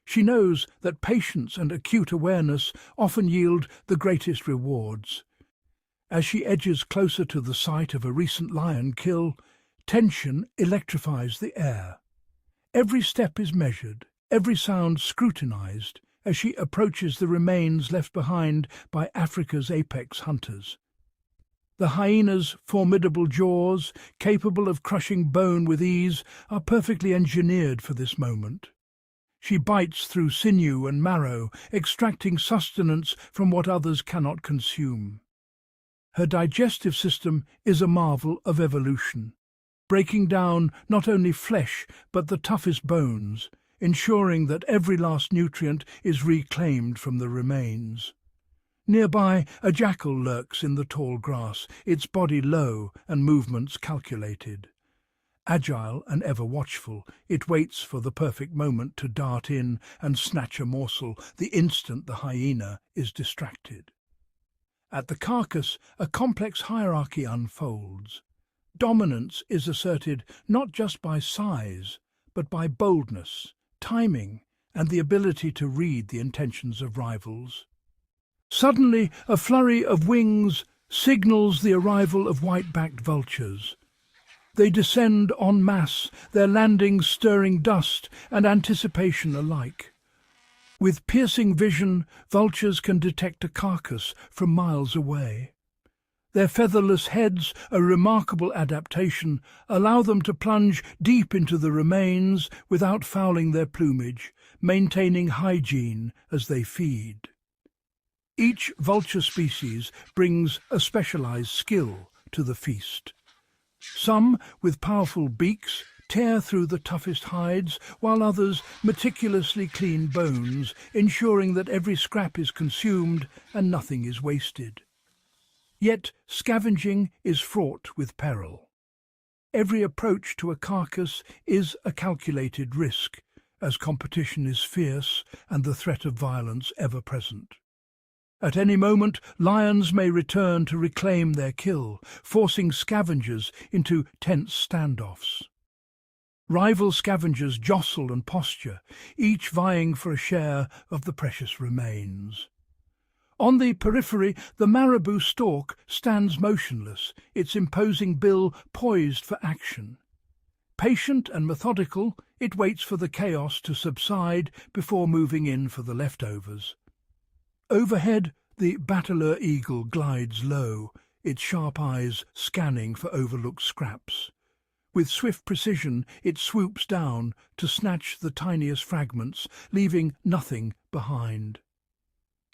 She knows that patience and acute awareness often yield the greatest rewards. As she edges closer to the site of a recent lion kill, tension electrifies the air. Every step is measured, every sound scrutinized, as she approaches the remains left behind by Africa's apex hunters. The hyena's formidable jaws, capable of crushing bone with ease, are perfectly engineered for this moment. She bites through sinew and marrow, extracting sustenance from what others cannot consume. Her digestive system is a marvel of evolution, breaking down not only flesh but the toughest bones, ensuring that every last nutrient is reclaimed from the remains. Nearby, a jackal lurks in the tall grass, its body low and movements calculated. Agile and ever watchful, it waits for the perfect moment to dart in and snatch a morsel the instant the hyena is distracted. At the carcass, a complex hierarchy unfolds. Dominance is asserted not just by size, but by boldness, timing, and the ability to read the intentions of rivals. Suddenly, a flurry of wings signals the arrival of white-backed vultures. They descend en masse, their landings stirring dust and anticipation alike. With piercing vision, vultures can detect a carcass from miles away. Their featherless heads, a remarkable adaptation, allow them to plunge deep into the remains without fouling their plumage, maintaining hygiene as they feed. Each vulture species brings a specialized skill to the feast. Some, with powerful beaks, tear through the toughest hides, while others meticulously clean bones, ensuring that every scrap is consumed and nothing is wasted. Yet scavenging is fraught with peril. Every approach to a carcass is a calculated risk, as competition is fierce and the threat of violence ever present. At any moment, lions may return to reclaim their kill, forcing scavengers into tense standoffs. Rival scavengers jostle and posture, each vying for a share of the precious remains. On the periphery, the marabou stork stands motionless, its imposing bill poised for action. Patient and methodical, it waits for the chaos to subside before moving in for the leftovers. Overhead, the bateleur eagle glides low, its sharp eyes scanning for overlooked scraps. With swift precision, it swoops down to snatch the tiniest fragments, leaving nothing behind.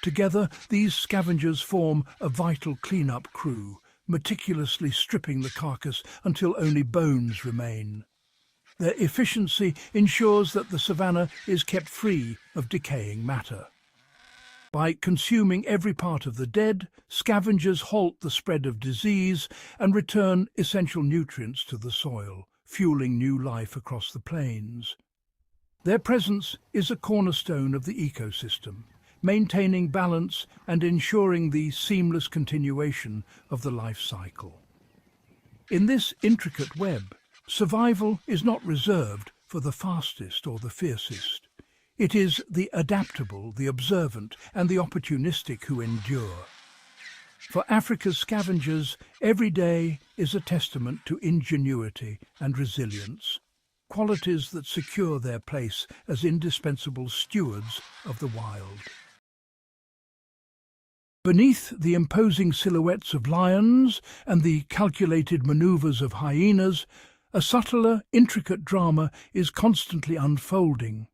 Together, these scavengers form a vital clean-up crew, meticulously stripping the carcass until only bones remain. Their efficiency ensures that the savannah is kept free of decaying matter. By consuming every part of the dead, scavengers halt the spread of disease and return essential nutrients to the soil, fueling new life across the plains. Their presence is a cornerstone of the ecosystem, maintaining balance and ensuring the seamless continuation of the life cycle. In this intricate web, survival is not reserved for the fastest or the fiercest. It is the adaptable, the observant, and the opportunistic who endure. For Africa's scavengers, every day is a testament to ingenuity and resilience, qualities that secure their place as indispensable stewards of the wild. Beneath the imposing silhouettes of lions and the calculated manoeuvres of hyenas, a subtler, intricate drama is constantly unfolding,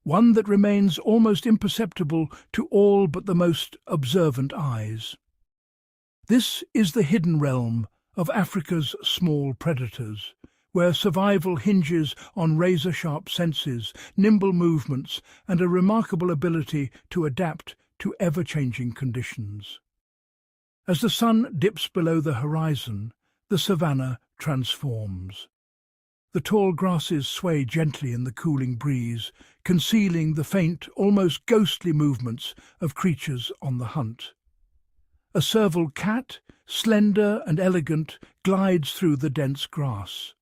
one that remains almost imperceptible to all but the most observant eyes. This is the hidden realm of Africa's small predators, where survival hinges on razor-sharp senses, nimble movements, and a remarkable ability to adapt to ever-changing conditions. As the sun dips below the horizon, the savannah transforms. The tall grasses sway gently in the cooling breeze, concealing the faint, almost ghostly movements of creatures on the hunt. A serval cat, slender and elegant, glides through the dense grass.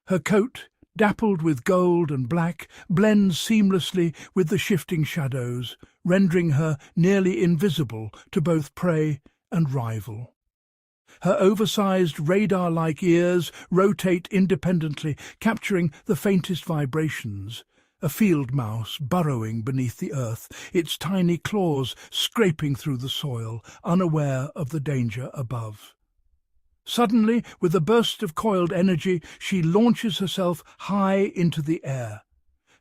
Her coat, dappled with gold and black, blends seamlessly with the shifting shadows, rendering her nearly invisible to both prey and rival. Her oversized radar-like ears rotate independently, capturing the faintest vibrations. A field mouse burrowing beneath the earth, its tiny claws scraping through the soil, unaware of the danger above. Suddenly, with a burst of coiled energy, she launches herself high into the air.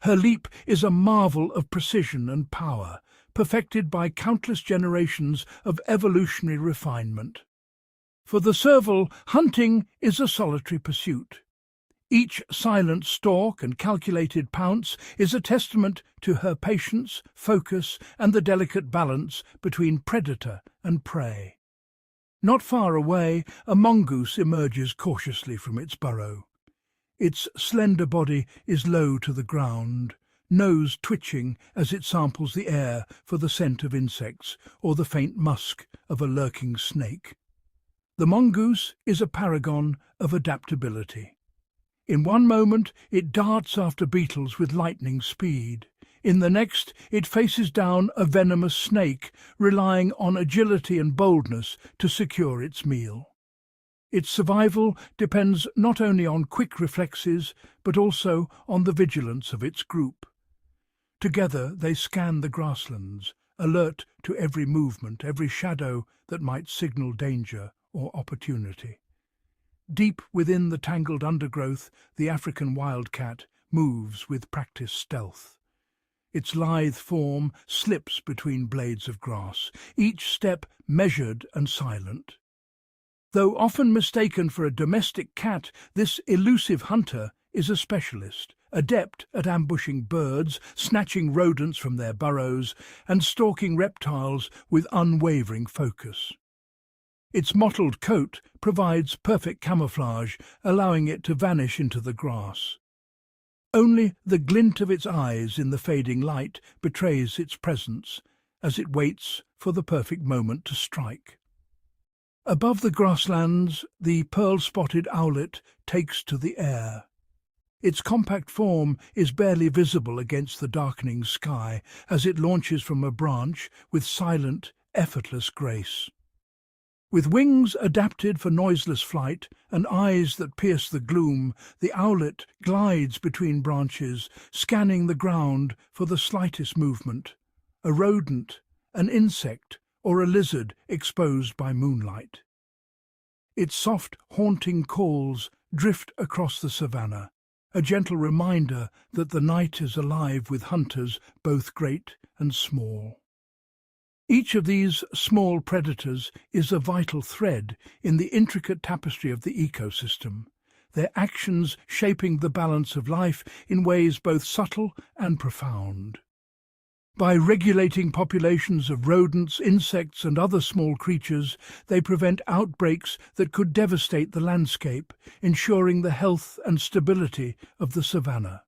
Her leap is a marvel of precision and power, perfected by countless generations of evolutionary refinement. For the serval, hunting is a solitary pursuit. Each silent stalk and calculated pounce is a testament to her patience, focus, and the delicate balance between predator and prey. Not far away, a mongoose emerges cautiously from its burrow. Its slender body is low to the ground, nose twitching as it samples the air for the scent of insects or the faint musk of a lurking snake. The mongoose is a paragon of adaptability. In one moment, it darts after beetles with lightning speed. In the next, it faces down a venomous snake, relying on agility and boldness to secure its meal. Its survival depends not only on quick reflexes, but also on the vigilance of its group. Together they scan the grasslands, alert to every movement, every shadow that might signal danger or opportunity. Deep within the tangled undergrowth, the African wildcat moves with practiced stealth. Its lithe form slips between blades of grass, each step measured and silent. Though often mistaken for a domestic cat, this elusive hunter is a specialist, adept at ambushing birds, snatching rodents from their burrows, and stalking reptiles with unwavering focus. Its mottled coat provides perfect camouflage, allowing it to vanish into the grass. Only the glint of its eyes in the fading light betrays its presence as it waits for the perfect moment to strike. Above the grasslands, the pearl-spotted owlet takes to the air. Its compact form is barely visible against the darkening sky as it launches from a branch with silent, effortless grace. With wings adapted for noiseless flight and eyes that pierce the gloom, the owlet glides between branches, scanning the ground for the slightest movement, a rodent, an insect, or a lizard exposed by moonlight. Its soft, haunting calls drift across the savannah, a gentle reminder that the night is alive with hunters both great and small. Each of these small predators is a vital thread in the intricate tapestry of the ecosystem, their actions shaping the balance of life in ways both subtle and profound. By regulating populations of rodents, insects and other small creatures, they prevent outbreaks that could devastate the landscape, ensuring the health and stability of the savannah.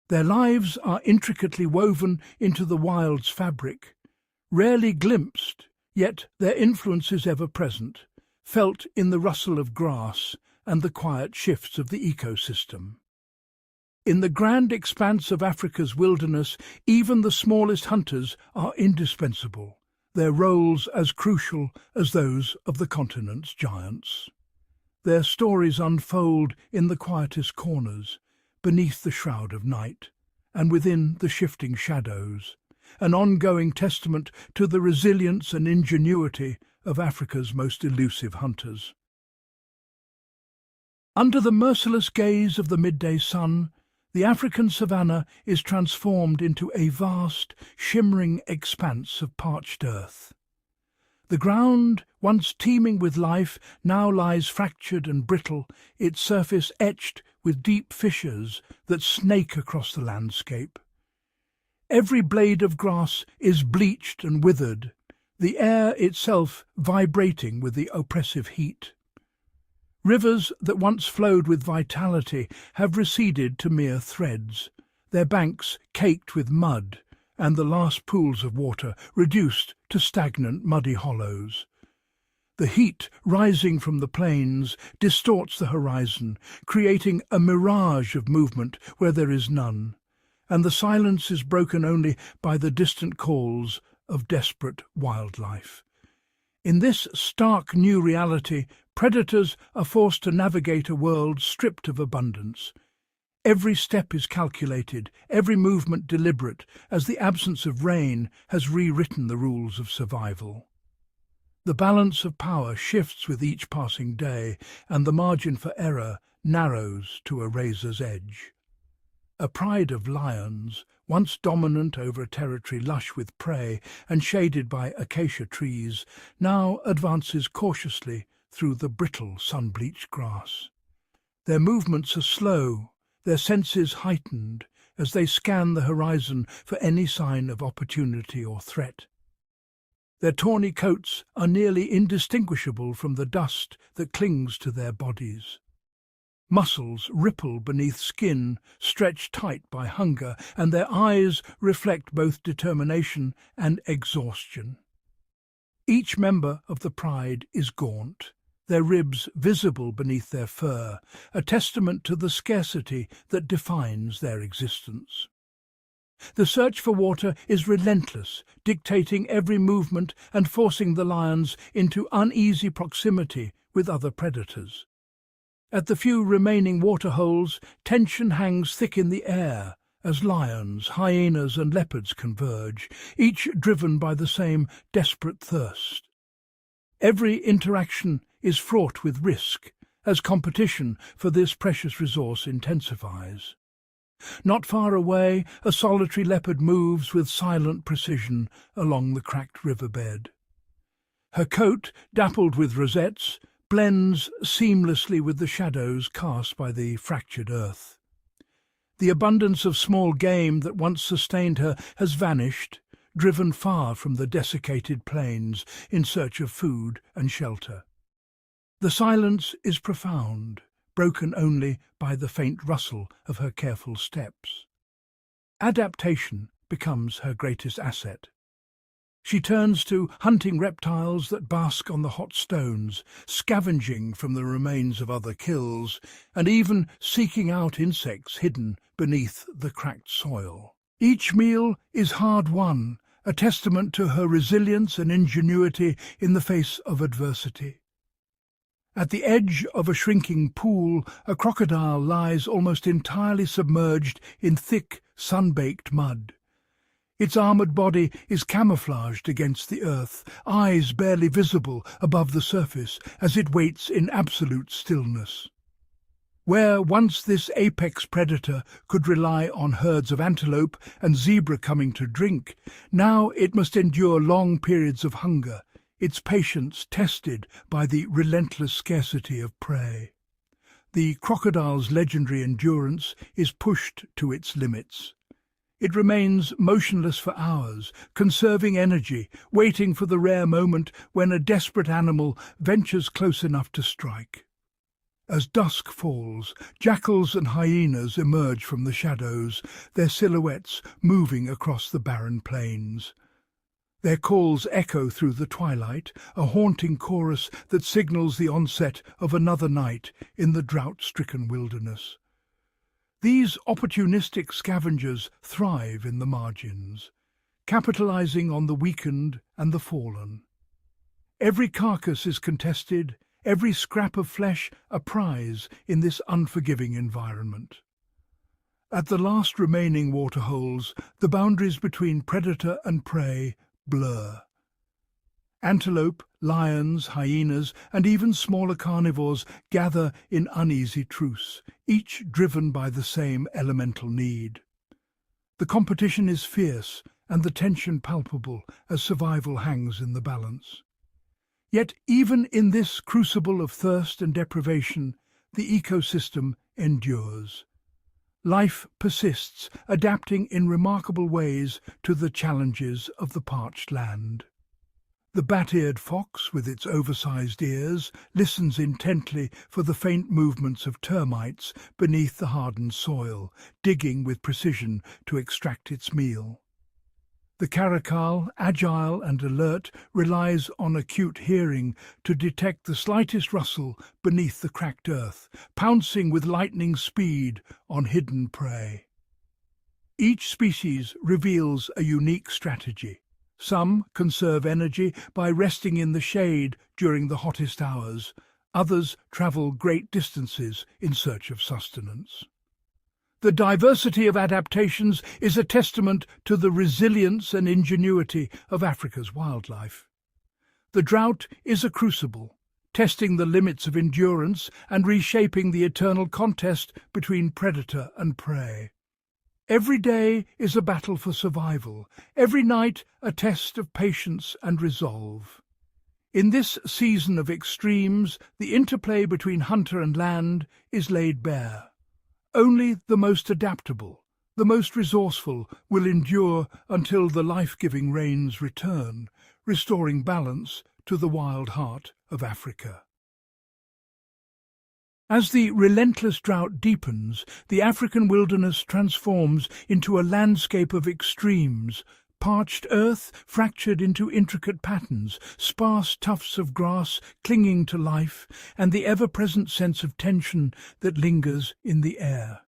Their lives are intricately woven into the wild's fabric, rarely glimpsed, yet their influence is ever present, felt in the rustle of grass and the quiet shifts of the ecosystem. In the grand expanse of Africa's wilderness, even the smallest hunters are indispensable, their roles as crucial as those of the continent's giants. Their stories unfold in the quietest corners, beneath the shroud of night, and within the shifting shadows, an ongoing testament to the resilience and ingenuity of Africa's most elusive hunters. Under the merciless gaze of the midday sun, the African savannah is transformed into a vast, shimmering expanse of parched earth. The ground, once teeming with life, now lies fractured and brittle, its surface etched with deep fissures that snake across the landscape. Every blade of grass is bleached and withered, the air itself vibrating with the oppressive heat. Rivers that once flowed with vitality have receded to mere threads, their banks caked with mud, and the last pools of water reduced to stagnant muddy hollows. The heat rising from the plains distorts the horizon, creating a mirage of movement where there is none, and the silence is broken only by the distant calls of desperate wildlife. In this stark new reality, predators are forced to navigate a world stripped of abundance. Every step is calculated, every movement deliberate, as the absence of rain has rewritten the rules of survival. The balance of power shifts with each passing day, and the margin for error narrows to a razor's edge. A pride of lions, once dominant over a territory lush with prey and shaded by acacia trees, now advances cautiously through the brittle, sun-bleached grass. Their movements are slow, their senses heightened, as they scan the horizon for any sign of opportunity or threat. Their tawny coats are nearly indistinguishable from the dust that clings to their bodies. Muscles ripple beneath skin, stretched tight by hunger, and their eyes reflect both determination and exhaustion. Each member of the pride is gaunt, their ribs visible beneath their fur, a testament to the scarcity that defines their existence. The search for water is relentless, dictating every movement and forcing the lions into uneasy proximity with other predators. At the few remaining waterholes, tension hangs thick in the air as lions, hyenas and leopards converge, each driven by the same desperate thirst. Every interaction is fraught with risk, as competition for this precious resource intensifies. Not far away, a solitary leopard moves with silent precision along the cracked riverbed. Her coat, dappled with rosettes, blends seamlessly with the shadows cast by the fractured earth. The abundance of small game that once sustained her has vanished, driven far from the desiccated plains in search of food and shelter. The silence is profound, broken only by the faint rustle of her careful steps. Adaptation becomes her greatest asset. She turns to hunting reptiles that bask on the hot stones, scavenging from the remains of other kills, and even seeking out insects hidden beneath the cracked soil. Each meal is hard-won, a testament to her resilience and ingenuity in the face of adversity. At the edge of a shrinking pool, a crocodile lies almost entirely submerged in thick, sun-baked mud. Its armoured body is camouflaged against the earth, eyes barely visible above the surface as it waits in absolute stillness. Where once this apex predator could rely on herds of antelope and zebra coming to drink, now it must endure long periods of hunger, its patience tested by the relentless scarcity of prey. The crocodile's legendary endurance is pushed to its limits. It remains motionless for hours, conserving energy, waiting for the rare moment when a desperate animal ventures close enough to strike. As dusk falls, jackals and hyenas emerge from the shadows, their silhouettes moving across the barren plains. Their calls echo through the twilight, a haunting chorus that signals the onset of another night in the drought-stricken wilderness. These opportunistic scavengers thrive in the margins, capitalizing on the weakened and the fallen. Every carcass is contested, every scrap of flesh a prize in this unforgiving environment. At the last remaining waterholes, the boundaries between predator and prey blur. Antelope, lions, hyenas, and even smaller carnivores gather in uneasy truce, each driven by the same elemental need. The competition is fierce and the tension palpable as survival hangs in the balance. Yet even in this crucible of thirst and deprivation, the ecosystem endures. Life persists, adapting in remarkable ways to the challenges of the parched land. The bat-eared fox, with its oversized ears, listens intently for the faint movements of termites beneath the hardened soil, digging with precision to extract its meal. The caracal, agile and alert, relies on acute hearing to detect the slightest rustle beneath the cracked earth, pouncing with lightning speed on hidden prey. Each species reveals a unique strategy. Some conserve energy by resting in the shade during the hottest hours. Others travel great distances in search of sustenance. The diversity of adaptations is a testament to the resilience and ingenuity of Africa's wildlife. The drought is a crucible, testing the limits of endurance and reshaping the eternal contest between predator and prey. Every day is a battle for survival, every night a test of patience and resolve. In this season of extremes, the interplay between hunter and land is laid bare. Only the most adaptable, the most resourceful, will endure until the life-giving rains return, restoring balance to the wild heart of Africa. As the relentless drought deepens, the African wilderness transforms into a landscape of extremes, parched earth fractured into intricate patterns, sparse tufts of grass clinging to life, and the ever-present sense of tension that lingers in the air.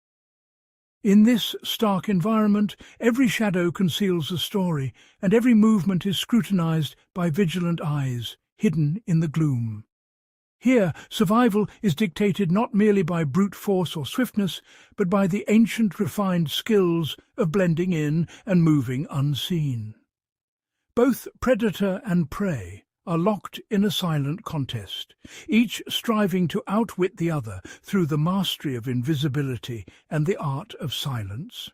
In this stark environment, every shadow conceals a story, and every movement is scrutinized by vigilant eyes, hidden in the gloom. Here, survival is dictated not merely by brute force or swiftness, but by the ancient refined skills of blending in and moving unseen. Both predator and prey are locked in a silent contest, each striving to outwit the other through the mastery of invisibility and the art of silence.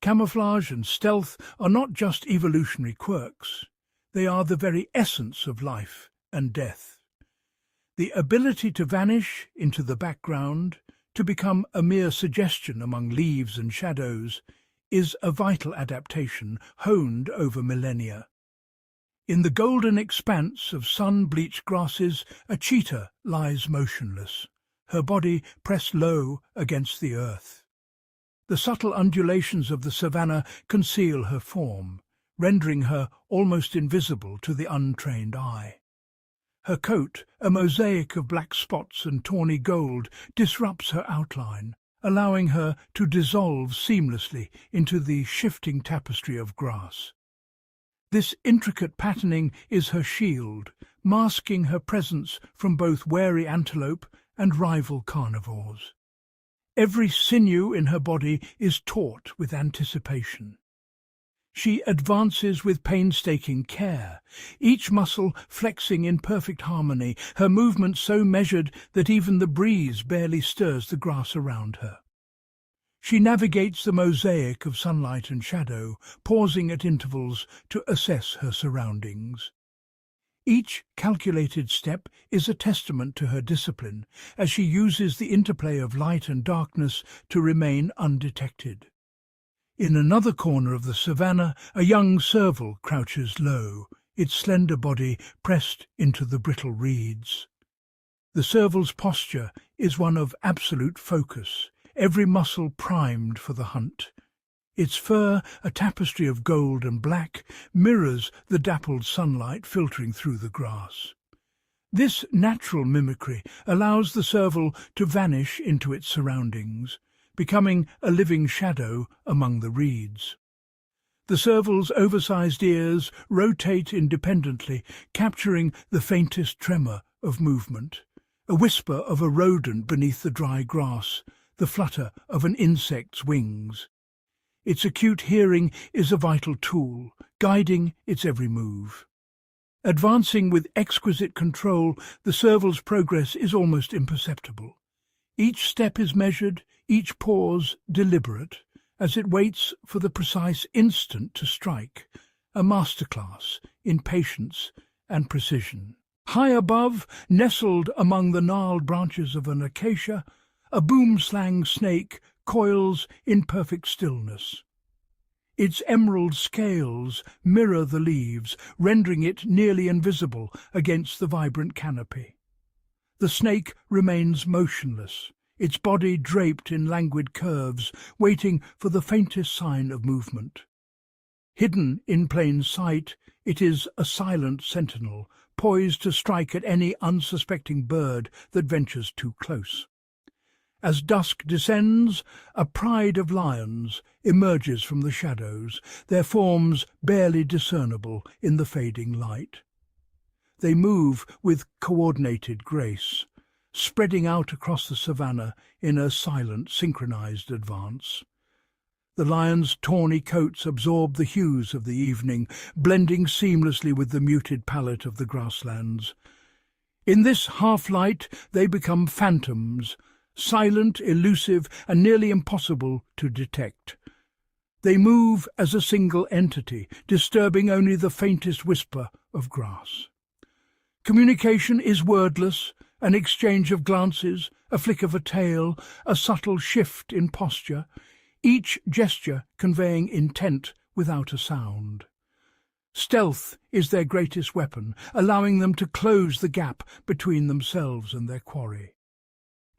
Camouflage and stealth are not just evolutionary quirks, they are the very essence of life and death. The ability to vanish into the background, to become a mere suggestion among leaves and shadows, is a vital adaptation honed over millennia. In the golden expanse of sun-bleached grasses, a cheetah lies motionless, her body pressed low against the earth. The subtle undulations of the savannah conceal her form, rendering her almost invisible to the untrained eye. Her coat, a mosaic of black spots and tawny gold, disrupts her outline, allowing her to dissolve seamlessly into the shifting tapestry of grass. This intricate patterning is her shield, masking her presence from both wary antelope and rival carnivores. Every sinew in her body is taut with anticipation. She advances with painstaking care, each muscle flexing in perfect harmony, her movements so measured that even the breeze barely stirs the grass around her. She navigates the mosaic of sunlight and shadow, pausing at intervals to assess her surroundings. Each calculated step is a testament to her discipline, as she uses the interplay of light and darkness to remain undetected. In another corner of the savannah, a young serval crouches low, its slender body pressed into the brittle reeds. The serval's posture is one of absolute focus, every muscle primed for the hunt. Its fur, a tapestry of gold and black, mirrors the dappled sunlight filtering through the grass. This natural mimicry allows the serval to vanish into its surroundings, becoming a living shadow among the reeds. The serval's oversized ears rotate independently, capturing the faintest tremor of movement, a whisper of a rodent beneath the dry grass, the flutter of an insect's wings. Its acute hearing is a vital tool, guiding its every move. Advancing with exquisite control, the serval's progress is almost imperceptible. Each step is measured, each pause deliberate, as it waits for the precise instant to strike, a masterclass in patience and precision. High above, nestled among the gnarled branches of an acacia, a boomslang snake coils in perfect stillness. Its emerald scales mirror the leaves, rendering it nearly invisible against the vibrant canopy. The snake remains motionless, its body draped in languid curves, waiting for the faintest sign of movement. Hidden in plain sight, it is a silent sentinel, poised to strike at any unsuspecting bird that ventures too close. As dusk descends, a pride of lions emerges from the shadows, their forms barely discernible in the fading light. They move with coordinated grace, spreading out across the savannah in a silent, synchronized advance. The lions' tawny coats absorb the hues of the evening, blending seamlessly with the muted palette of the grasslands. In this half-light, they become phantoms, silent, elusive, and nearly impossible to detect. They move as a single entity, disturbing only the faintest whisper of grass. Communication is wordless, an exchange of glances, a flick of a tail, a subtle shift in posture, each gesture conveying intent without a sound. Stealth is their greatest weapon, allowing them to close the gap between themselves and their quarry.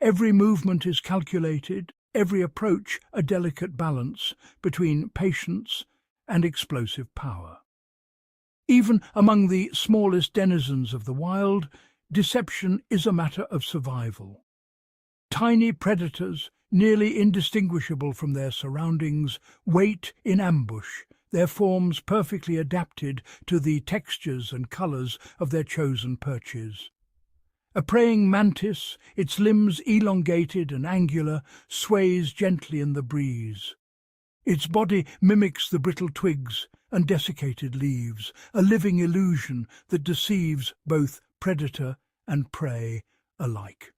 Every movement is calculated, every approach a delicate balance between patience and explosive power. Even among the smallest denizens of the wild, deception is a matter of survival. Tiny predators, nearly indistinguishable from their surroundings, wait in ambush, their forms perfectly adapted to the textures and colours of their chosen perches. A praying mantis, its limbs elongated and angular, sways gently in the breeze. Its body mimics the brittle twigs and desiccated leaves, a living illusion that deceives both predator and prey alike.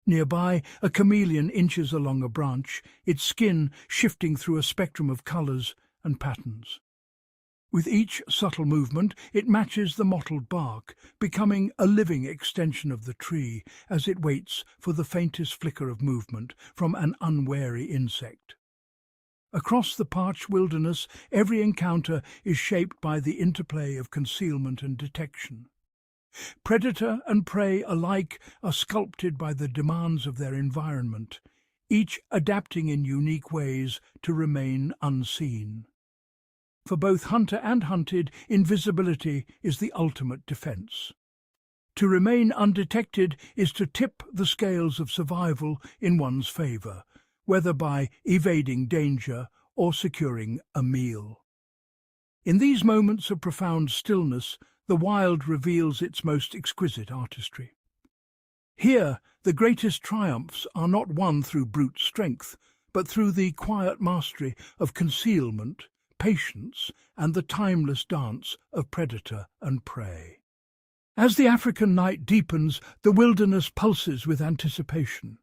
Nearby, a chameleon inches along a branch, its skin shifting through a spectrum of colours and patterns. With each subtle movement, it matches the mottled bark, becoming a living extension of the tree as it waits for the faintest flicker of movement from an unwary insect. Across the parched wilderness, every encounter is shaped by the interplay of concealment and detection. Predator and prey alike are sculpted by the demands of their environment, each adapting in unique ways to remain unseen. For both hunter and hunted, invisibility is the ultimate defense. To remain undetected is to tip the scales of survival in one's favor, whether by evading danger or securing a meal. In these moments of profound stillness, the wild reveals its most exquisite artistry. Here, the greatest triumphs are not won through brute strength, but through the quiet mastery of concealment, patience, and the timeless dance of predator and prey. As the African night deepens, the wilderness pulses with anticipation.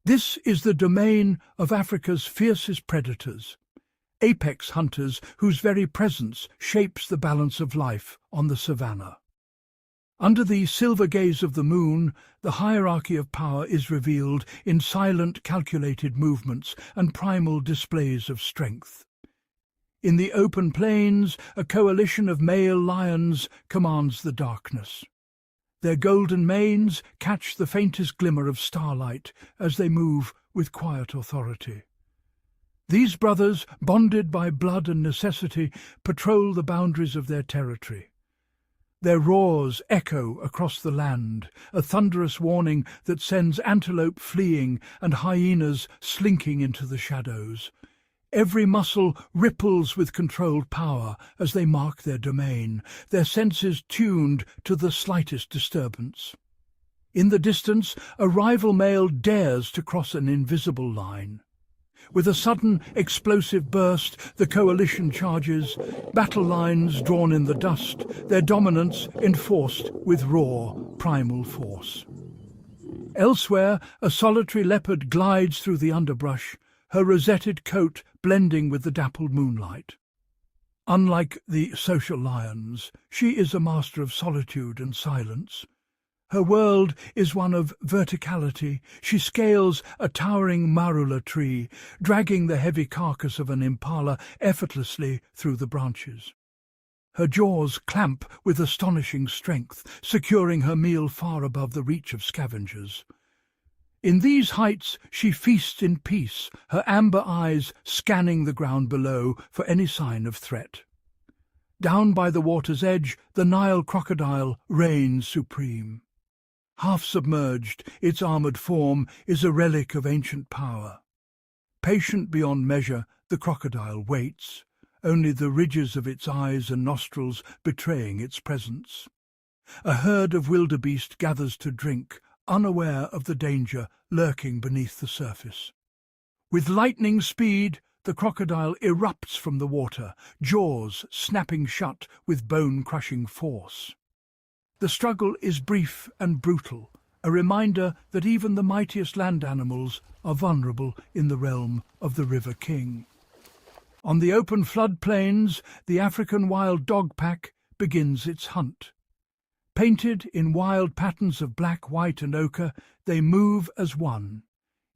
This is the domain of Africa's fiercest predators, apex hunters whose very presence shapes the balance of life on the savannah. Under the silver gaze of the moon, the hierarchy of power is revealed in silent, calculated movements and primal displays of strength. In the open plains, a coalition of male lions commands the darkness. Their golden manes catch the faintest glimmer of starlight as they move with quiet authority. These brothers, bonded by blood and necessity, patrol the boundaries of their territory. Their roars echo across the land, a thunderous warning that sends antelope fleeing and hyenas slinking into the shadows. Every muscle ripples with controlled power as they mark their domain, their senses tuned to the slightest disturbance. In the distance, a rival male dares to cross an invisible line. With a sudden, explosive burst, the coalition charges, battle lines drawn in the dust, their dominance enforced with raw, primal force. Elsewhere, a solitary leopard glides through the underbrush, her rosetted coat blending with the dappled moonlight. Unlike the social lions, she is a master of solitude and silence. Her world is one of verticality. She scales a towering marula tree, dragging the heavy carcass of an impala effortlessly through the branches. Her jaws clamp with astonishing strength, securing her meal far above the reach of scavengers. In these heights she feasts in peace, her amber eyes scanning the ground below for any sign of threat. Down by the water's edge, the Nile crocodile reigns supreme. Half submerged, its armoured form is a relic of ancient power. Patient beyond measure, the crocodile waits, only the ridges of its eyes and nostrils betraying its presence. A herd of wildebeest gathers to drink, unaware of the danger lurking beneath the surface. With lightning speed, the crocodile erupts from the water, jaws snapping shut with bone-crushing force. The struggle is brief and brutal, a reminder that even the mightiest land animals are vulnerable in the realm of the River King. On the open floodplains, the African wild dog pack begins its hunt. Painted in wild patterns of black, white and ochre, they move as one,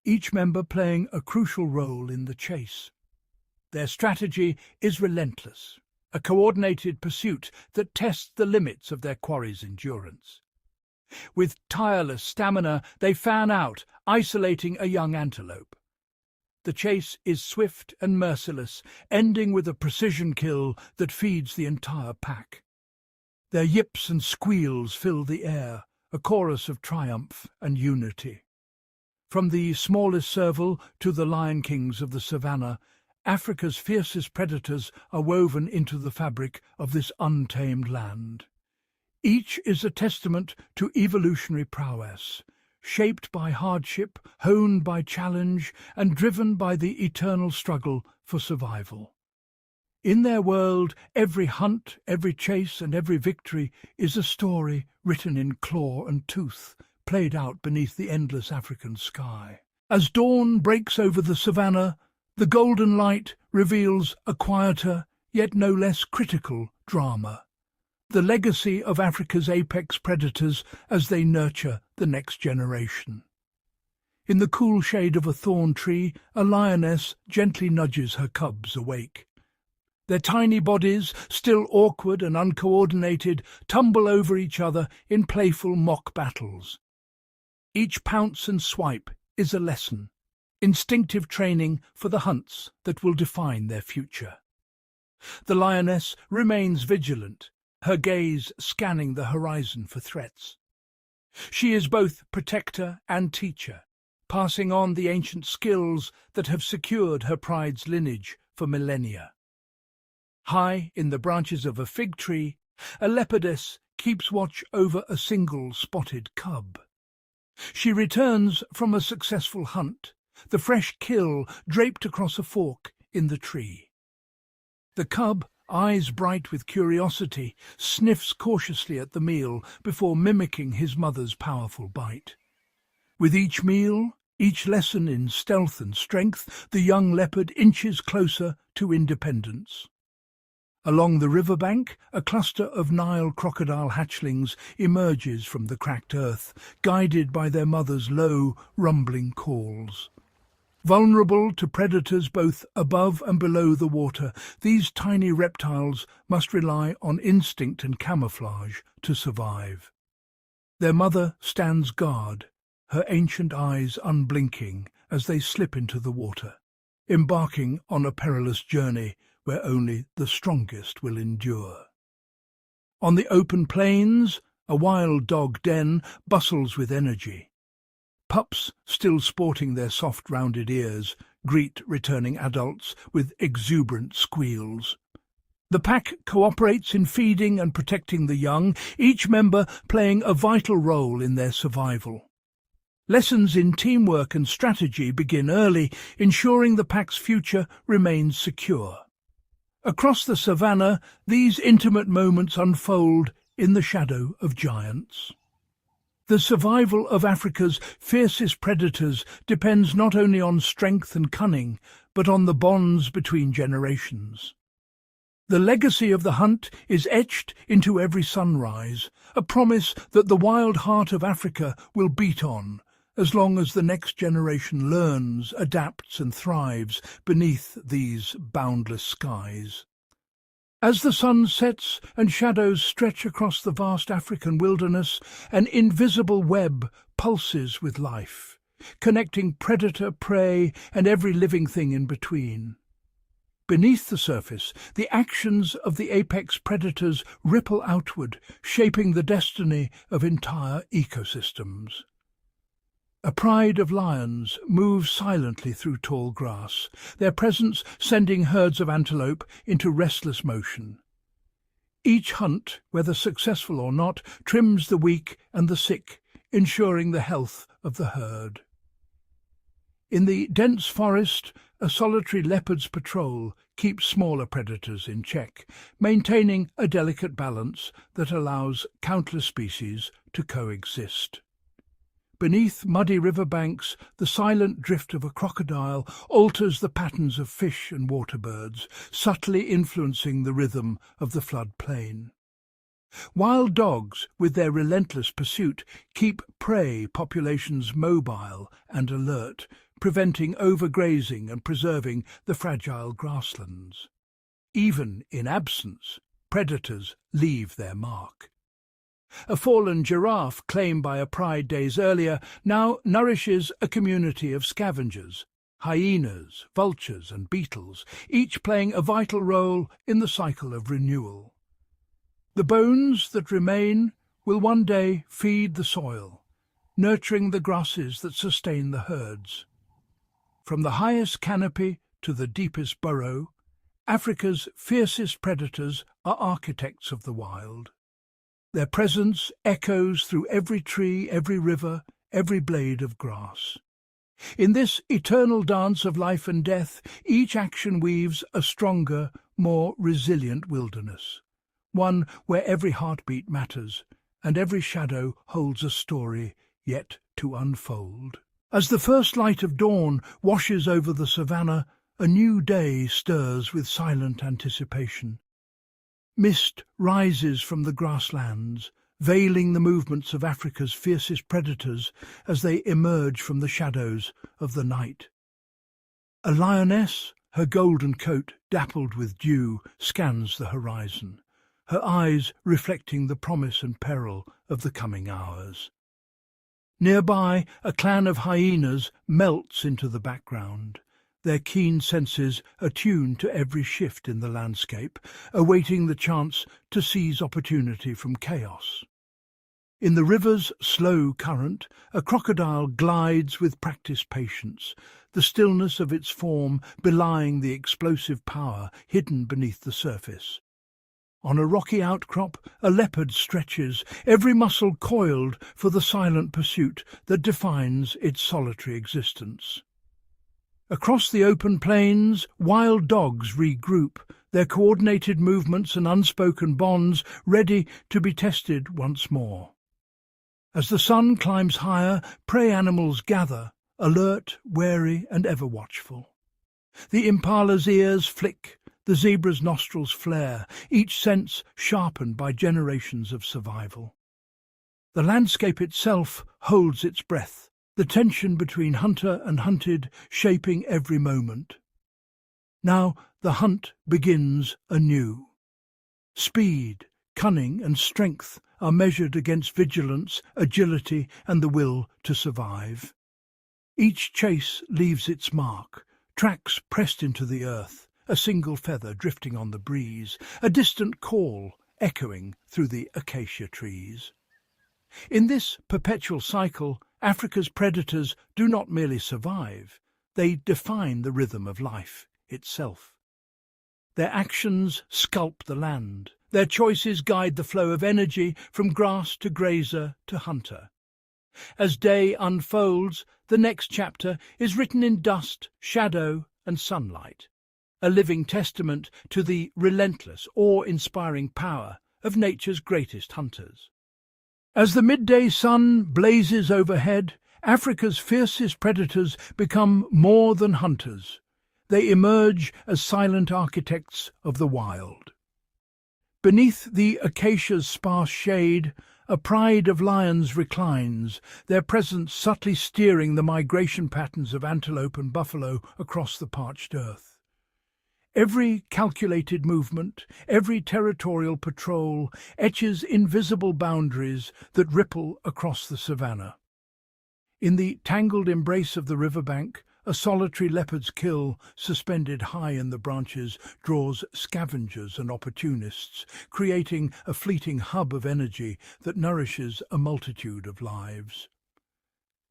each member playing a crucial role in the chase. Their strategy is relentless, a coordinated pursuit that tests the limits of their quarry's endurance. With tireless stamina, they fan out, isolating a young antelope. The chase is swift and merciless, ending with a precision kill that feeds the entire pack. Their yips and squeals fill the air, a chorus of triumph and unity. From the smallest serval to the lion kings of the savannah, Africa's fiercest predators are woven into the fabric of this untamed land. Each is a testament to evolutionary prowess, shaped by hardship, honed by challenge, and driven by the eternal struggle for survival. In their world, every hunt, every chase, and every victory is a story written in claw and tooth, played out beneath the endless African sky. As dawn breaks over the savannah, the golden light reveals a quieter, yet no less critical, drama. The legacy of Africa's apex predators as they nurture the next generation. In the cool shade of a thorn tree, a lioness gently nudges her cubs awake. Their tiny bodies, still awkward and uncoordinated, tumble over each other in playful mock battles. Each pounce and swipe is a lesson, instinctive training for the hunts that will define their future. The lioness remains vigilant, her gaze scanning the horizon for threats. She is both protector and teacher, passing on the ancient skills that have secured her pride's lineage for millennia. High in the branches of a fig tree, a leopardess keeps watch over a single spotted cub. She returns from a successful hunt, the fresh kill draped across a fork in the tree. The cub, eyes bright with curiosity, sniffs cautiously at the meal before mimicking his mother's powerful bite. With each meal, each lesson in stealth and strength, the young leopard inches closer to independence. Along the riverbank, a cluster of Nile crocodile hatchlings emerges from the cracked earth, guided by their mother's low, rumbling calls. Vulnerable to predators both above and below the water, these tiny reptiles must rely on instinct and camouflage to survive. Their mother stands guard, her ancient eyes unblinking as they slip into the water, embarking on a perilous journey where only the strongest will endure. On the open plains, a wild dog den bustles with energy. Pups, still sporting their soft rounded ears, greet returning adults with exuberant squeals. The pack cooperates in feeding and protecting the young, each member playing a vital role in their survival. Lessons in teamwork and strategy begin early, ensuring the pack's future remains secure. Across the savannah, these intimate moments unfold in the shadow of giants. The survival of Africa's fiercest predators depends not only on strength and cunning, but on the bonds between generations. The legacy of the hunt is etched into every sunrise, a promise that the wild heart of Africa will beat on, as long as the next generation learns, adapts and thrives beneath these boundless skies. As the sun sets and shadows stretch across the vast African wilderness, an invisible web pulses with life, connecting predator, prey and every living thing in between. Beneath the surface, the actions of the apex predators ripple outward, shaping the destiny of entire ecosystems. A pride of lions moves silently through tall grass, their presence sending herds of antelope into restless motion. Each hunt, whether successful or not, trims the weak and the sick, ensuring the health of the herd. In the dense forest, a solitary leopard's patrol keeps smaller predators in check, maintaining a delicate balance that allows countless species to coexist. Beneath muddy riverbanks, the silent drift of a crocodile alters the patterns of fish and water birds, subtly influencing the rhythm of the floodplain. Wild dogs, with their relentless pursuit, keep prey populations mobile and alert, preventing overgrazing and preserving the fragile grasslands. Even in absence, predators leave their mark. A fallen giraffe claimed by a pride days earlier now nourishes a community of scavengers, hyenas, vultures and beetles, each playing a vital role in the cycle of renewal. The bones that remain will one day feed the soil, nurturing the grasses that sustain the herds. From the highest canopy to the deepest burrow, Africa's fiercest predators are architects of the wild. Their presence echoes through every tree, every river, every blade of grass. In this eternal dance of life and death, each action weaves a stronger, more resilient wilderness, one where every heartbeat matters and every shadow holds a story yet to unfold. As the first light of dawn washes over the savannah, a new day stirs with silent anticipation. Mist rises from the grasslands, veiling the movements of Africa's fiercest predators as they emerge from the shadows of the night. A lioness, her golden coat dappled with dew, scans the horizon, her eyes reflecting the promise and peril of the coming hours. Nearby, a clan of hyenas melts into the background, their keen senses attuned to every shift in the landscape, awaiting the chance to seize opportunity from chaos. In the river's slow current, a crocodile glides with practiced patience, the stillness of its form belying the explosive power hidden beneath the surface. On a rocky outcrop, a leopard stretches, every muscle coiled for the silent pursuit that defines its solitary existence. Across the open plains, wild dogs regroup, their coordinated movements and unspoken bonds ready to be tested once more. As the sun climbs higher, prey animals gather, alert, wary and ever watchful. The impala's ears flick, The zebra's nostrils flare, each sense sharpened by generations of survival. The landscape itself holds its breath, the tension between hunter and hunted shaping every moment. Now the hunt begins anew. Speed, cunning and strength are measured against vigilance, agility and the will to survive. Each chase leaves its mark, tracks pressed into the earth, a single feather drifting on the breeze, a distant call echoing through the acacia trees. In this perpetual cycle, Africa's predators do not merely survive, they define the rhythm of life itself. Their actions sculpt the land, their choices guide the flow of energy from grass to grazer to hunter. As day unfolds, the next chapter is written in dust, shadow and sunlight, a living testament to the relentless, awe-inspiring power of nature's greatest hunters. As the midday sun blazes overhead, Africa's fiercest predators become more than hunters. They emerge as silent architects of the wild. Beneath the acacia's sparse shade, a pride of lions reclines, their presence subtly steering the migration patterns of antelope and buffalo across the parched earth. Every calculated movement, every territorial patrol etches invisible boundaries that ripple across the savannah. In the tangled embrace of the riverbank, a solitary leopard's kill, suspended high in the branches, draws scavengers and opportunists, creating a fleeting hub of energy that nourishes a multitude of lives.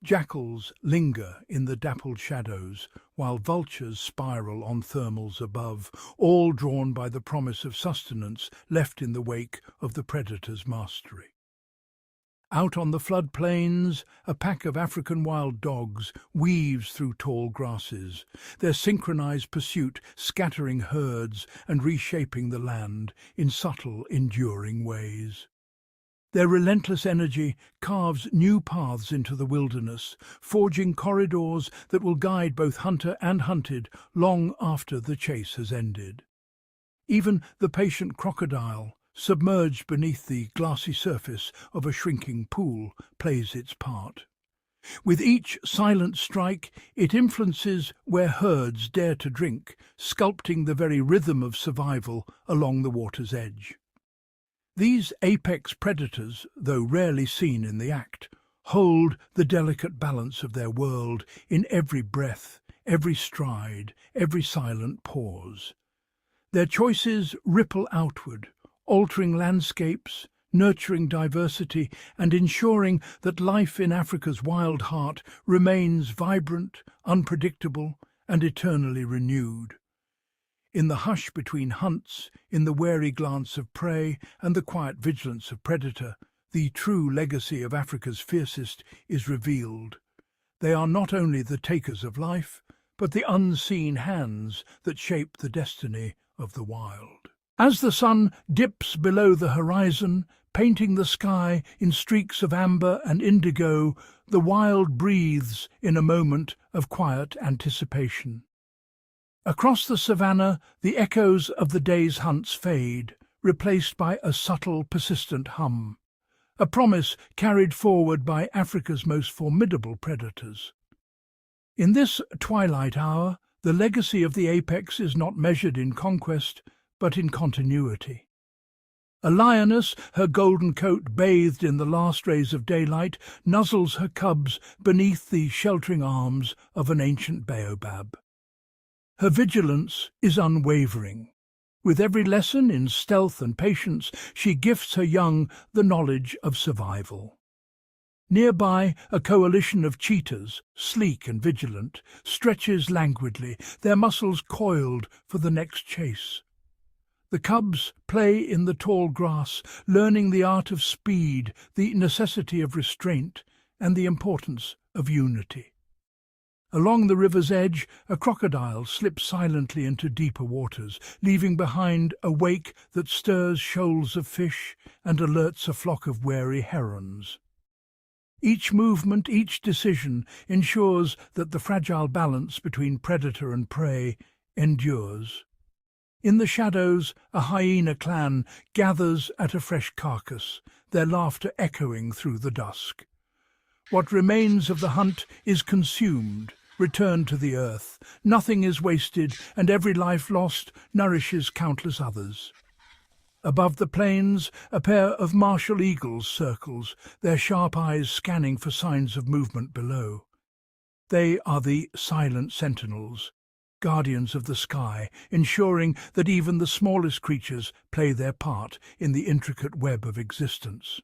Jackals linger in the dappled shadows, while vultures spiral on thermals above, all drawn by the promise of sustenance left in the wake of the predator's mastery. Out on the floodplains, a pack of African wild dogs weaves through tall grasses, their synchronized pursuit scattering herds and reshaping the land in subtle, enduring ways. Their relentless energy carves new paths into the wilderness, forging corridors that will guide both hunter and hunted long after the chase has ended. Even the patient crocodile, submerged beneath the glassy surface of a shrinking pool, plays its part. With each silent strike, it influences where herds dare to drink, sculpting the very rhythm of survival along the water's edge. These apex predators, though rarely seen in the act, hold the delicate balance of their world in every breath, every stride, every silent pause. Their choices ripple outward, altering landscapes, nurturing diversity, and ensuring that life in Africa's wild heart remains vibrant, unpredictable, and eternally renewed. In the hush between hunts, in the wary glance of prey, and the quiet vigilance of predator, the true legacy of Africa's fiercest is revealed. They are not only the takers of life, but the unseen hands that shape the destiny of the wild. As the sun dips below the horizon, painting the sky in streaks of amber and indigo, the wild breathes in a moment of quiet anticipation. Across the savannah, the echoes of the day's hunts fade, replaced by a subtle, persistent hum, a promise carried forward by Africa's most formidable predators. In this twilight hour, the legacy of the apex is not measured in conquest, but in continuity. A lioness, her golden coat bathed in the last rays of daylight, nuzzles her cubs beneath the sheltering arms of an ancient baobab. Her vigilance is unwavering. With every lesson in stealth and patience, she gifts her young the knowledge of survival. Nearby, a coalition of cheetahs, sleek and vigilant, stretches languidly, their muscles coiled for the next chase. The cubs play in the tall grass, learning the art of speed, the necessity of restraint, and the importance of unity. Along the river's edge, a crocodile slips silently into deeper waters, leaving behind a wake that stirs shoals of fish and alerts a flock of wary herons. Each movement, each decision ensures that the fragile balance between predator and prey endures. In the shadows, a hyena clan gathers at a fresh carcass, their laughter echoing through the dusk. What remains of the hunt is consumed, returned to the earth. Nothing is wasted, and every life lost nourishes countless others. Above the plains, a pair of martial eagles circles, their sharp eyes scanning for signs of movement below. They are the silent sentinels, guardians of the sky, ensuring that even the smallest creatures play their part in the intricate web of existence.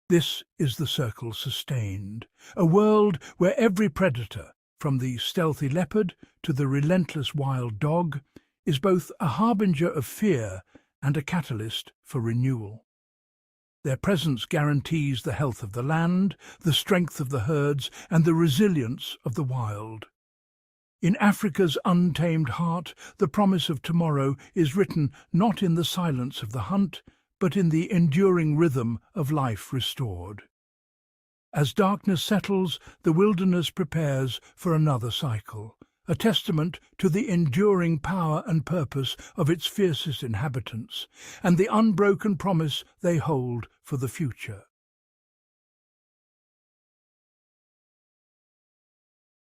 This is the circle sustained, a world where every predator, from the stealthy leopard to the relentless wild dog, is both a harbinger of fear and a catalyst for renewal. Their presence guarantees the health of the land, the strength of the herds, and the resilience of the wild. In Africa's untamed heart, the promise of tomorrow is written not in the silence of the hunt, but in the enduring rhythm of life restored. As darkness settles, the wilderness prepares for another cycle, a testament to the enduring power and purpose of its fiercest inhabitants, and the unbroken promise they hold for the future.